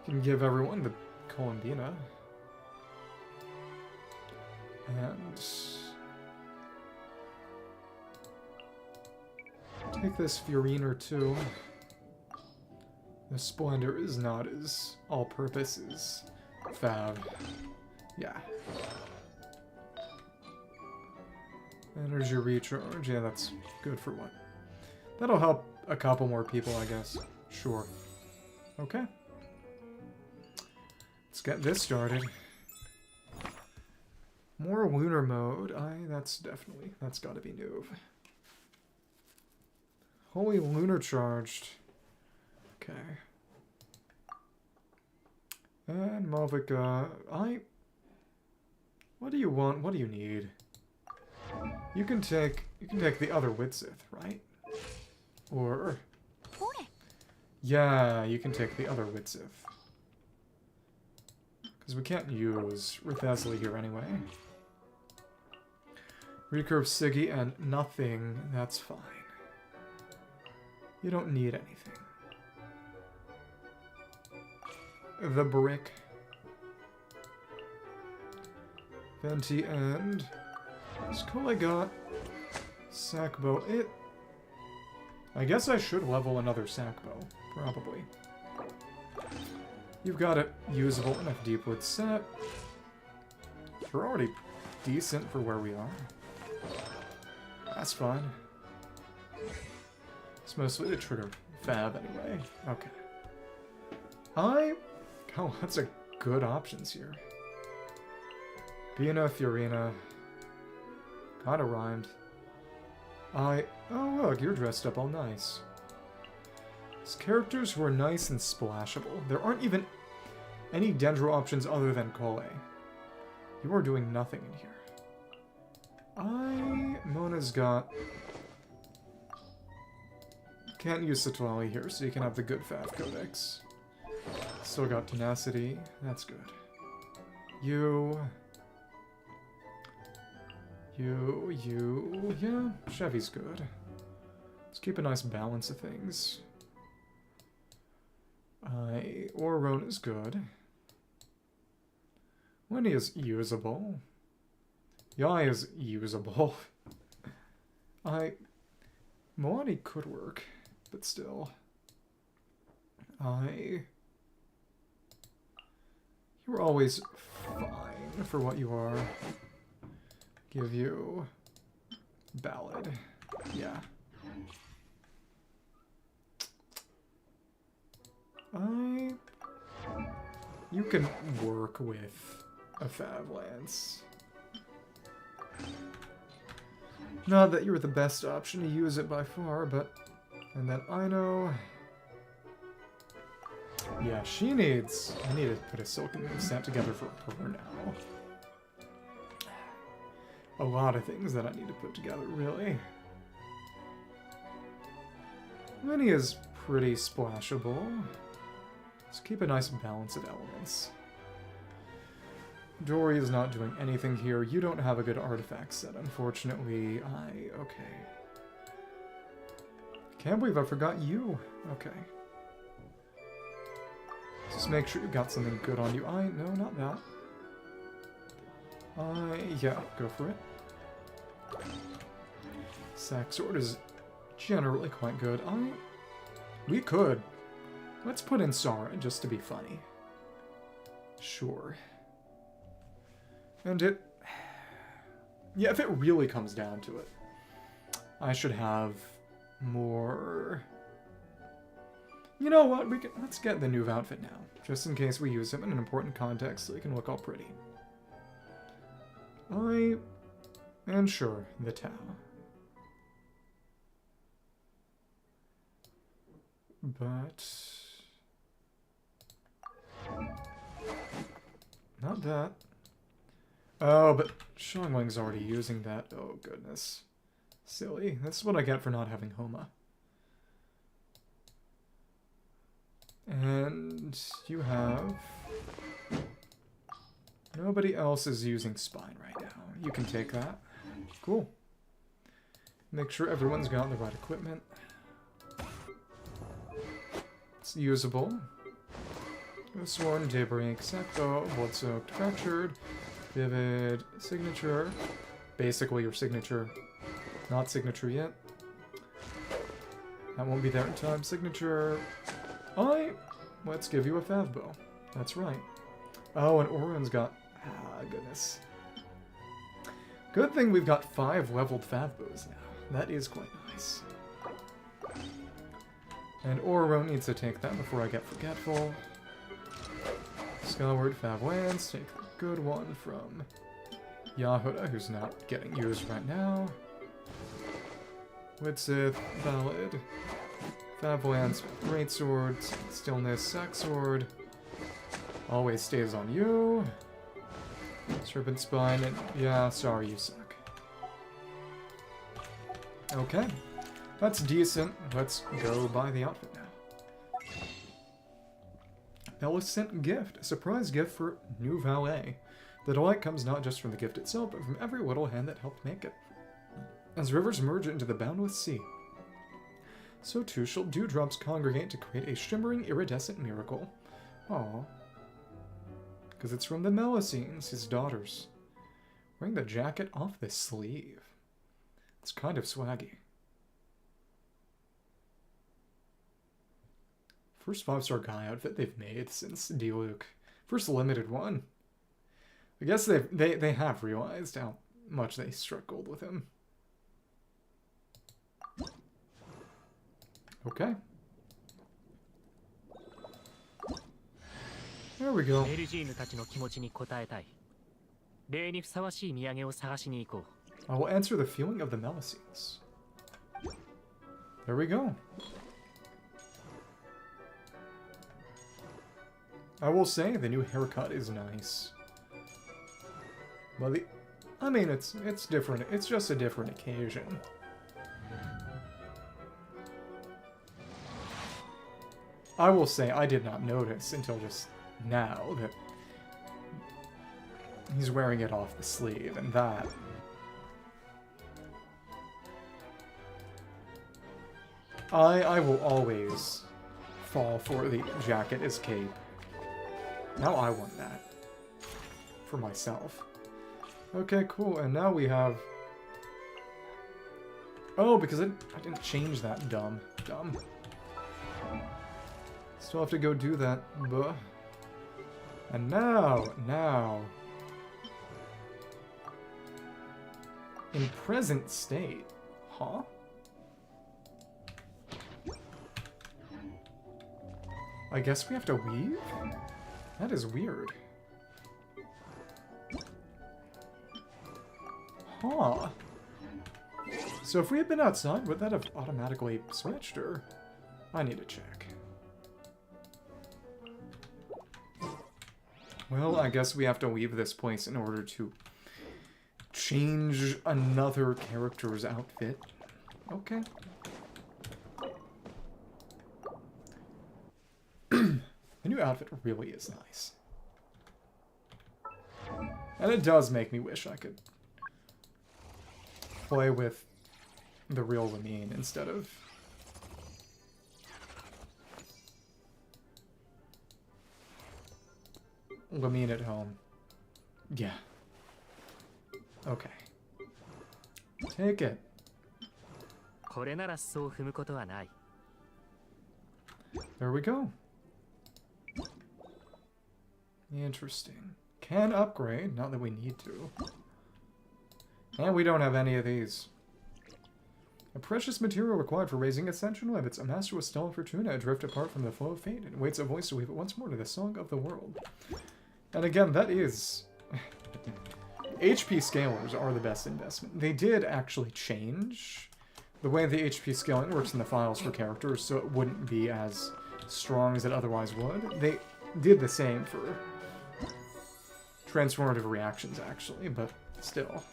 Can give everyone the Columbina. And take this Fiorina too. The Splendor is not as all-purpose as Fab. Yeah. Energy recharge. Yeah, that's good for what? That'll help a couple more people, I guess. Sure. Okay. Let's get this started. More lunar mode. That's gotta be Neuv. Holy lunar charged. Okay. And Malvika. What do you want? What do you need? You can take the other Widsith, right? Or yeah, you can take the other Widsith. Because we can't use Rithesli here anyway. Recurve Siggy and nothing, that's fine. You don't need anything. The brick. Venti and Skola got Sackbow. I guess I should level another Sackbow, probably. You've got a usable enough Deepwood set. You're already decent for where we are. That's fine. It's mostly to trigger Fab anyway. Okay. Oh, that's a good options here. Bina, Fiorina. Kinda rhymed. Oh look, you're dressed up all nice. It's characters who are nice and splashable. There aren't even any Dendro options other than Kole. You are doing nothing in here. Mona's got... Can't use Satwali here, so you can have the good Fav Codex. Still got Tenacity. That's good. Yeah, Chevy's good. Let's keep a nice balance of things. Oron is good. Winnie is usable. Yai is usable. Moani could work, but still. You're always fine for what you are. Give you ballad. Yeah. You can work with a Fab Lance. Not that you're the best option to use it by far, but... And then I know... Yeah, she needs... I need to put a Silken move set together for her now. A lot of things that I need to put together, really. Minnie is pretty splashable. Let's keep a nice balance of elements. Dory is not doing anything here. You don't have a good artifact set, unfortunately. Okay. Can't believe I forgot you. Okay. Just make sure you got something good on you. No, not that. Yeah, go for it. Sack Sword is generally quite good. We could. Let's put in Sara just to be funny. Sure. And yeah, if it really comes down to it, I should have more... You know what? Let's get the new outfit now, just in case we use him in an important context so he can look all pretty. And sure, the Tau. But... Not that. Oh, but Xiangling's already using that. Oh, goodness. Silly. That's what I get for not having Homa. And you have... Nobody else is using Spine right now. You can take that. Cool. Make sure everyone's got the right equipment. It's usable. Sworn, Daybreak, Secto, Blood-Soaked, Fractured, Vivid, Signature. Basically your signature. Not signature yet. That won't be there in time. Signature. Let's give you a Favbo. That's right. Oh, and Orion's got... goodness. Good thing we've got 5 leveled Favbos now. That is quite nice. And Oro needs to take that before I get forgetful. Skyward Fab Lance, take the good one from Yahuda, who's not getting used right now. Widsith, Ballad, Fab Lance, Greatsword, Stillness, Sack Sword. Always stays on you. Serpent Spine, and yeah, sorry, you suck. Okay. That's decent. Let's go buy the outfit now. Bellis sent gift. A surprise gift for Neuvillette. The delight comes not just from the gift itself, but from every little hand that helped make it. As rivers merge into the boundless sea, so too shall dewdrops congregate to create a shimmering, iridescent miracle. Aww. Because it's from the Melusines, his daughters. Wearing the jacket off the sleeve. It's kind of swaggy. First 5-star guy outfit they've made since Diluc. First limited one. I guess they have realized how much they struck gold with him. Okay. There we go. I will answer the feeling of the Melusines. There we go. I will say the new haircut is nice. Well, I mean, it's different. It's just a different occasion. I will say I did not notice until just now that he's wearing it off the sleeve, and that... I will always fall for the jacket as cape. Now I want that. For myself. Okay, cool, and now we have... Oh, because I didn't change that. Dumb. Still have to go do that. Buh. And now... In present state. Huh? I guess we have to weave? That is weird. Huh. So if we had been outside, would that have automatically switched, or... I need to check. Well, I guess we have to leave this place in order to change another character's outfit. Okay. The new outfit really is nice. And it does make me wish I could play with the real Lamine instead of... Lamine at home. Yeah. Okay. Take it. これならそう踏むことはない。 There we go. Interesting. Can upgrade, not that we need to. And we don't have any of these. A precious material required for raising ascension limits. A master with stellar fortuna adrift apart from the flow of fate and waits a voice to weave it once more to the song of the world. And again, that is... HP scalers are the best investment. They did actually change the way the HP scaling works in the files for characters, so it wouldn't be as strong as it otherwise would. They did the same for transformative reactions, actually, but still.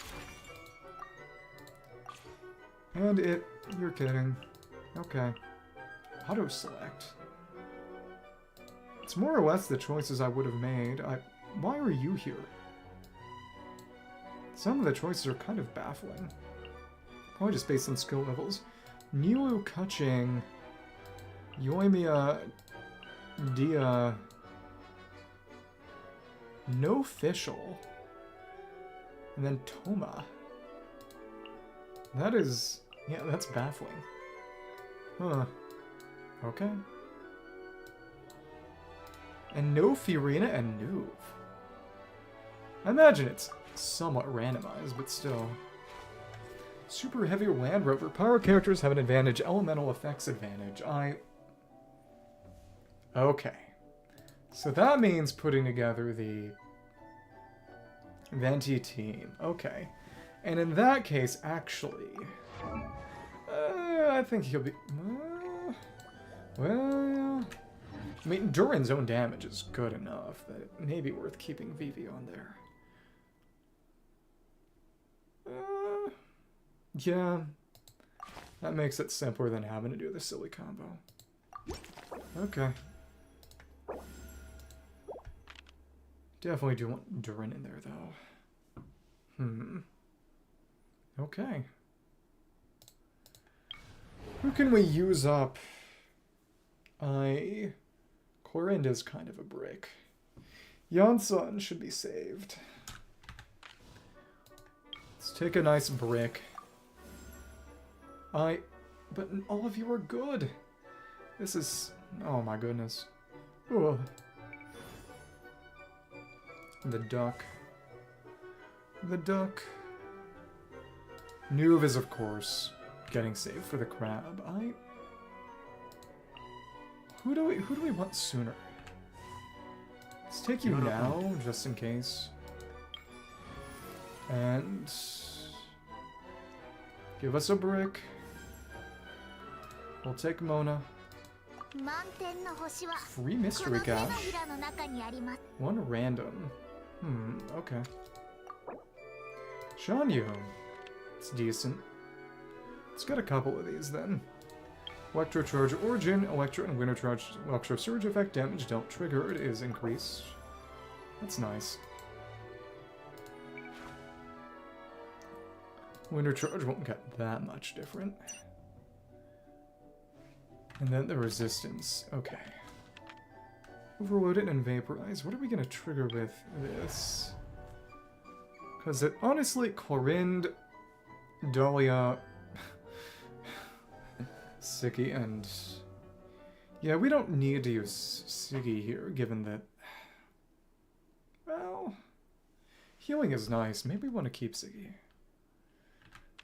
And it... You're kidding. Okay. Auto-select. It's more or less the choices I would have made. Why are you here? Some of the choices are kind of baffling. Probably just based on skill levels. Nilu Kuching, Yoimiya, Dia, No Official, and then Toma. That is... yeah, that's baffling. Huh. Okay. And no Fiorina and Neuv. I imagine it's somewhat randomized, but still. Super Heavy Land Rover. Power characters have an advantage. Elemental effects advantage. Okay. So that means putting together the Venti team. Okay. And in that case, actually... I think he'll be... well... I mean, Durin's own damage is good enough that it may be worth keeping Vivi on there. Yeah. That makes it simpler than having to do the silly combo. Okay. Definitely do want Durin in there, though. Okay. Who can we use up? Clorinda's kind of a brick. Yansun should be saved. Let's take a nice brick. But all of you are good. This is... oh my goodness. Ugh. The duck. The duck. Neuv is, of course, getting saved for the crab. Who do we want sooner? Let's take you now, just in case. And... give us a brick. We'll take Mona. Free mystery cache. One random. Okay. Shanyu. It's decent. Let's get a couple of these then. Electro Charge Origin, Electro and Winter Charge Electro Surge effect damage don't trigger, it is increased. That's nice. Winter Charge won't get that much different. And then the resistance. Okay. Overload it and vaporize. What are we gonna trigger with this? Because it honestly, Clorind, Dahlia, Siggy, and... yeah, we don't need to use Siggy here, given that Healing is nice. Maybe we want to keep Ziggy.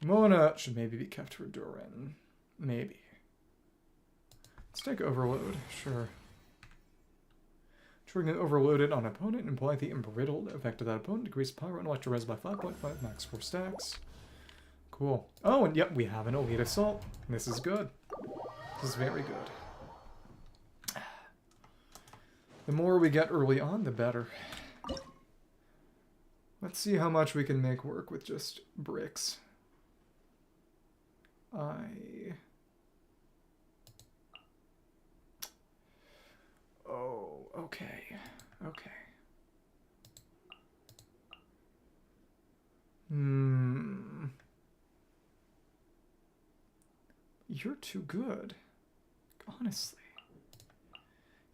Mona should maybe be kept for Durin. Maybe. Let's take Overload. Sure. Triggering Overloaded on opponent. Imply the embrittled effect of that opponent. Decrease Pyro and Electro Res by 5.5. Max 4 stacks. Cool. Oh, and yep, we have an Elite Assault. This is good. This is very good. The more we get early on, the better. Let's see how much we can make work with just bricks. Oh, okay. Okay. You're too good. Honestly.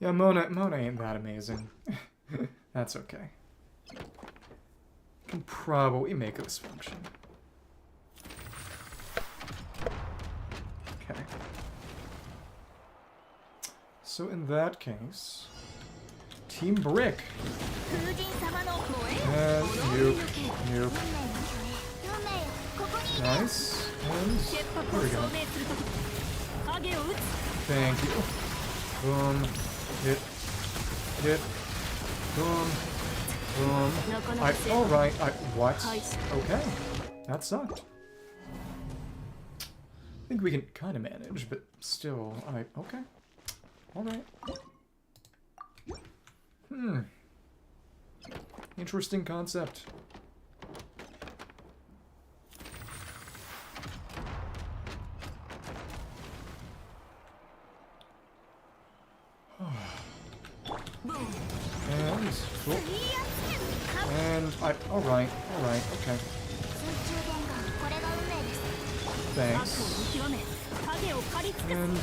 Yeah, Mona ain't that amazing. That's okay. Can probably make this function. Okay. So in that case, Team Brick. And nuke. Nice. And there we go. Thank you. Boom. Hit. Hit. Boom. Boom. Alright. What? Okay. That sucked. I think we can kind of manage, but still, okay. Alright. Interesting concept. And, cool. And, alright, okay. Thanks. And,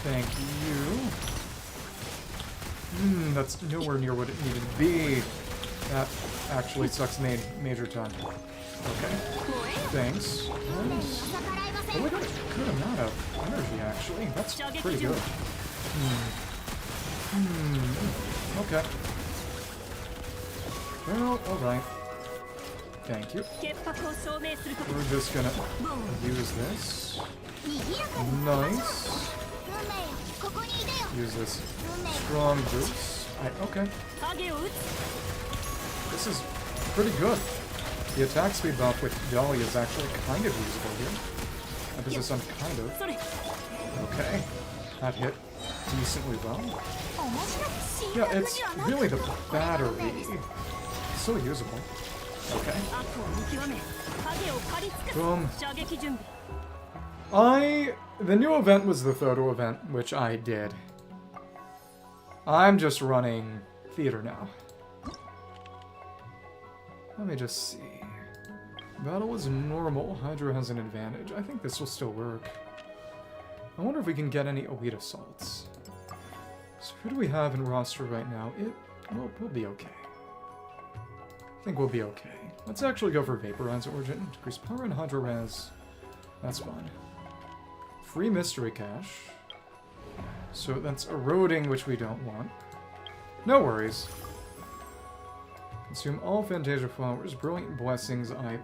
thank you. That's nowhere near what it needed to be. That actually sucks major time. Okay. Thanks. And, oh, we got a good amount of energy, actually. That's pretty good. Okay. Well, alright. Thank you. We're just gonna use this. Nice. Use this strong boost. Okay. This is pretty good. The attack speed buff with Dolly is actually kind of usable here. Emphasis on kind of. Okay. That hit decently well. Yeah, it's really the battery. So usable. Okay. Boom. The new event was the photo event, which I did. I'm just running theater now. Let me just see. Battle is normal. Hydra has an advantage. I think this will still work. I wonder if we can get any elite assaults. So who do we have in roster right now? We'll be okay. I think we'll be okay. Let's actually go for Vaporize Origin. Decrease power and Hydra Res. That's fun. Free Mystery Cache. So that's eroding, which we don't want. No worries. Consume all Fantasia Flowers. Brilliant Blessings. Okay.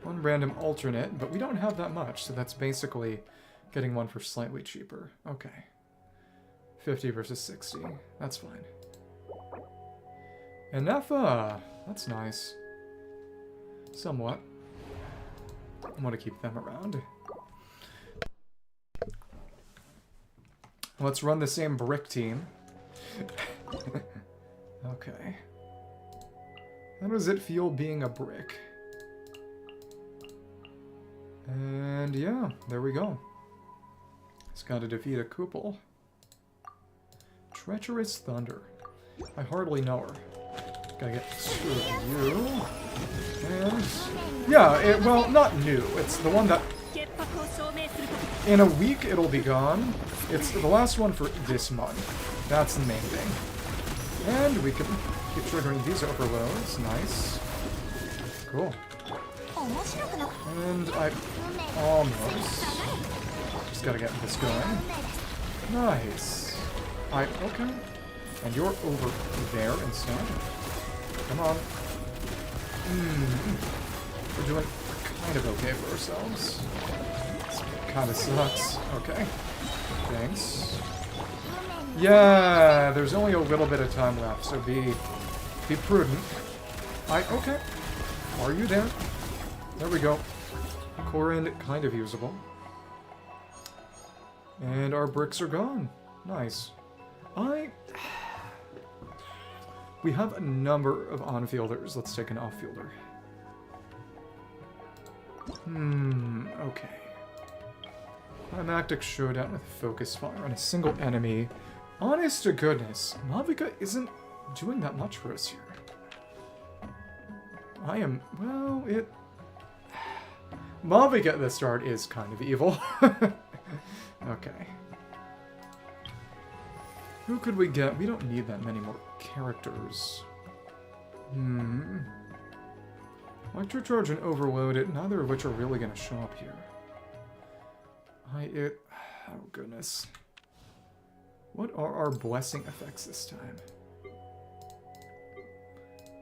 One random alternate, but we don't have that much, so that's basically getting one for slightly cheaper. Okay. 50 versus 60. That's fine. And Nefa! That's nice. Somewhat. I want to keep them around. Let's run the same brick team. Okay. How does it feel being a brick? And yeah, there we go. It's got to defeat a Kupal. Treacherous Thunder. I hardly know her. Gotta get two of you. And yeah, well, not new. It's the one that in a week it'll be gone. It's the last one for this month. That's the main thing. And we can keep triggering these overloads. Nice. Cool. And I almost just gotta get this going. Nice. Okay. And you're over there instead. Come on. We're doing kind of okay for ourselves. This kind of sucks. Okay. Thanks. Yeah, there's only a little bit of time left, so be prudent. Okay. Are you there? There we go. Core end, kind of usable. And our bricks are gone. Nice. We have a number of on-fielders. Let's take an off-fielder. Okay. Climactic showdown with focus fire on a single enemy. Honest to goodness, Mavica isn't doing that much for us here. Mavica at the start is kind of evil. Okay. Who could we get? We don't need that many more characters. Electrocharge and Overload it, neither of which are really going to show up here. Oh goodness. What are our blessing effects this time?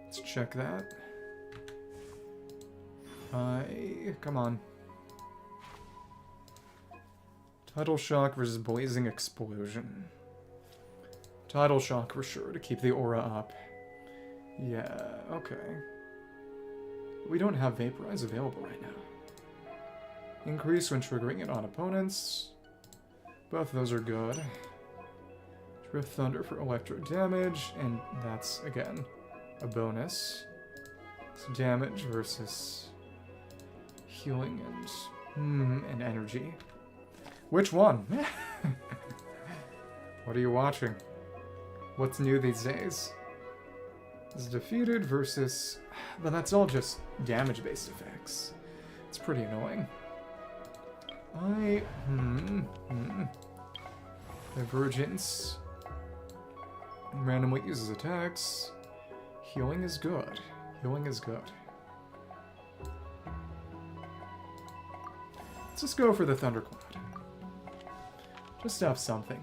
Let's check that. Come on. Tidal Shock versus Blazing Explosion. Tidal Shock for sure, to keep the aura up. Yeah, okay. We don't have Vaporize available right now. Increase when triggering it on opponents. Both of those are good. Drift Thunder for electro damage, and that's, again, a bonus. It's damage versus healing and energy. Which one? What are you watching? What's new these days? Is defeated versus... But that's all just damage-based effects. It's pretty annoying. Divergence. Randomly uses attacks. Healing is good. Healing is good. Let's just go for the Thundercloud. Just have something.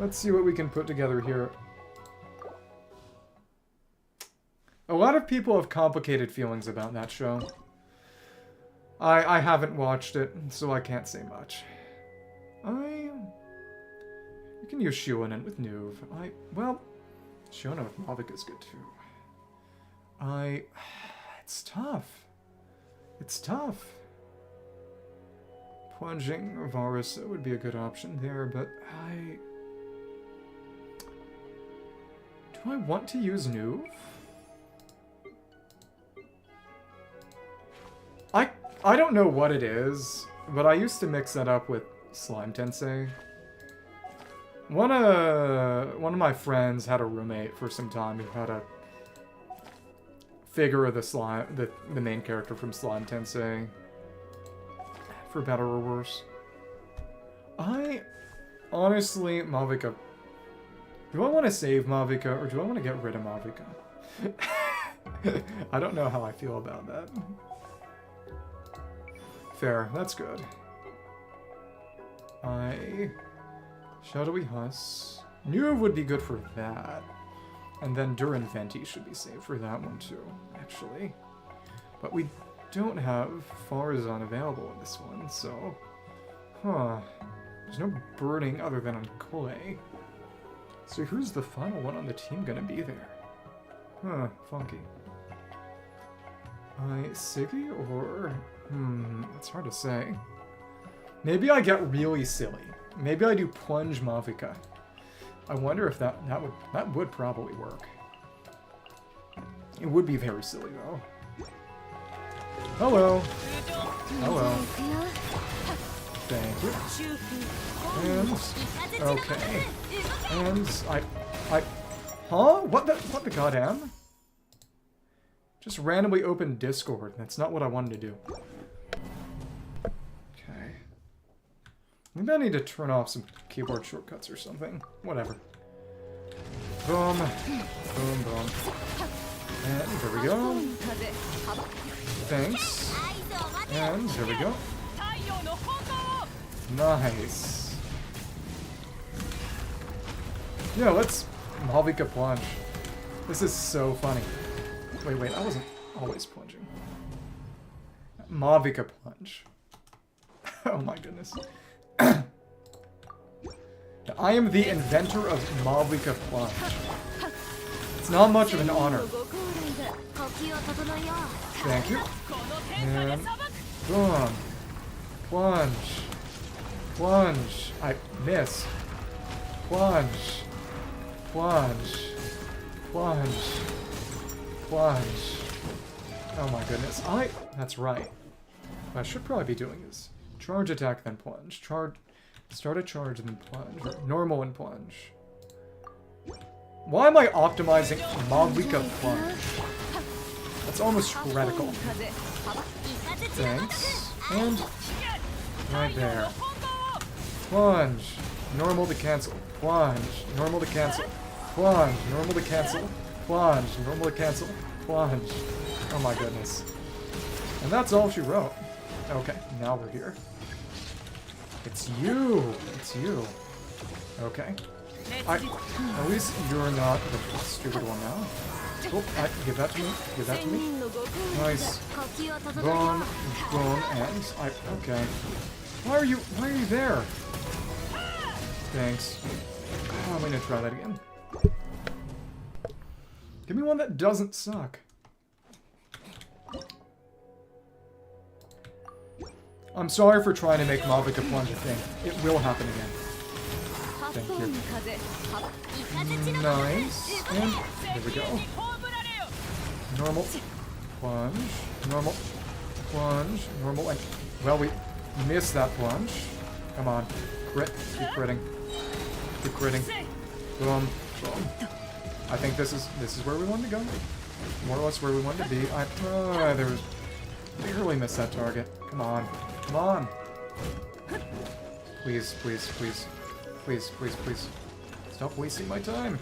Let's see what we can put together here. A lot of people have complicated feelings about that show. I haven't watched it, so I can't say much. You can use Shionen with Neuv. Well, Shionen with Mavica is good too. It's tough. It's tough. Plunging or Varus would be a good option there, but do I want to use Neuv? I don't know what it is, but I used to mix that up with Slime Tensei. One of my friends had a roommate for some time who had a figure of the main character from Slime Tensei. For better or worse. Honestly, Mavica... Do I want to save Mavica, or do I want to get rid of Mavica? I don't know how I feel about that. Fair, that's good. Shadowy Huss. Neuv would be good for that. And then Duran Venti should be saved for that one too, actually. But we don't have Farazan available in this one, so... There's no burning other than on Clay. So who's the final one on the team gonna be there? Funky. Siggy or... it's hard to say. Maybe I get really silly. Maybe I do Plunge Mavica. I wonder if that would probably work. It would be very silly though. Hello. Hello. Thank you. And okay. And huh? What the goddamn? Just randomly open Discord. That's not what I wanted to do. Okay. Maybe I need to turn off some keyboard shortcuts or something. Whatever. Boom. Boom, boom. And there we go. Thanks. And there we go. Nice. Yeah, let's Mavica Plunge. This is so funny. Wait, I wasn't always plunging. Mavica plunge. Oh my goodness. I am the inventor of Mavica plunge. It's not much of an honor. Thank you. And boom. Plunge. Plunge. I miss. Plunge. Plunge. Plunge. Plunge. Oh my goodness. That's right. What I should probably be doing is charge attack, then plunge. Start a charge, then plunge. Or normal and plunge. Why am I optimizing Mavica plunge? That's almost critical. Thanks. And right there. Plunge. Normal to cancel. Plunge. Normal to cancel. Plunge. Normal to cancel. Plunge. Normal to cancel. Plunge. Oh my goodness. And that's all she wrote. Okay, now we're here. It's you. It's you. Okay. At least you're not the stupid one now. Oh, give that to me. Give that to me. Nice. Boom. Boom. And okay. Why are you there? Thanks. Oh, I'm gonna try that again. Give me one that doesn't suck. I'm sorry for trying to make Mavica plunge a thing. It will happen again. Thank you. Nice. And there we go. Normal. Plunge. Normal. Plunge. Normal. And, well, we missed that plunge. Come on. Crit. Keep critting. Keep critting. Boom. Boom. I think this is where we wanted to go. More or less where we wanted to be. There was... barely missed that target. Come on. Come on. Please, please, please. Please, please, please. Stop wasting my time.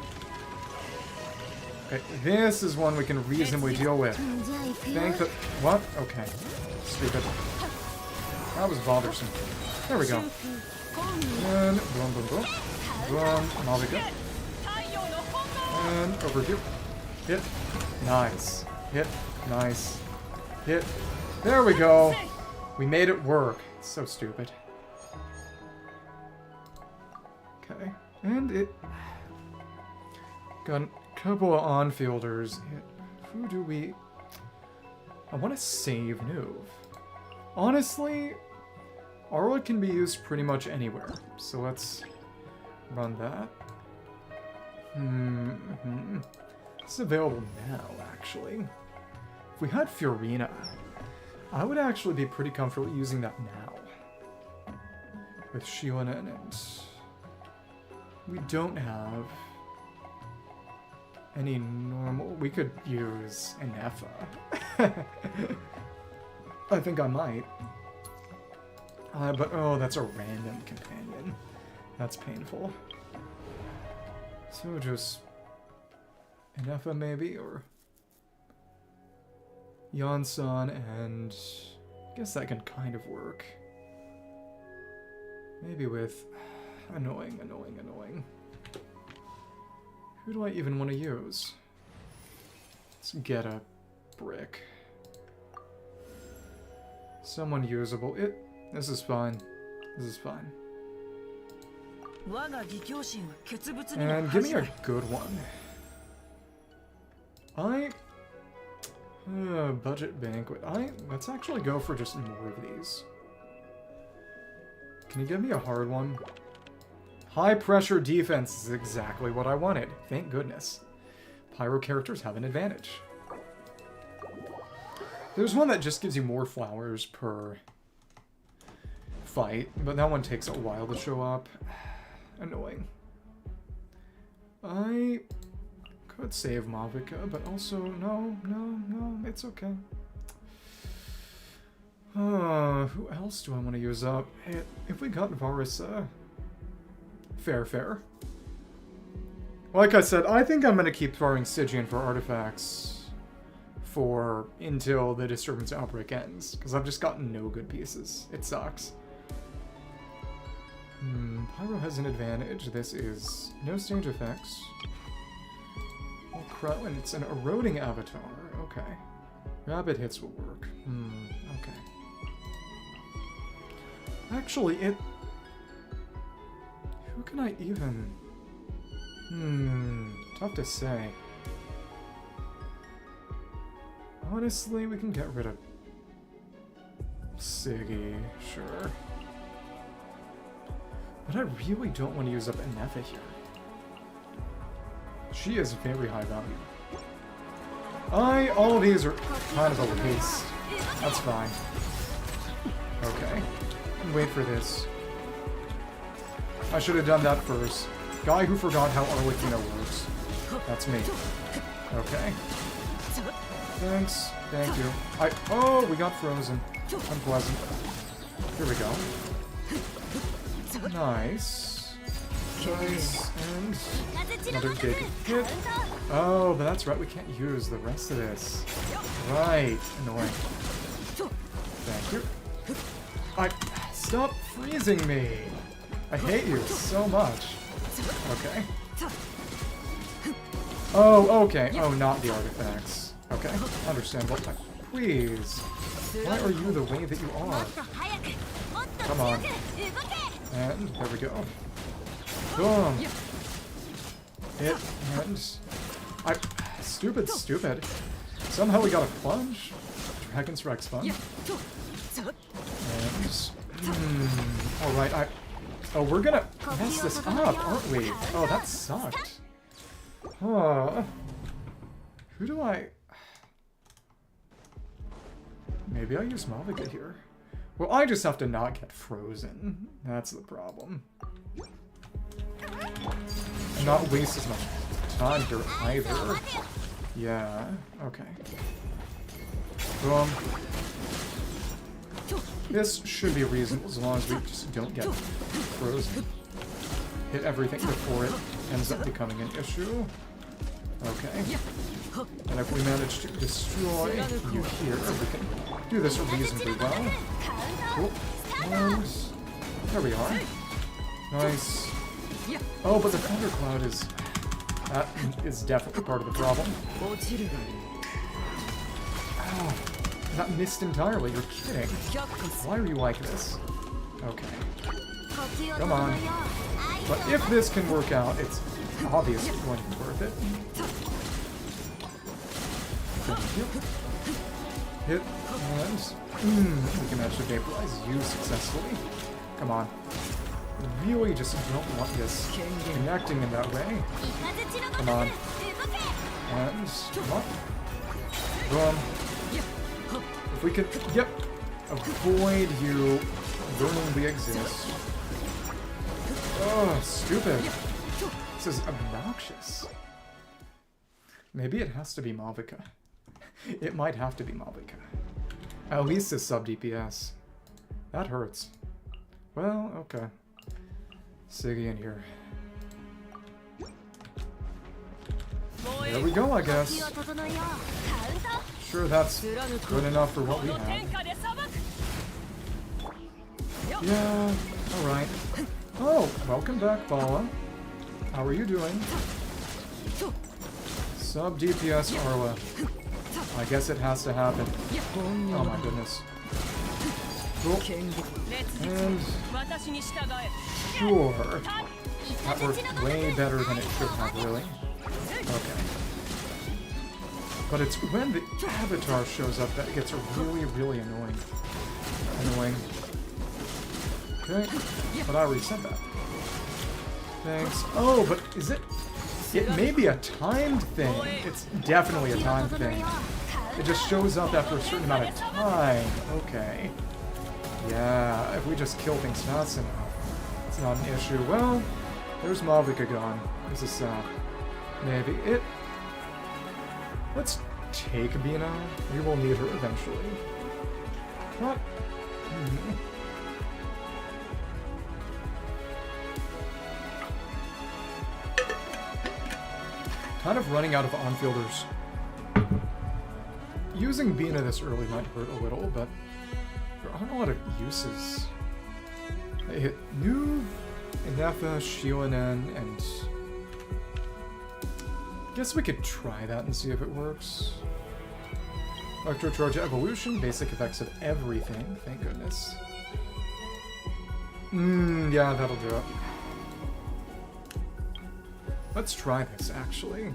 Okay, this is one we can reasonably deal with. Thank the... What? Okay. Stupid. That was bothersome. There we go. And boom, boom, boom. Boom. Mavica. And over here. Hit. Nice. Hit. Nice. Hit. There we go. We made it work. It's so stupid. Okay. And it... got a couple of on-fielders. Who do we... I want to save Neuv. Honestly, Arla can be used pretty much anywhere. So let's run that. It's available now, actually. If we had Fiorina, I would actually be pretty comfortable using that now. With Shilana and... we don't have any normal... We could use Inefa. I think I might. But, oh, that's a random companion. That's painful. So just... Inefa maybe, or... Yansan, and... I guess that can kind of work. Maybe with... Annoying. Who do I even want to use? Let's get a brick. Someone usable. This is fine. This is fine. And give me a good one. Budget banquet. Let's actually go for just more of these. Can you give me a hard one? High pressure defense is exactly what I wanted. Thank goodness. Pyro characters have an advantage. There's one that just gives you more flowers per fight, but that one takes a while to show up. Annoying. I could save Mavica, but also no, it's okay. Who else do I want to use up? If we got Varisa, fair. Like I said, I think I'm going to keep throwing Stygian for artifacts until the disturbance outbreak ends, because I've just gotten no good pieces. It sucks. Pyro has an advantage. This is no stage effects. Well, Crow, and it's an eroding avatar. Okay. Rapid hits will work. Okay. Actually, who can I even... tough to say. Honestly, we can get rid of Siggy, sure. But I really don't want to use up Enefa here. She is very high value. All of these are kind of a waste. That's fine. Okay. Wait for this. I should have done that first. Guy who forgot how Arlecchino works. That's me. Okay. Thanks. Thank you. Oh, we got frozen. Unpleasant. Here we go. Nice. Nice. And another big hit. Oh, but that's right. We can't use the rest of this. Right. Annoying. Thank you. Stop freezing me. I hate you so much. Okay. Oh, okay. Oh, not the artifacts. Okay. Understandable. Please. Why are you the way that you are? Come on. And there we go. Boom. Hit and stupid. Somehow we got a plunge. Dragon Strike's fun. And alright, oh, we're gonna mess this up, aren't we? Oh, that sucked. Huh. Who do I... Maybe I use Malvika here. Well, I just have to not get frozen. That's the problem. And not waste as much time here either. Yeah, okay. Boom. This should be reasonable as long as we just don't get frozen. Hit everything before it ends up becoming an issue. Okay. And if we manage to destroy you here, we can do this reasonably well. Cool. And there we are. Nice. Oh, but the thundercloud is... That is definitely part of the problem. Oh, that missed entirely. You're kidding. Why are you like this? Okay. Come on. But if this can work out, it's obviously going to be worth it. Hit, and we can actually vaporize you successfully. Come on. Really just don't want this connecting in that way. Come on. And, come on. Boom. If we could, yep, avoid you learning we exist. Oh, stupid. This is obnoxious. Maybe it has to be Malvika. It might have to be Malvika. At least it's sub DPS. That hurts. Well, okay. Siggy in here. There we go, I guess. Sure, that's good enough for what we have. Yeah, alright. Oh, welcome back, Bala. How are you doing? Sub DPS Arla. I guess it has to happen. Oh my goodness. Cool. And... Sure. That worked way better than it should have, really. Okay. But it's when the avatar shows up that it gets really, really annoying. Okay. But I already said that. Thanks. Oh, but is it... It may be a timed thing. It's definitely a timed thing. It just shows up after a certain amount of time. Okay. Yeah, if we just kill things fast enough, it's not an issue. Well, there's Malvika gone. This is sad. Maybe it... Let's take Bina. We will need her eventually. What? Kind of running out of on-fielders. Using Bina this early might hurt a little, but there aren't a lot of uses. I hit Neuv, Enefa, Shionen, and Guess we could try that and see if it works. Electrocharge evolution, basic effects of everything, thank goodness. Yeah, that'll do it. Let's try this, actually.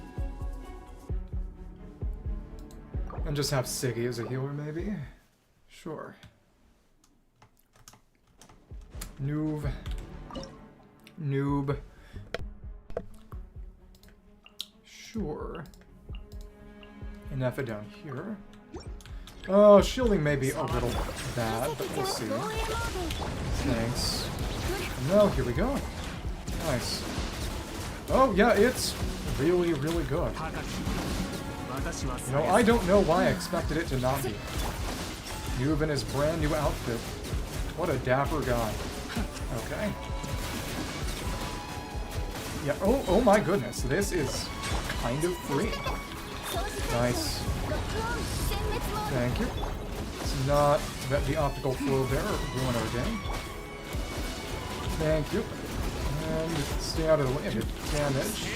And just have Siggy as a healer, maybe? Sure. Noob. Noob. Sure. Enough down here. Oh, shielding may be a little bad, but we'll see. Thanks. No, here we go. Nice. Oh, yeah, it's really, really good. You know, I don't know why I expected it to not be. Noob in his brand new outfit. What a dapper guy. Okay. Yeah, oh my goodness, this is kind of free. Nice. Thank you. It's not that the optical flow there ruin our day. Thank you. And stay out of the way of the damage.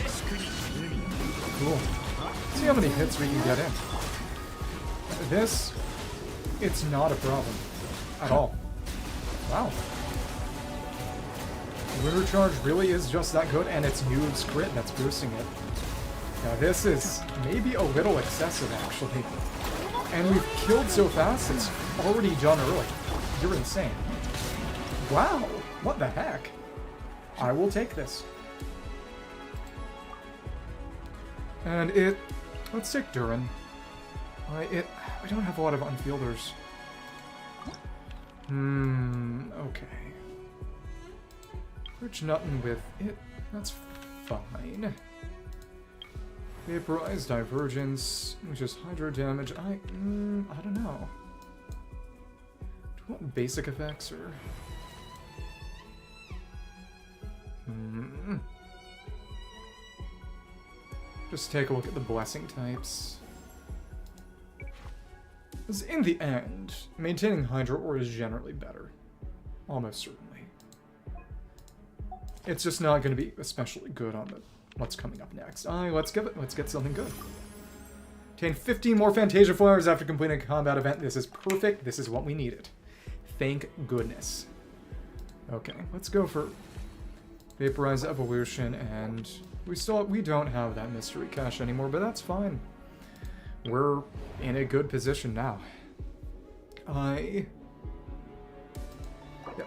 Cool. See how many hits we can get in. This, it's not a problem. At all. Wow. Lunar Charge really is just that good, and it's Noob's crit that's boosting it. Now this is maybe a little excessive, actually. And we've killed so fast, it's already done early. You're insane. Wow, what the heck? I will take this. And let's take Durin. I don't have a lot of unfielders. Okay. Rich nothing with it, that's fine. Vaporize, Divergence, which is Hydro damage. I don't know. Do you want basic effects or? Just take a look at the blessing types. Because in the end, maintaining Hydro Ore is generally better. Almost certainly. It's just not going to be especially good on what's coming up next. Let's get something good. Obtain 15 more Fantasia Flowers after completing a combat event. This is perfect. This is what we needed. Thank goodness. Okay, let's go for Vaporize Evolution, and we don't have that mystery cache anymore, but that's fine. We're in a good position now.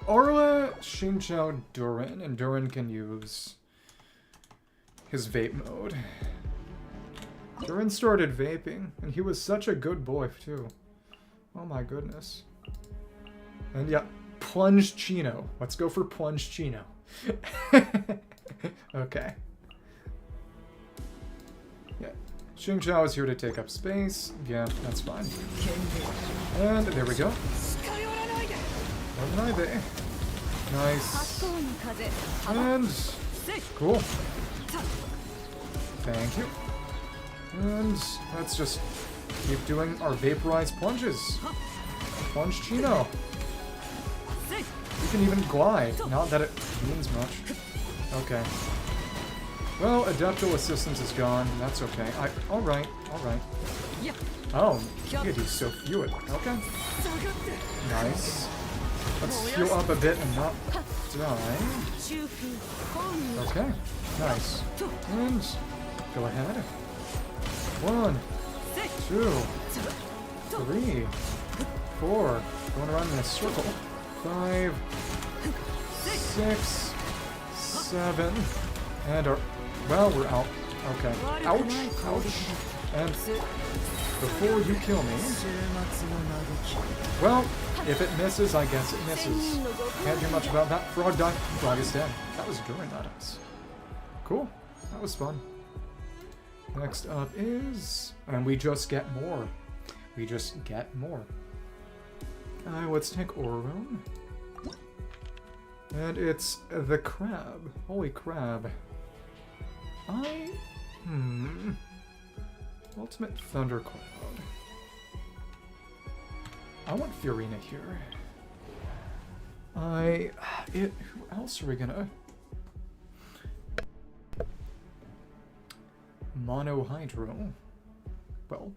Arla, Xingqiao, Durin, and Durin can use his vape mode. Durin started vaping, and he was such a good boy, too. Oh my goodness. And yeah, Plunge Chino. Let's go for Plunge Chino. Okay. Yeah. Xingqiao is here to take up space. Yeah, that's fine. And there we go. Nice. And cool. Thank you. And let's just keep doing our vaporized plunges. Plunge Chino. You can even glide. Not that it means much. Okay. Well, Adeptal Assistance is gone. That's okay. Alright. Oh, you do so few it. Okay. Nice. Let's heal up a bit and not die. Okay. Nice. And go ahead. 1, 2, 3, 4. Going around in a circle. 5, 6, 7, and well, we're out. Okay. Ouch. Ouch. And before you kill me, well, if it misses, I guess it misses. Can't do much about that. Frog died. Frog is dead. That was during that ice. Cool. That was fun. Next up is, and we just get more. We just get more. Let's take Orone. And it's the crab. Holy crab. Ultimate Thundercloud. I want Fiorina here. Who else are we gonna? Monohydro. Well,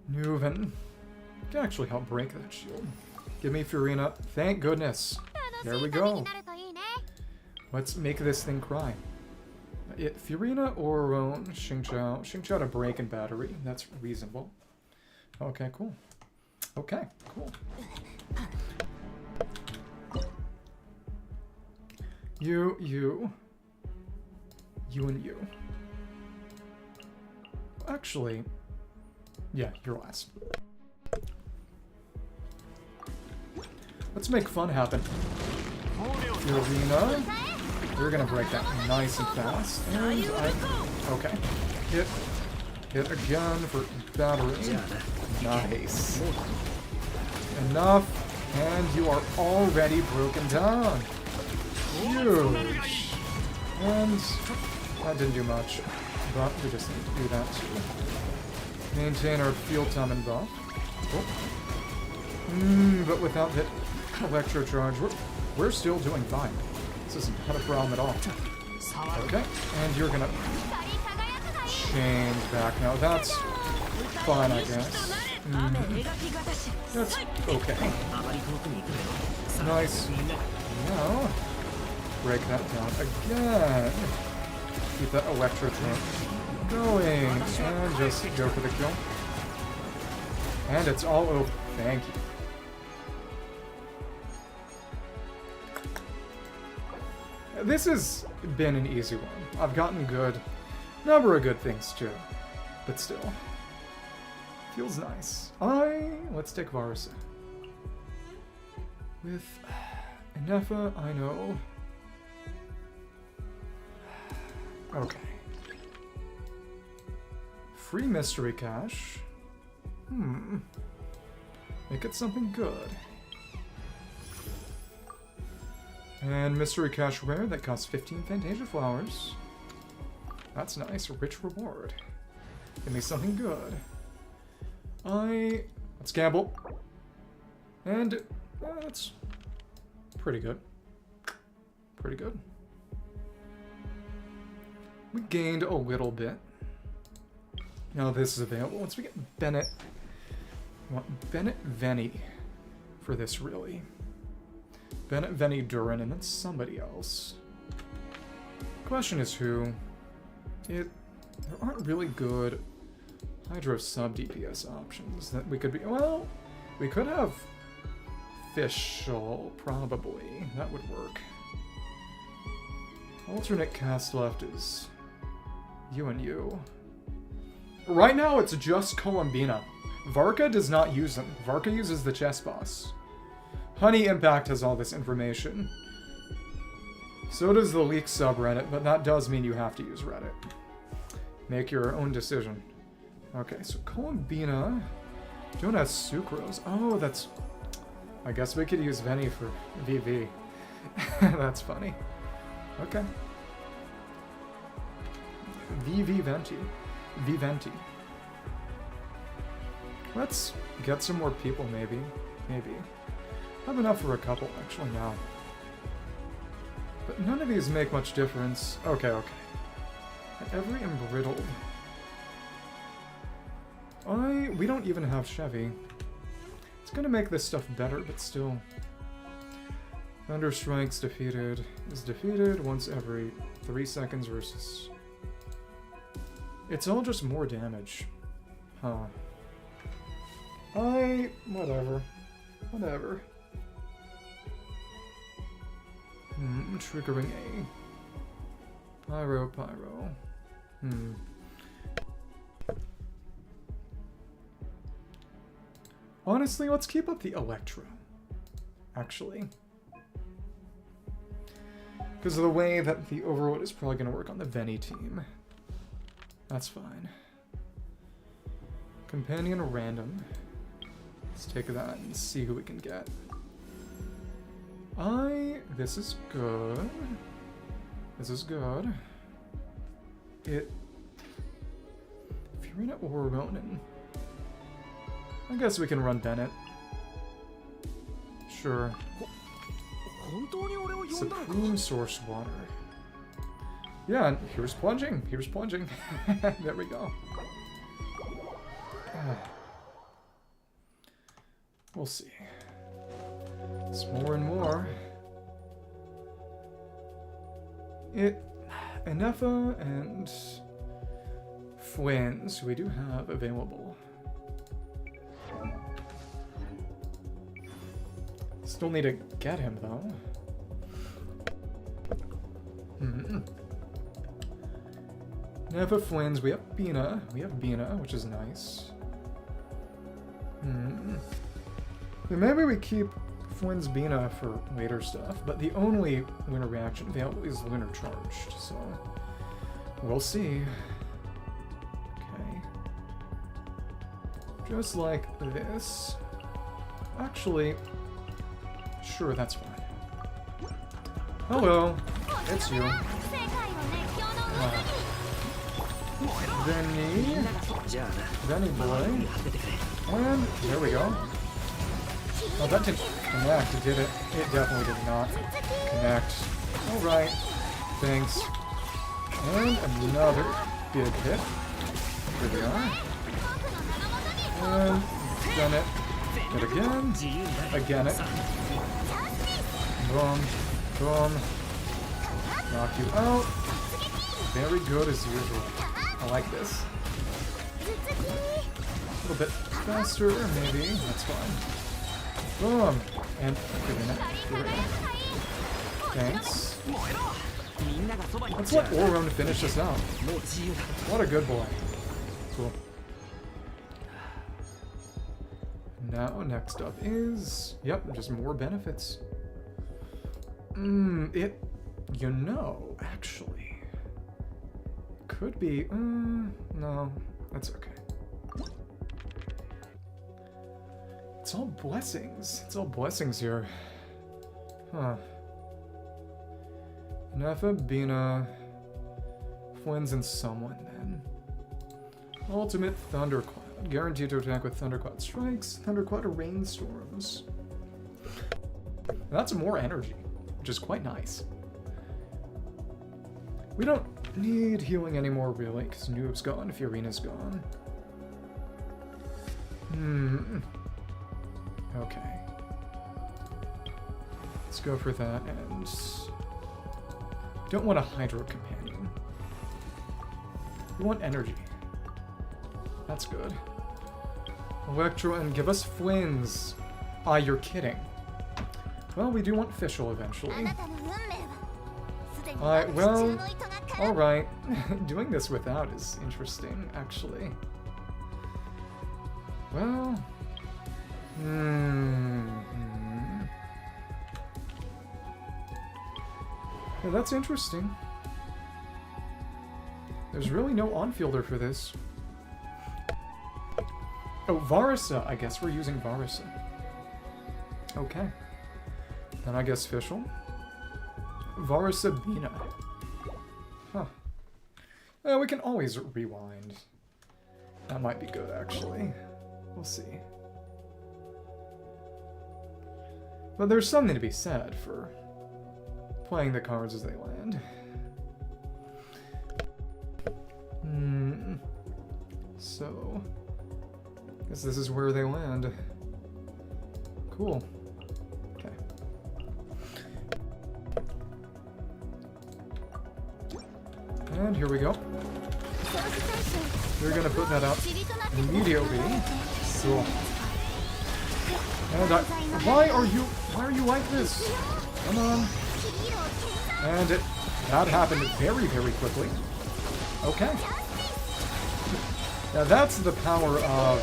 Neuven can actually help break that shield. Give me Furina. Thank goodness. There we go. Let's make this thing cry. Furina or Xingqiao. Xingqiao to break and battery. That's reasonable. Okay, cool. Okay, cool. You and you. Actually, yeah, you're last. Let's make fun happen. Furina, you're gonna break that nice and fast. And okay. Hit again for battery. Nice. Enough, and you are already broken down. Huge. And that didn't do much, but we just need to do that too. Maintain our field time and buff. Oh. But without the electro charge, we're still doing fine. This isn't a problem at all. Okay, and you're gonna change back now. That's fine, I guess. That's okay. Nice. Now, break that down again. Keep that electro charge going, and just go for the kill. And it's all over. Thank you. This has been an easy one. I've gotten good. Number of good things too. But still. Feels nice. Let's take Varsa. With Inefa, I know. Okay. Free mystery cache. Make it something good. And mystery cache rare that costs 15 Fantasia flowers. That's nice. Rich reward. Give me something good. Let's gamble. And that's pretty good. Pretty good. We gained a little bit. Now this is available. Once we get Bennett. I want Bennett Venny for this, really. Bennett Venny Durin, and then somebody else. Question is who. There aren't really good Hydro sub DPS options that we could be. Well, we could have Fischl, probably. That would work. Alternate cast left is you and you. Right now, it's just Columbina. Varka does not use them. Varka uses the chess boss. Honey Impact has all this information. So does the Leak subreddit, but that does mean you have to use Reddit. Make your own decision. Okay, so Columbina. Don't have Sucrose. Oh, that's... I guess we could use Venny for VV. That's funny. Okay. VV Venti. Viventi. Let's get some more people, maybe. Maybe. I have enough for a couple, actually, now. But none of these make much difference. Okay, okay. Every embrittled. We don't even have Chevy. It's gonna make this stuff better, but still. Thunderstrike's defeated. Is defeated once every 3 seconds versus... It's all just more damage. Huh. Whatever. Whatever. Triggering A. Pyro. Honestly, let's keep up the Electro. Actually. Because of the way that the Overload is probably going to work on the Venny team. That's fine. Companion random. Let's take that and see who we can get. This is good. This is good. If you're in it or Ronin, I guess we can run Bennett. Sure. Supreme Source Water. Yeah, and here's plunging. Here's plunging. There we go. We'll see. It's more and more. Enefa and Fwins we do have available. Still need to get him though. Nefa Fwins, we have Bina. We have Bina, which is nice. Maybe we keep Fwynn's Bina for later stuff, but the only lunar reaction available is lunar charged, so we'll see. Okay. Just like this. Actually, sure, that's fine. Hello, it's you. Benny boy. And there we go. Oh, that didn't connect, did it? It definitely did not connect. Alright. Thanks. And another big hit. Here we are. And done it. Hit again. Again it. Boom. Boom. Knock you out. Very good as usual. I like this. A little bit faster, maybe. That's fine. Boom! And thanks. Let's let Oron finish this out. What a good boy. Cool. Now, next up is... Yep, just more benefits. You know, actually... Could be... no, that's okay. It's all blessings. It's all blessings here. Huh. Nefa, Bina, Fwynn's, and someone then. Ultimate Thundercloud. Guaranteed to attack with Thundercloud strikes, Thundercloud or rainstorms. That's more energy, which is quite nice. We don't need healing anymore, really, because Noob's gone, Fiorina's gone. Okay. Let's go for that, and... Don't want a Hydro Companion. We want energy. That's good. Electro and give us Fwynn's. Ah, you're kidding. Well, we do want Fischl eventually. Well, alright. Doing this without is interesting, actually. Well... Yeah, that's interesting. There's really no on-fielder for this. Oh, Varisa. I guess we're using Varisa. Okay. Then I guess Fischl. Varisa Bina. Huh. We can always rewind. That might be good, actually. We'll see. But there's something to be said for playing the cards as they land. So, I guess this is where they land. Cool. Okay. And here we go. We're gonna put that out immediately. Cool. And why are you like this? Come on. And that happened very, very quickly. Okay. Now that's the power of,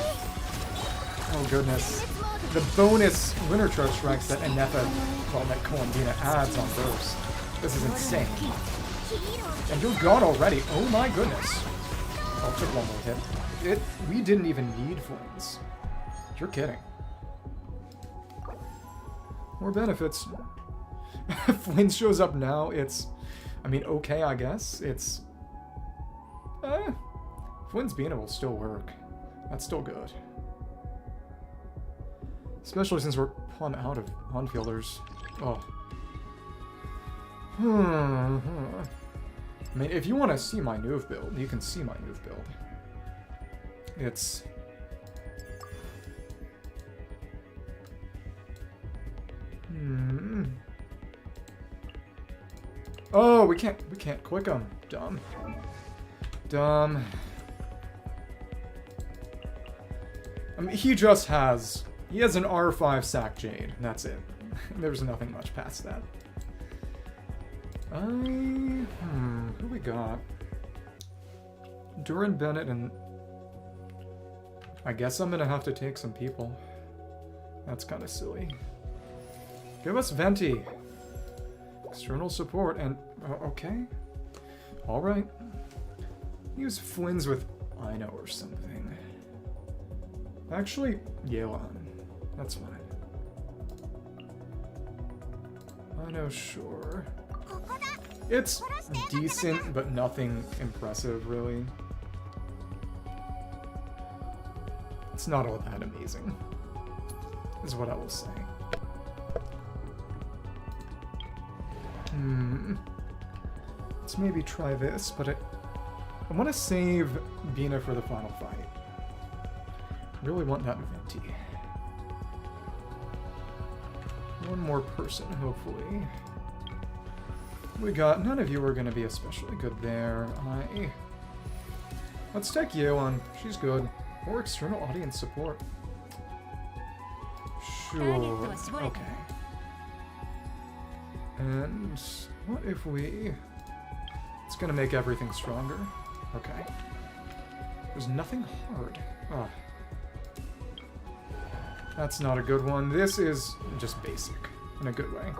oh goodness, the bonus Lunar Charge strikes that Enefa, well, that Columbina adds on burst. This is insane. And you're gone already. Oh my goodness. Oh, took one more hit. We didn't even need Flynn's. You're kidding. More benefits. Flynn shows up now. It's, I mean, okay, I guess. It's, Flynn's Bina will still work. That's still good. Especially since we're plumb out of on-fielders. Oh. I mean, if you want to see my Neuv build, you can see my Neuv build. It's... Oh, we can't click him. Dumb. Dumb. I mean, he has an R5 Sack Jade. That's it. There's nothing much past that. Who we got? Duran Bennett and... I guess I'm gonna have to take some people. That's kind of silly. Give us Venti. External support and... okay. Alright. Use Flynn's with Ino or something. Actually, Yelan. That's fine. Ino, sure. It's decent, but nothing impressive, really. It's not all that amazing, is what I will say. Let's maybe try this, but I want to save Bina for the final fight. I really want that Venti. One more person, hopefully. We got... none of you are going to be especially good there. Let's take Yeon. She's good. Or external audience support. Sure. Okay. And what if we... it's going to make everything stronger. Okay. There's nothing hard. Oh. That's not a good one. This is just basic. In a good way.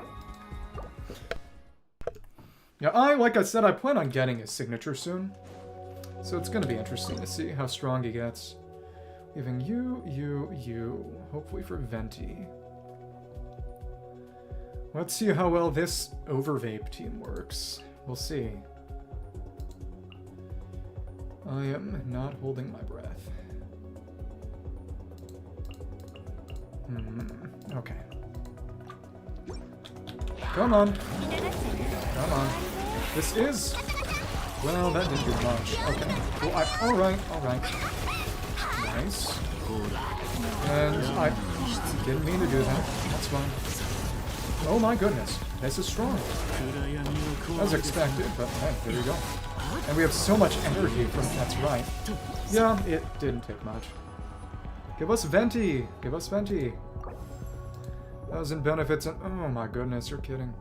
Yeah, like I said, I plan on getting his signature soon. So it's going to be interesting to see how strong he gets. Leaving you. Hopefully for Venti. Let's see how well this Overvape team works. We'll see. I am not holding my breath. Okay. Come on. Come on. This is... well, that didn't do much. Okay. Well, alright. Nice. And I didn't mean to do that. That's fine. Oh my goodness. This is strong. As expected, but hey, there you go. And we have so much energy from... that's right. Yeah, it didn't take much. Give us Venti! Give us Venti! 1,000 benefits and... oh my goodness, you're kidding.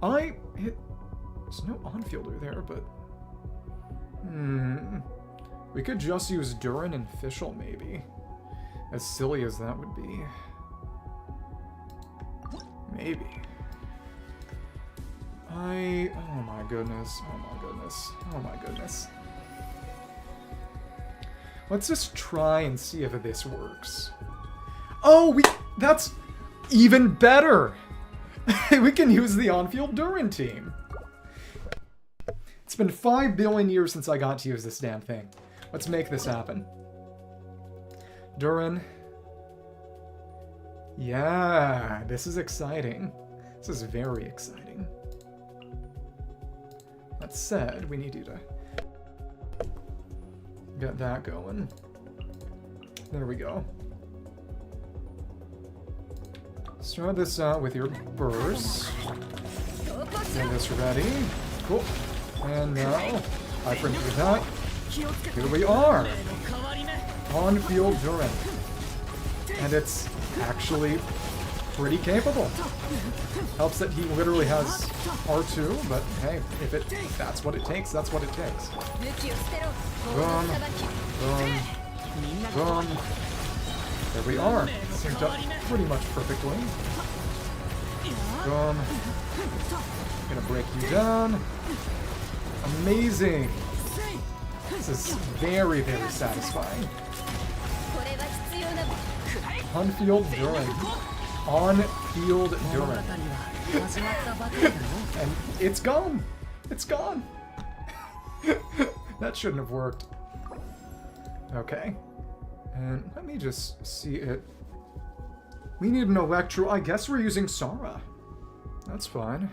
There's no on-fielder there, but... we could just use Duran and Fischl, maybe. As silly as that would be. Maybe. oh my goodness. Oh my goodness. Oh my goodness. Let's just try and see if this works. Oh, that's even better! We can use the on-field Duran team. It's been 5 billion years since I got to use this damn thing. Let's make this happen. Duran. Yeah, this is exciting. This is very exciting. That said, we need you to get that going. There we go. Start this out with your burst. Get this ready. Cool. And now, I printed that. Here we are. On-field Duran. And it's actually pretty capable. Helps that he literally has R2, but hey, if that's what it takes, that's what it takes. Boom. Boom. Boom. There we are. Synced up pretty much perfectly. Boom. Gonna break you down. Amazing. This is very, very satisfying. On-field Duran. On-field Duran. And it's gone. It's gone. That shouldn't have worked. Okay. And let me just see it. We need an Electro. I guess we're using Sara. That's fine.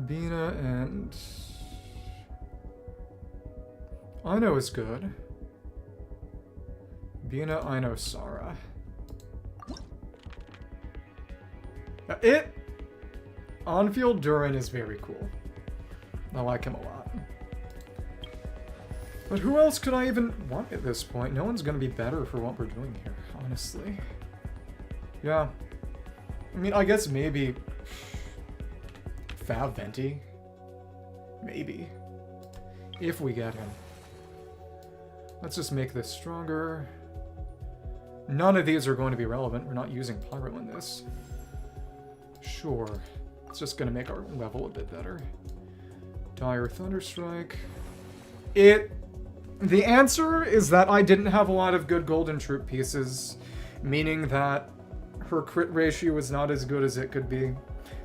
Bina and... Ino is good. Bina, Ino, Sara. On-field Durin is very cool. I like him a lot. But who else could I even want at this point? No one's gonna be better for what we're doing here, honestly. Yeah. I mean, I guess maybe... Fav Venti? Maybe. If we get him. Let's just make this stronger. None of these are going to be relevant. We're not using Pyro in this. Sure. It's just going to make our level a bit better. Dire Thunderstrike. The answer is that I didn't have a lot of good Golden Troop pieces, meaning that her crit ratio is not as good as it could be.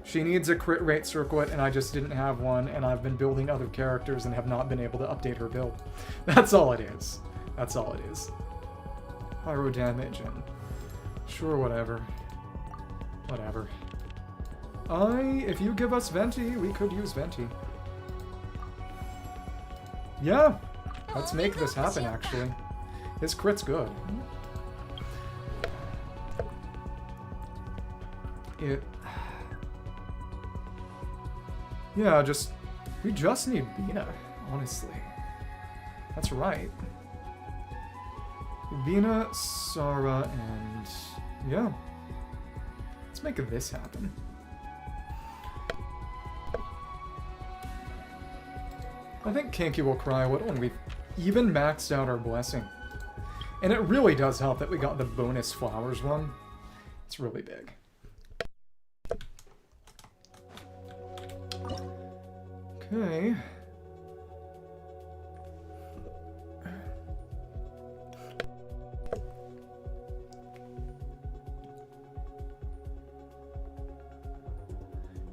She needs a crit rate circlet, and I just didn't have one, and I've been building other characters and have not been able to update her build. That's all it is. That's all it is. Pyro damage and... Sure, whatever. Whatever. If you give us Venti, we could use Venti. Yeah! Let's make this happen, actually. His crit's good. Yeah, we just need Bina, honestly. That's right. Bina, Sara, and... yeah. Let's make this happen. I think Kinky will cry when we've even maxed out our blessing. And it really does help that we got the bonus flowers one. It's really big. Okay.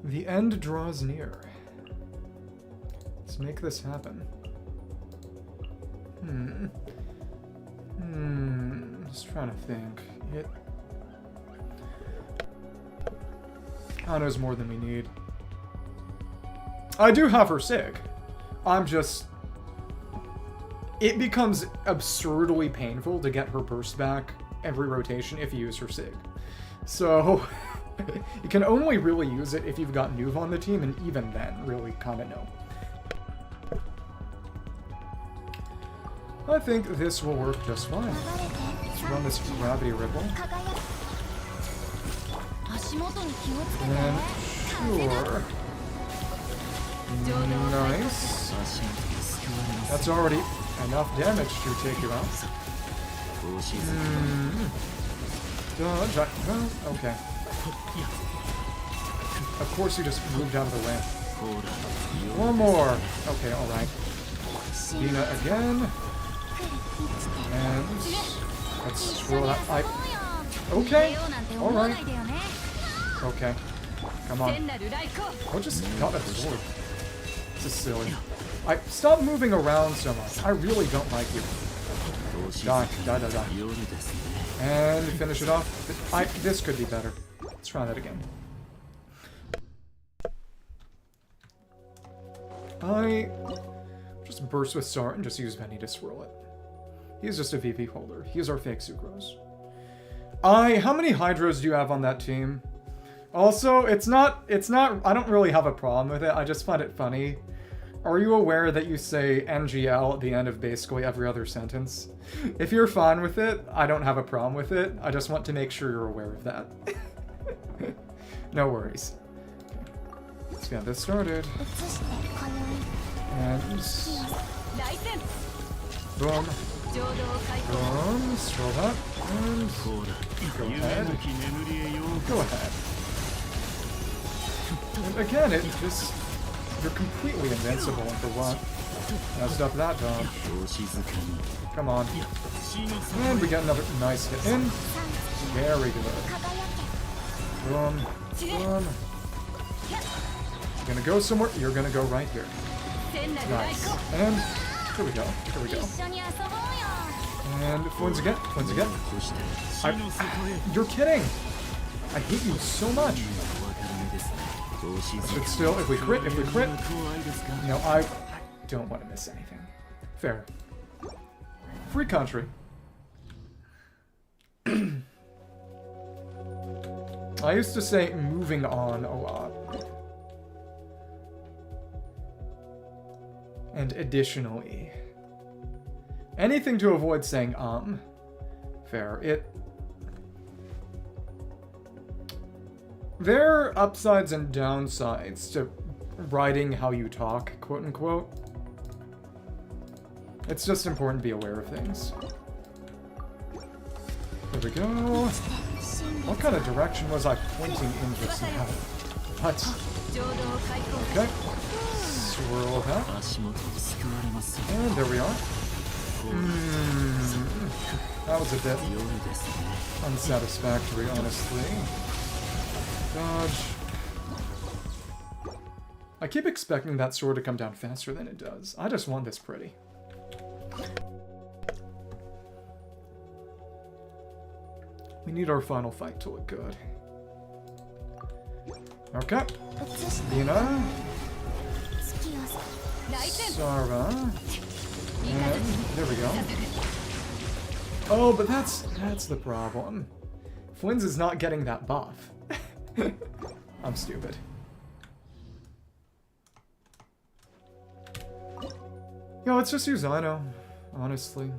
The end draws near. Let's make this happen. Just trying to think. Ano's more than we need. I do have her Sig. I'm just... It becomes absurdly painful to get her burst back every rotation if you use her Sig. So... you can only really use it if you've got Neuv on the team, and even then, really kind of no. I think this will work just fine. Let's run this Gravity Ripple. And sure. Nice. That's already enough damage to take you out. Dodge. Okay. Of course you just moved out of the way. One more. Okay, alright. Bina again. And let's swirl that. Okay. Alright. Okay. Come on. I just got absorbed. This is silly. Stop moving around so much. I really don't like you. Die. And finish it off. This could be better. Let's try that again. Just burst with Sart and just use Penny to swirl it. He's just a VP holder. He's our fake Sucrose. How many Hydros do you have on that team? Also, it's not, I don't really have a problem with it. I just find it funny. Are you aware that you say NGL at the end of basically every other sentence? If you're fine with it, I don't have a problem with it. I just want to make sure you're aware of that. No worries. Let's get this started. And... boom. Boom. Scroll that. And... go ahead. Go ahead. And again, it just... you're completely invincible for what? Now stop that dodge. Come on. And we get another nice hit in. Very good. Boom. Boom. You're gonna go somewhere. You're gonna go right here. Nice. And here we go. Here we go. And Flynn's again. Flynn's again. You're kidding. I hate you so much. Should still, if we crit. No, I don't want to miss anything. Fair. Free country. I used to say moving on a lot. And additionally. Anything to avoid saying Fair. There are upsides and downsides to writing how you talk, quote unquote. It's just important to be aware of things. There we go. What kind of direction was I pointing in just now? What? Okay. Swirl that. And there we are. That was a bit unsatisfactory, honestly. Dodge. I keep expecting that sword to come down faster than it does. I just want this pretty. We need our final fight to look good. Okay. Lina. Sarah. And there we go. Oh, but that's the problem. Flynn's is not getting that buff. I'm stupid. Yo, let's just use Ino, honestly.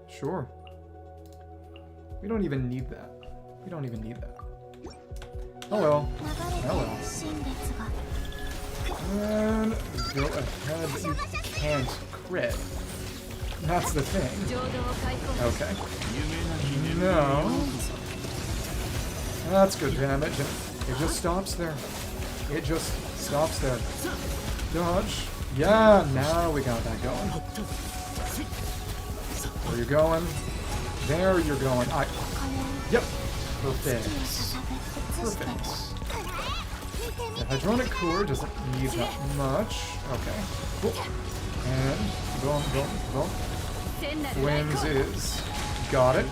Sure. We don't even need that. We don't even need that. Oh well. Oh well. And go ahead, but you can't crit. That's the thing. Okay. No. That's good damage. It just stops there. It just stops there. Dodge. Yeah, now we got that going. Where you going? There you're going. Yep. Perfect. Perfect. The Hydronic Core doesn't need that much. Okay. Cool. And boom, boom, boom. Wings is. Got it.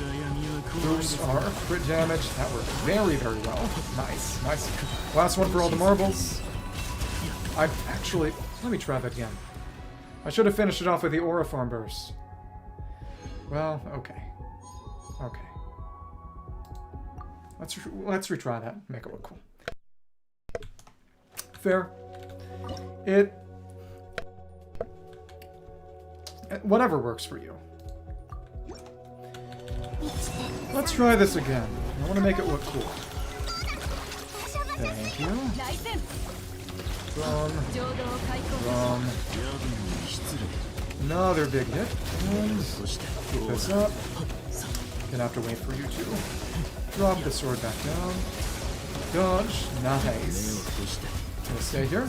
Boosts are crit damage. That worked very, very well. Nice, nice. Last one for all the marbles. I actually... Let me try that again. I should have finished it off with the Aura Farm Burst. Well, okay. Okay. Let's retry that. Make it look cool. Fair. Whatever works for you. Let's try this again. I want to make it look cool. Thank you. Another big hit. And keep this up. Gonna have to wait for you to drop the sword back down. Dodge. Nice. Gonna stay here.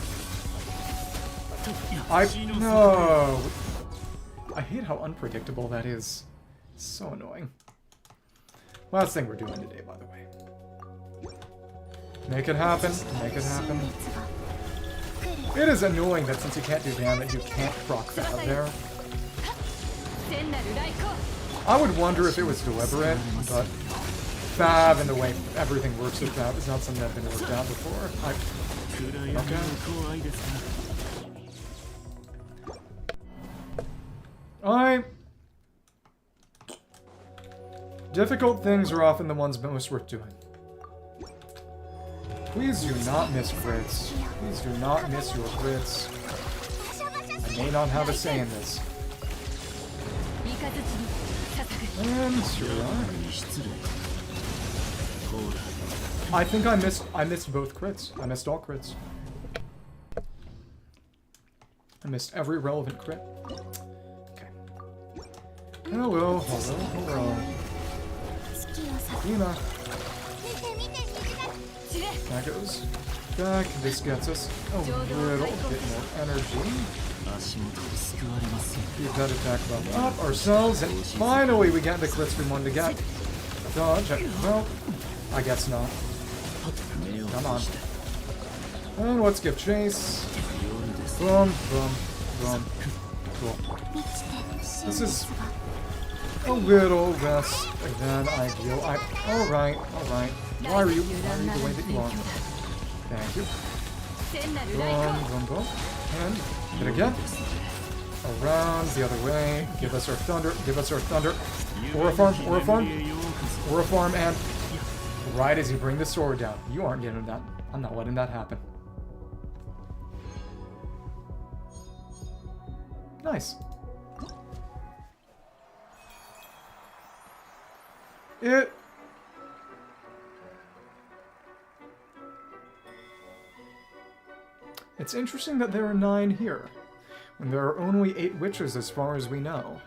No. I hate how unpredictable that is. So annoying. Last thing we're doing today, by the way. Make it happen. Make it happen. It is annoying that since you can't do damage, you can't proc Fab there. I would wonder if it was deliberate, but Fab and the way everything works with Fab is not something that's been worked out before. Okay. Difficult things are often the ones most worth doing. Please do not miss crits. Please do not miss your crits. I may not have a say in this. And here we are. I think I missed both crits. I missed all crits. I missed every relevant crit. Okay. Hello, hello, hello. Lina. That goes back. This gets us a little bit more energy. Keep that attack level up ourselves, and finally we get the crits we wanted to get. Dodge. Well, I guess not. Come on. And let's give chase. Boom, boom, boom. Cool. This is a little less than ideal. Alright, alright. Why are you the way that you are? Thank you. Boom, boom, boom. And hit again. Around the other way. Give us our thunder. Give us our thunder. Aura farm. Aura farm. Aura farm. And right as you bring the sword down, you aren't getting that. I'm not letting that happen. Nice. It's interesting that there are 9 here, when there are only 8 witches as far as we know.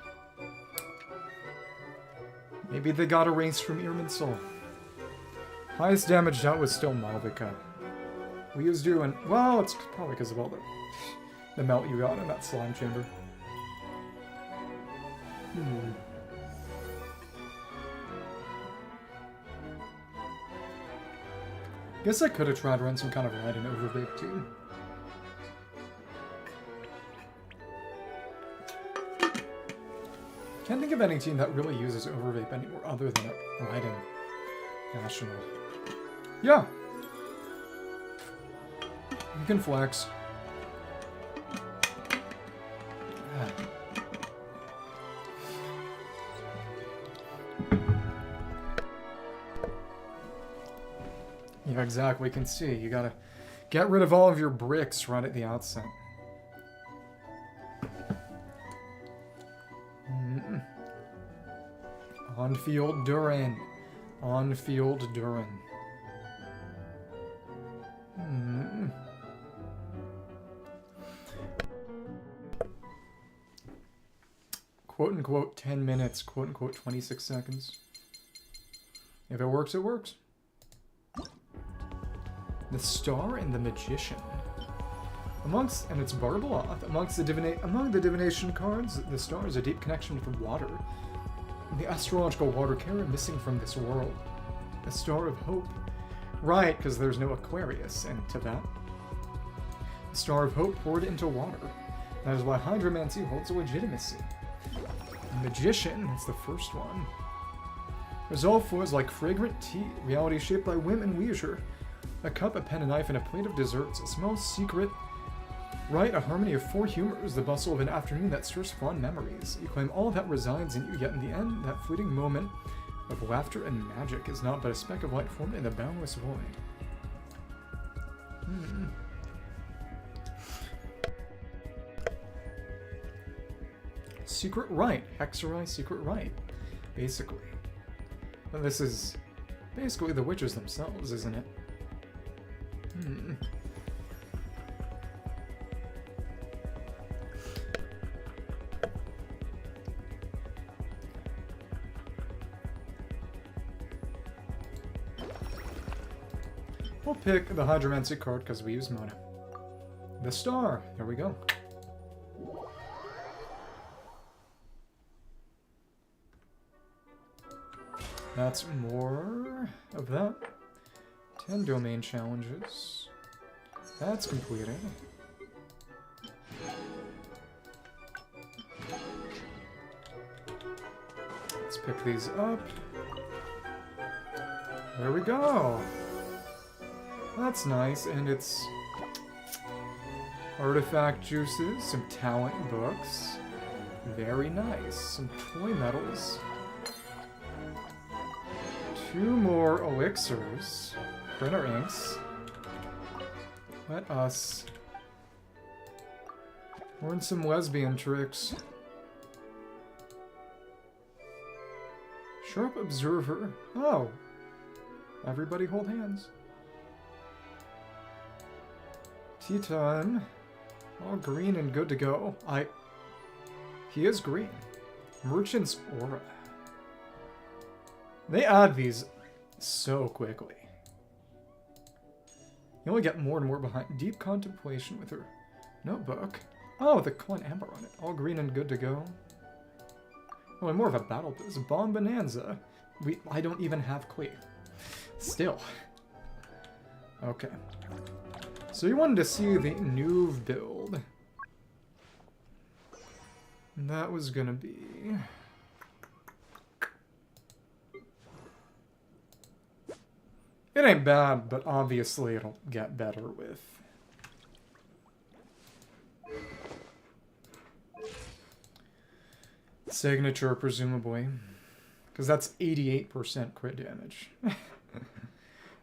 Maybe they got erased from Irminsul. Highest damage dealt was still Malvika. We was doing... Well, it's probably because of all the melt you got in that slime chamber. Guess I could have tried to run some kind of riding overvape too. Can't think of any team that really uses overvape anymore other than a riding national. Yeah! You can flex. Yeah, exactly. We can see. You gotta get rid of all of your bricks right at the outset. On-field Durin. On-field Durin. Quote-unquote 10 minutes. Quote-unquote 26 seconds. If it works, it works. The Star and the Magician. And it's Barbaloth. Among the divination cards, the Star is a deep connection with water. The astrological water carrier missing from this world. The Star of Hope. Right, because there's no Aquarius into that. The Star of Hope poured into water. That is why hydromancy holds a legitimacy. The Magician, that's the first one. Resolve flows like fragrant tea, reality shaped by whim and leisure. A cup, a pen, a knife, and a plate of desserts. A small secret. Right, a harmony of 4 humors, the bustle of an afternoon that stirs fond memories. You claim all that resides in you, yet in the end, that fleeting moment of laughter and magic is not but a speck of light formed in the boundless void. Secret Rite. Hexerai Secret Rite. Basically. But this is basically the witches themselves, isn't it? We'll pick the Hydromancy card because we use mana. The Star. There we go. That's more of that. 10 domain challenges. That's completed. Let's pick these up. There we go. That's nice, and it's artifact juices, some talent books. Very nice. Some toy medals. 2 more elixirs. Printer inks. Let us learn some lesbian tricks. Sharp Observer. Oh. Everybody hold hands. Tea time. All green and good to go. He is green. Merchant's Aura. They add these so quickly. You only get more and more behind. Deep contemplation with her notebook. Oh, the Clun Amber on it. All green and good to go. Oh, and more of a battle boost. Bomb Bonanza. I don't even have Queen. Still. Okay. So you wanted to see the Neuv build. And that was gonna be... It ain't bad, but obviously it'll get better with Signature, presumably. Because that's 88% crit damage.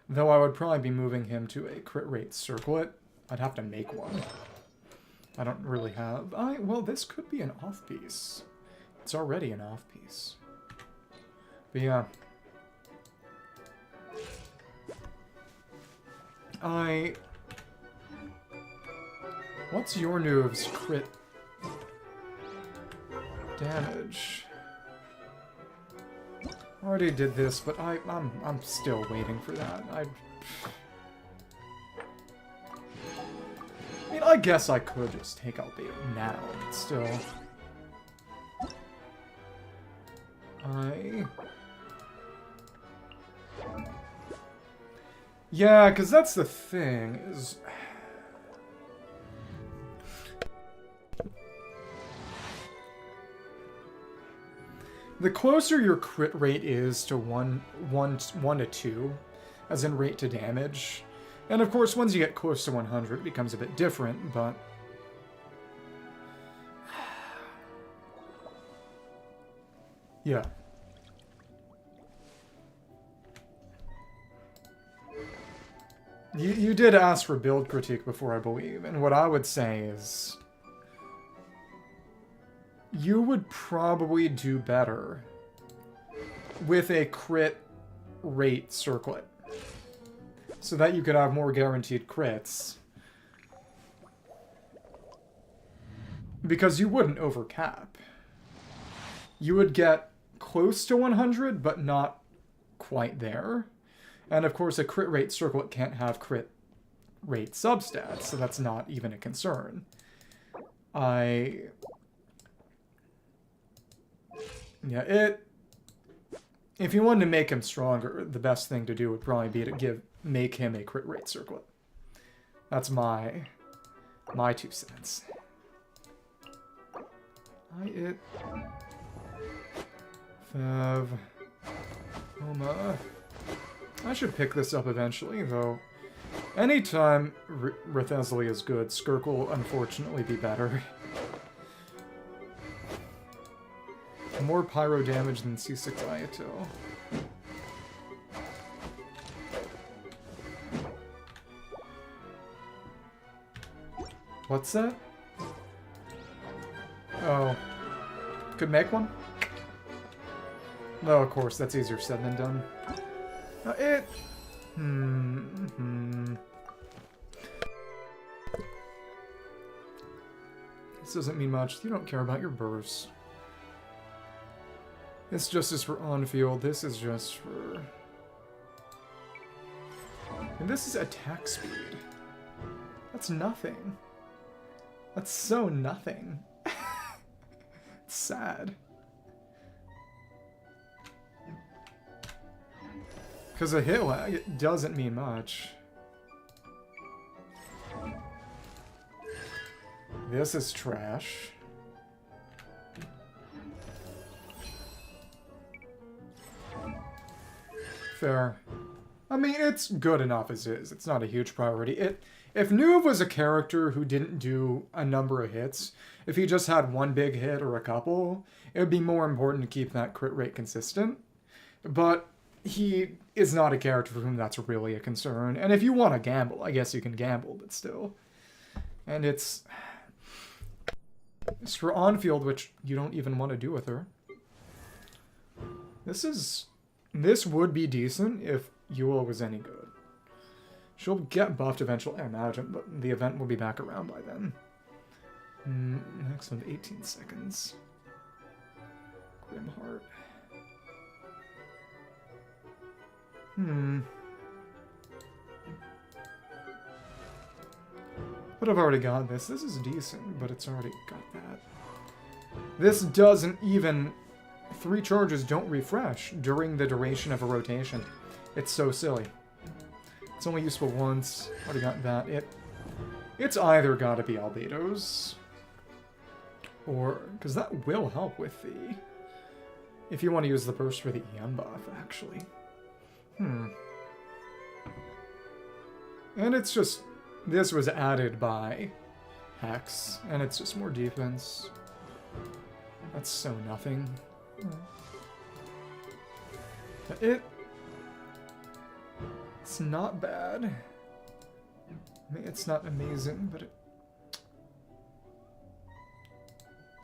Though I would probably be moving him to a crit rate circlet. I'd have to make one. I don't really have... well, this could be an off-piece. It's already an off-piece. But yeah. What's your Neuve's crit damage? Already did this, but I'm still waiting for that. I mean, I guess I could just take out beta now, but still. Yeah, because that's the thing, is... The closer your crit rate is to 1 to 2, as in rate to damage, and of course once you get close to 100 it becomes a bit different, but... Yeah. You did ask for build critique before, I believe, and what I would say is... You would probably do better with a crit rate circlet, so that you could have more guaranteed crits. Because you wouldn't overcap. You would get close to 100, but not quite there. And of course, a crit rate circlet can't have crit rate substats, so that's not even a concern. Yeah, if you wanted to make him stronger, the best thing to do would probably be to make him a crit rate circlet. That's my 2 cents. Fev. Homa. I should pick this up eventually, though. Anytime Rethesli is good, Skirk will unfortunately be better. More pyro damage than C6 Ayato. What's that? Oh. Could make one? No, of course, that's easier said than done. This doesn't mean much. You don't care about your bursts. This just is for on-field. This is just for... And this is attack speed. That's nothing. That's so nothing. It's sad. Because a hit lag, it doesn't mean much. This is trash. Fair. I mean, it's good enough as is. It's not a huge priority. If Neuve was a character who didn't do a number of hits, if he just had one big hit or a couple, it would be more important to keep that crit rate consistent. But he is not a character for whom that's really a concern. And if you want to gamble, I guess you can gamble, but still. And it's for on-field, which you don't even want to do with her. This would be decent if Yule was any good. She'll get buffed eventually, I imagine, but the event will be back around by then. Next one, 18 seconds. Grimheart. But I've already got this. This is decent, but it's already got that. This doesn't even... 3 charges don't refresh during the duration of a rotation. It's so silly. It's only useful once. Already got that. It's either gotta be Albedo's, or... because that will help with the... if you want to use the burst for the EM buff, actually. And it's just... this was added by Hex, and it's just more defense. That's so nothing. It's not bad. I mean, it's not amazing, but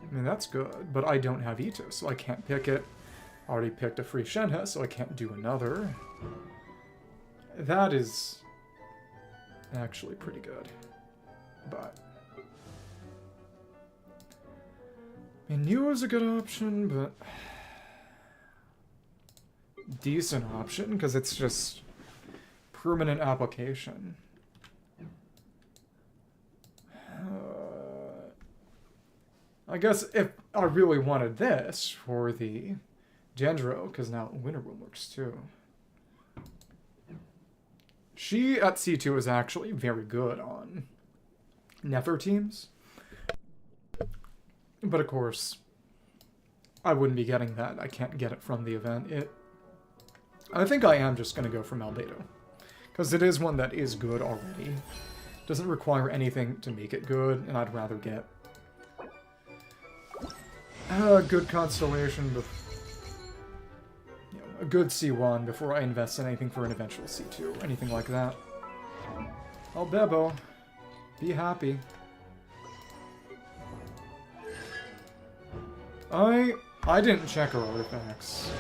I mean, that's good, but I don't have Ito, so I can't pick it. I already picked a free Shenhe, so I can't do another. That is actually pretty good, but I mean, Niu is a good option, but decent option, because it's just permanent application. I guess if I really wanted this for the Gendro, because now Winterwomb works too. She at C2 is actually very good on Nefer teams. But of course, I wouldn't be getting that. I can't get it from the event. I think I am just going to go for Malbedo. Because it is one that is good already. Doesn't require anything to make it good, and I'd rather get a good constellation, but a good C1 before I invest in anything for an eventual C2 or anything like that. Oh, Bebo, be happy. I didn't check her artifacts.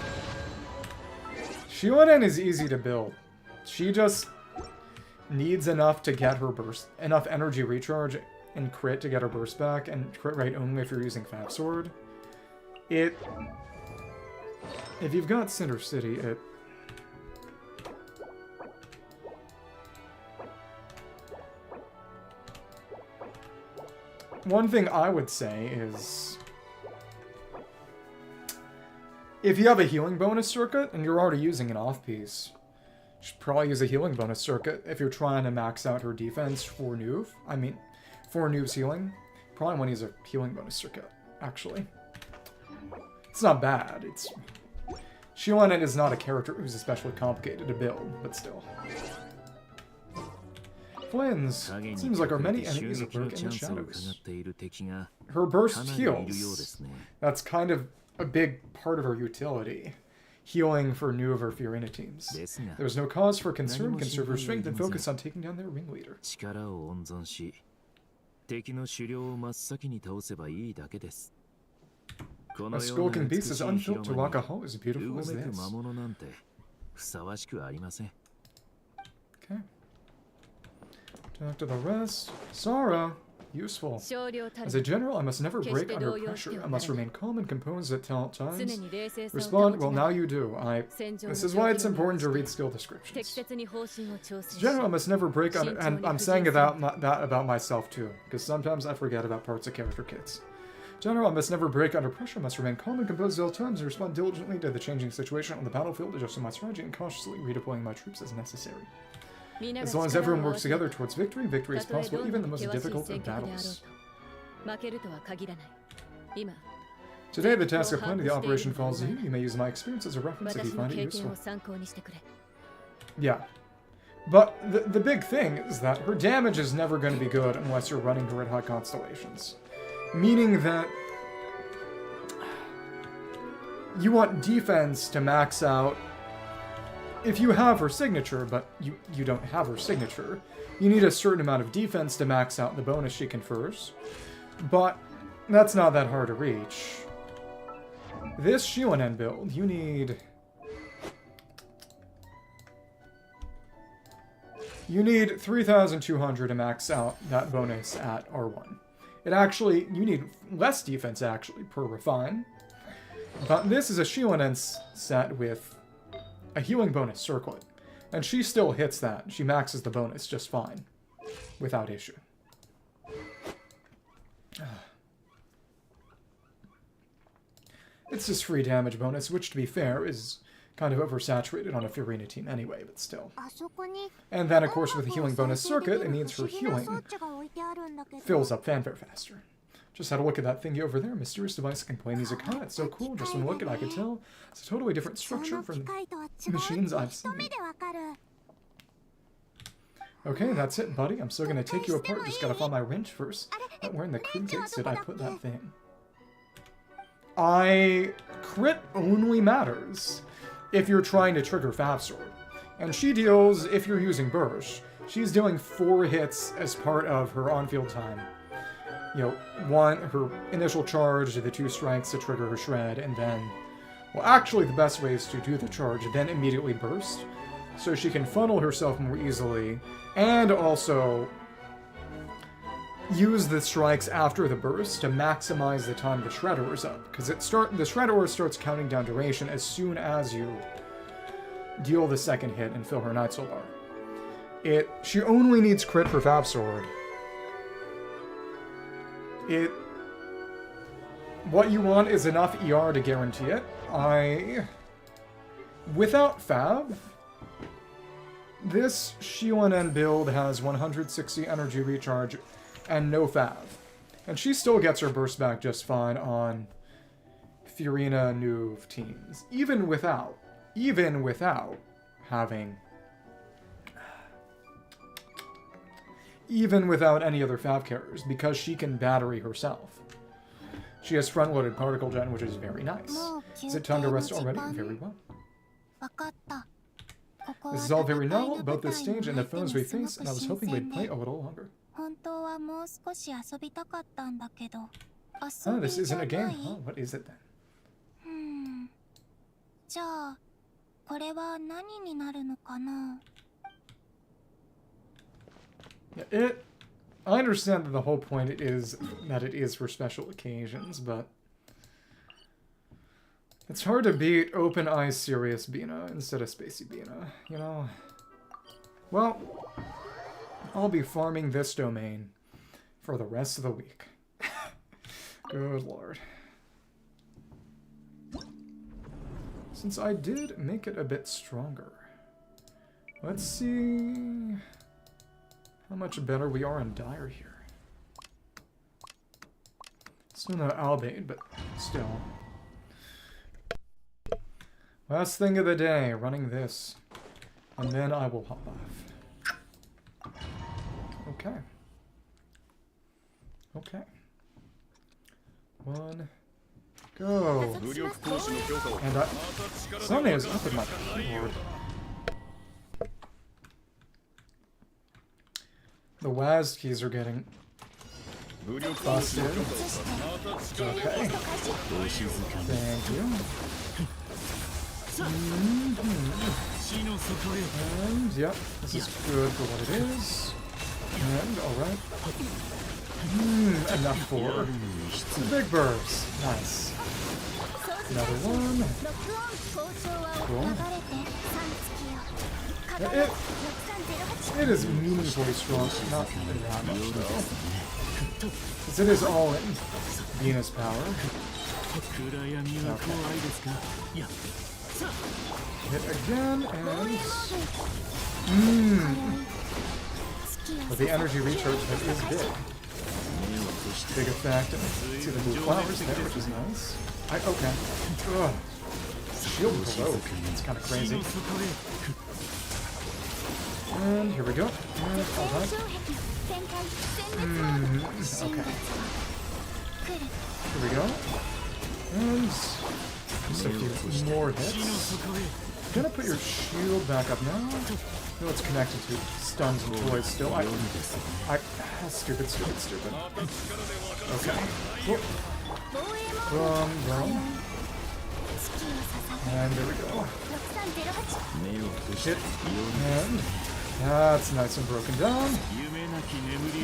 Shionen is easy to build. She just needs enough to get her burst, enough energy recharge and crit to get her burst back, and crit rate only if you're using Fab Sword. If you've got Cinder City, one thing I would say is, if you have a healing bonus circuit and you're already using an off-piece, you should probably use a healing bonus circuit if you're trying to max out her defense for Neuv. I mean, for Neuv's healing. Probably want to use a healing bonus circuit, actually. It's not bad. Shionen is not a character who's especially complicated to build, but still. Twins. Seems like our many enemies lurk in the shadows. Her burst heals. That's kind of a big part of her utility. Healing for Neuv or Fiorina teams. There's no cause for concern. Conserve her strength and focus on taking down their ringleader. A skulking beast is unfit to walk a hall as beautiful as this. Okay. Talk to the rest. Sara. Useful. As a general, I must never break under pressure. I must remain calm and composed at all times. Respond, well, now you do. This is why it's important to read skill descriptions. As a general, I must never break under, and I'm saying that about myself too, because sometimes I forget about parts of character kits. General, I must never break under pressure. I must remain calm and composed at all times and respond diligently to the changing situation on the battlefield, adjusting my strategy and cautiously redeploying my troops as necessary. As long as everyone works together towards victory, victory is possible, even the most difficult of battles. Today, the task of planning the operation falls to you. You may use my experience as a reference if you find it useful. Yeah. But the big thing is that her damage is never going to be good unless you're running her at high constellations. Meaning that you want defense to max out. If you have her signature, but you don't have her signature, you need a certain amount of defense to max out the bonus she confers. But that's not that hard to reach. This Shionen build, you need 3,200 to max out that bonus at R1. You need less defense actually per refine. But this is a Shionen set with a healing bonus circlet. And she still hits that. She maxes the bonus just fine. Without issue. It's just free damage bonus, which to be fair is kind of oversaturated on a Fiorina team anyway, but still. And then of course with the healing bonus circuit, it means her healing fills up fanfare faster. Just had a look at that thingy over there. Mysterious device that can play music. Huh, it's so cool. Just when I look at it, I could tell it's a totally different structure from the machines I've seen. Okay, that's it, buddy. I'm still gonna take you apart. Just gotta find my wrench first. Where in the crew case did I put that thing? crit only matters if you're trying to trigger Fab Sword. And she deals, if you're using Burst, she's doing 4 hits as part of her on-field time. You know, her initial charge, the 2 strikes to trigger her shred, and then, well, actually the best way is to do the charge, then immediately burst, so she can funnel herself more easily, and also use the strikes after the burst to maximize the time the Shred Ore is up, because the Shred Ore starts counting down duration as soon as you deal the second hit and fill her Night Soul bar. She only needs crit for Fab Sword. What you want is enough ER to guarantee it. Without Fab, this Shionen build has 160 energy recharge and no Fab. And she still gets her burst back just fine on Furina Neuv teams. Even without having... Even without any other Fab carriers, because she can battery herself. She has front-loaded particle gen, which is very nice. Is it time to rest already? Very well. This is all very novel, both this stage and the foes we face, and I was hoping we'd play a little longer. Oh, this isn't a game, huh? What is it then? Yeah, I understand that the whole point is that it is for special occasions, but it's hard to beat Open Eyes Serious Bina instead of Spacey Bina, you know? Well, I'll be farming this domain for the rest of the week. Good lord. Since I did make it a bit stronger, let's see how much better we are in Dire here. Still no Albade, but still. Last thing of the day, running this. And then I will hop off. Okay. Okay. 1, go. And Sunday is up in my keyboard. The WASD keys are getting busted. Okay. Thank you. And, yep, this is good for what it is. And, alright. Enough for the big burst. Nice. Another one. Cool. It is meaningfully strong, not that much though. Because it is all in Venus power. Okay. Hit again, and... But the energy recharge is big. Big effect. See the blue flowers there, which is nice. Okay. Ugh. Shield below. It's kind of crazy. And here we go. And alright. Okay. Here we go. And just a few more hits. Gonna put your shield back up now. No, it's connected to stuns and voids still. Stupid. Okay. Cool. Boom. And there we go. Hit. And that's nice and broken down.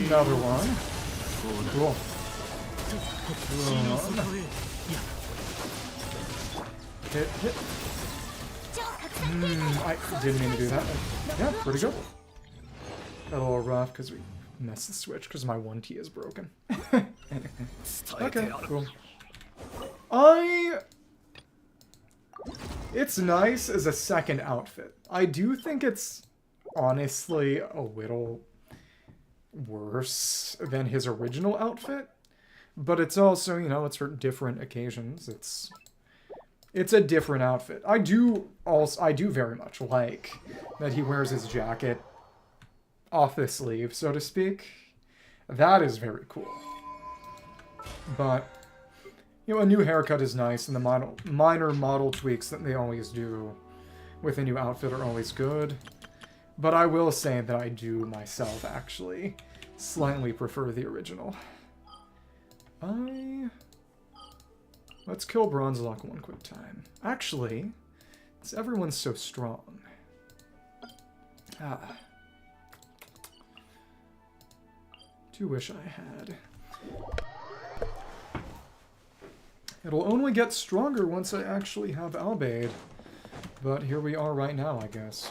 Another one. Cool. Hit. I didn't mean to do that. Yeah, pretty good. Got a little rough because we messed the switch because my 1T is broken. Okay, cool. It's nice as a second outfit. I do think it's honestly a little worse than his original outfit, but it's also, you know, it's for different occasions. It's a different outfit. I do very much like that he wears his jacket off the sleeve, so to speak. That is very cool. But You know, a new haircut is nice, and the minor model tweaks that they always do with a new outfit are always good. But I will say that I do myself actually slightly prefer the original. Let's kill Bronzelock one quick time. Actually, since everyone's so strong. Do wish I had. It'll only get stronger once I actually have Albade. But here we are right now, I guess.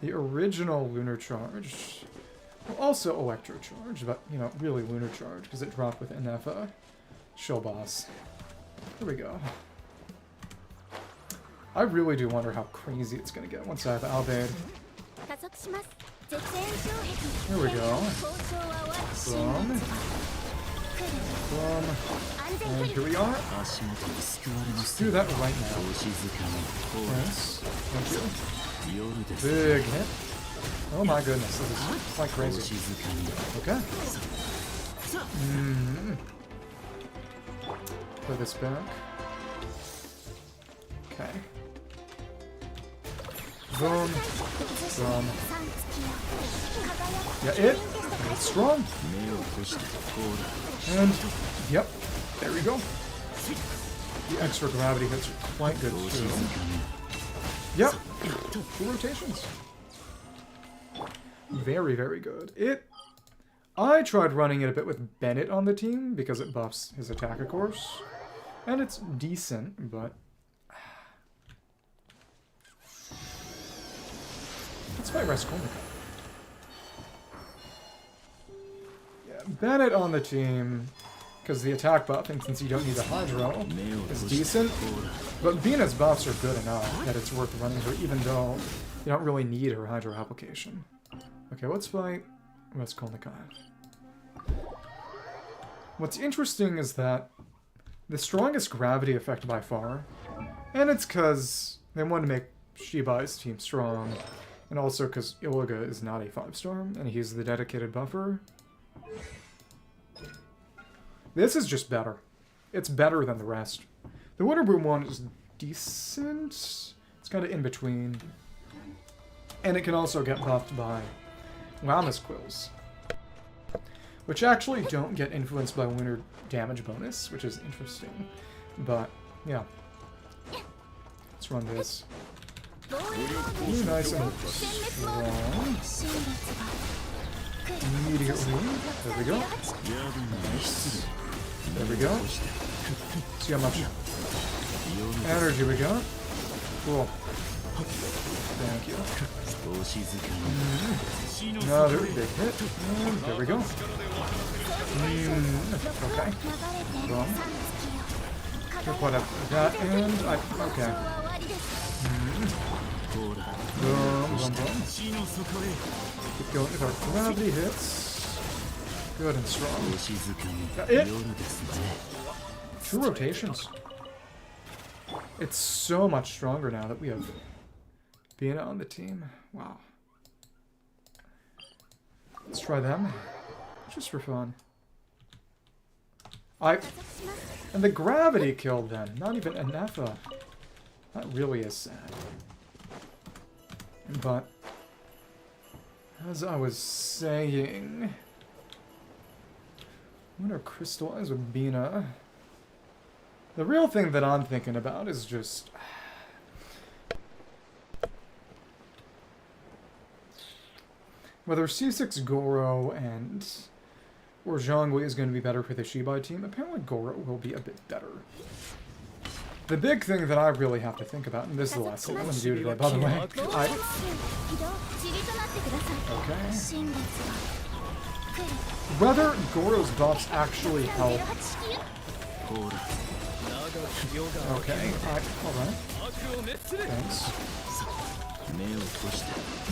The original Lunar Charge. Well, also Electro Charge, but, you know, really Lunar Charge, because it dropped with Enefa. Show boss. Here we go. I really do wonder how crazy it's going to get once I have Albade. Here we go. Boom. Boom. And here we are. Let's do that right now. Yes. Thank you. Big hit. Oh my goodness, this is quite crazy. Okay. Put this back. Okay. Boom. Boom. Yeah, it's strong. And, yep, there we go. The extra gravity hits are quite good too. Yep, 2 rotations. Very, very good. I tried running it a bit with Bennett on the team because it buffs his attack, of course. And it's decent, but... Let's fight Raskolnikov. Yeah, Bennett on the team, because the attack buff, and since you don't need the Hydro, is decent. But Bina's buffs are good enough that it's worth running her, even though you don't really need her Hydro application. Okay, let's fight Raskolnikov. What's interesting is that the strongest gravity effect by far, and it's because they want to make Shibai's team strong, and also because Illiga is not a 5-star, and he's the dedicated buffer. This is just better. It's better than the rest. The Winterbloom one is decent. It's kind of in between. And it can also get buffed by Llamas Quills, which actually don't get influenced by lunar damage bonus, which is interesting. But, yeah. Let's run this. Really nice and strong. Immediately. There we go. Nice. There we go. See how much energy we got. Cool. Thank you. Another big hit. And there we go. Okay. Boom. Took what up that and okay. Boom, boom, boom. Keep going with our gravity hits. Good and strong. It. 2 rotations. It's so much stronger now that we have Bina on the team. Wow. Let's try them. Just for fun. And the gravity killed them. Not even Enefa. That really is sad. But, as I was saying, I'm gonna crystallize with Bina. The real thing that I'm thinking about is just... whether C6 Goro and... or Zhongli is going to be better for the Shibai team. Apparently Goro will be a bit better. The big thing that I really have to think about, and this is the last thing I'm going to do today, by the way. Okay. Whether Goro's buffs actually help. Okay, alright. Thanks.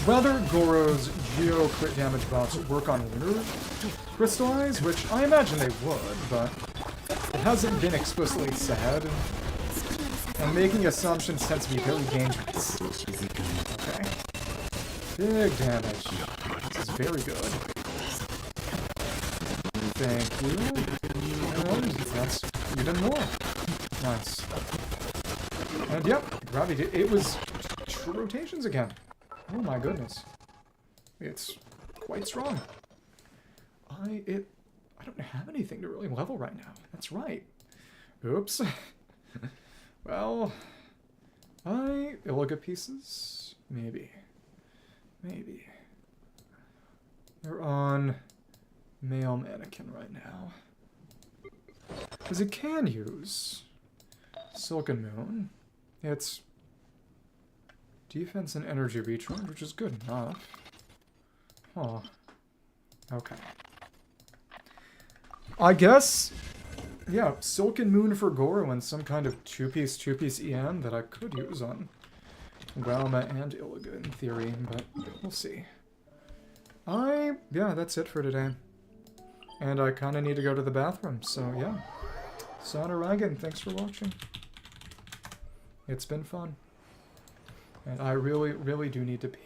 Whether Goro's Geo crit damage buffs work on Lunar Crystallize, which I imagine they would, but it hasn't been explicitly said. And making assumptions tends to be very dangerous. Okay. Big damage. This is very good. Thank you. And that's even more. Nice. And yep, gravity. It was true rotations again. Oh my goodness. It's quite strong. I don't have anything to really level right now. That's right. Oops. Well, Illiga pieces? Maybe. Maybe. They're on male mannequin right now. Because it can use Silken Moon. It's defense and energy recharge, which is good enough. Huh. Okay. I guess, yeah, Silken Moon for Goro and some kind of two-piece EN that I could use on Gualma and Illiga in theory, but we'll see. Yeah, that's it for today. And I kind of need to go to the bathroom, so yeah. Sandrone, thanks for watching. It's been fun. And I really, really do need to pee.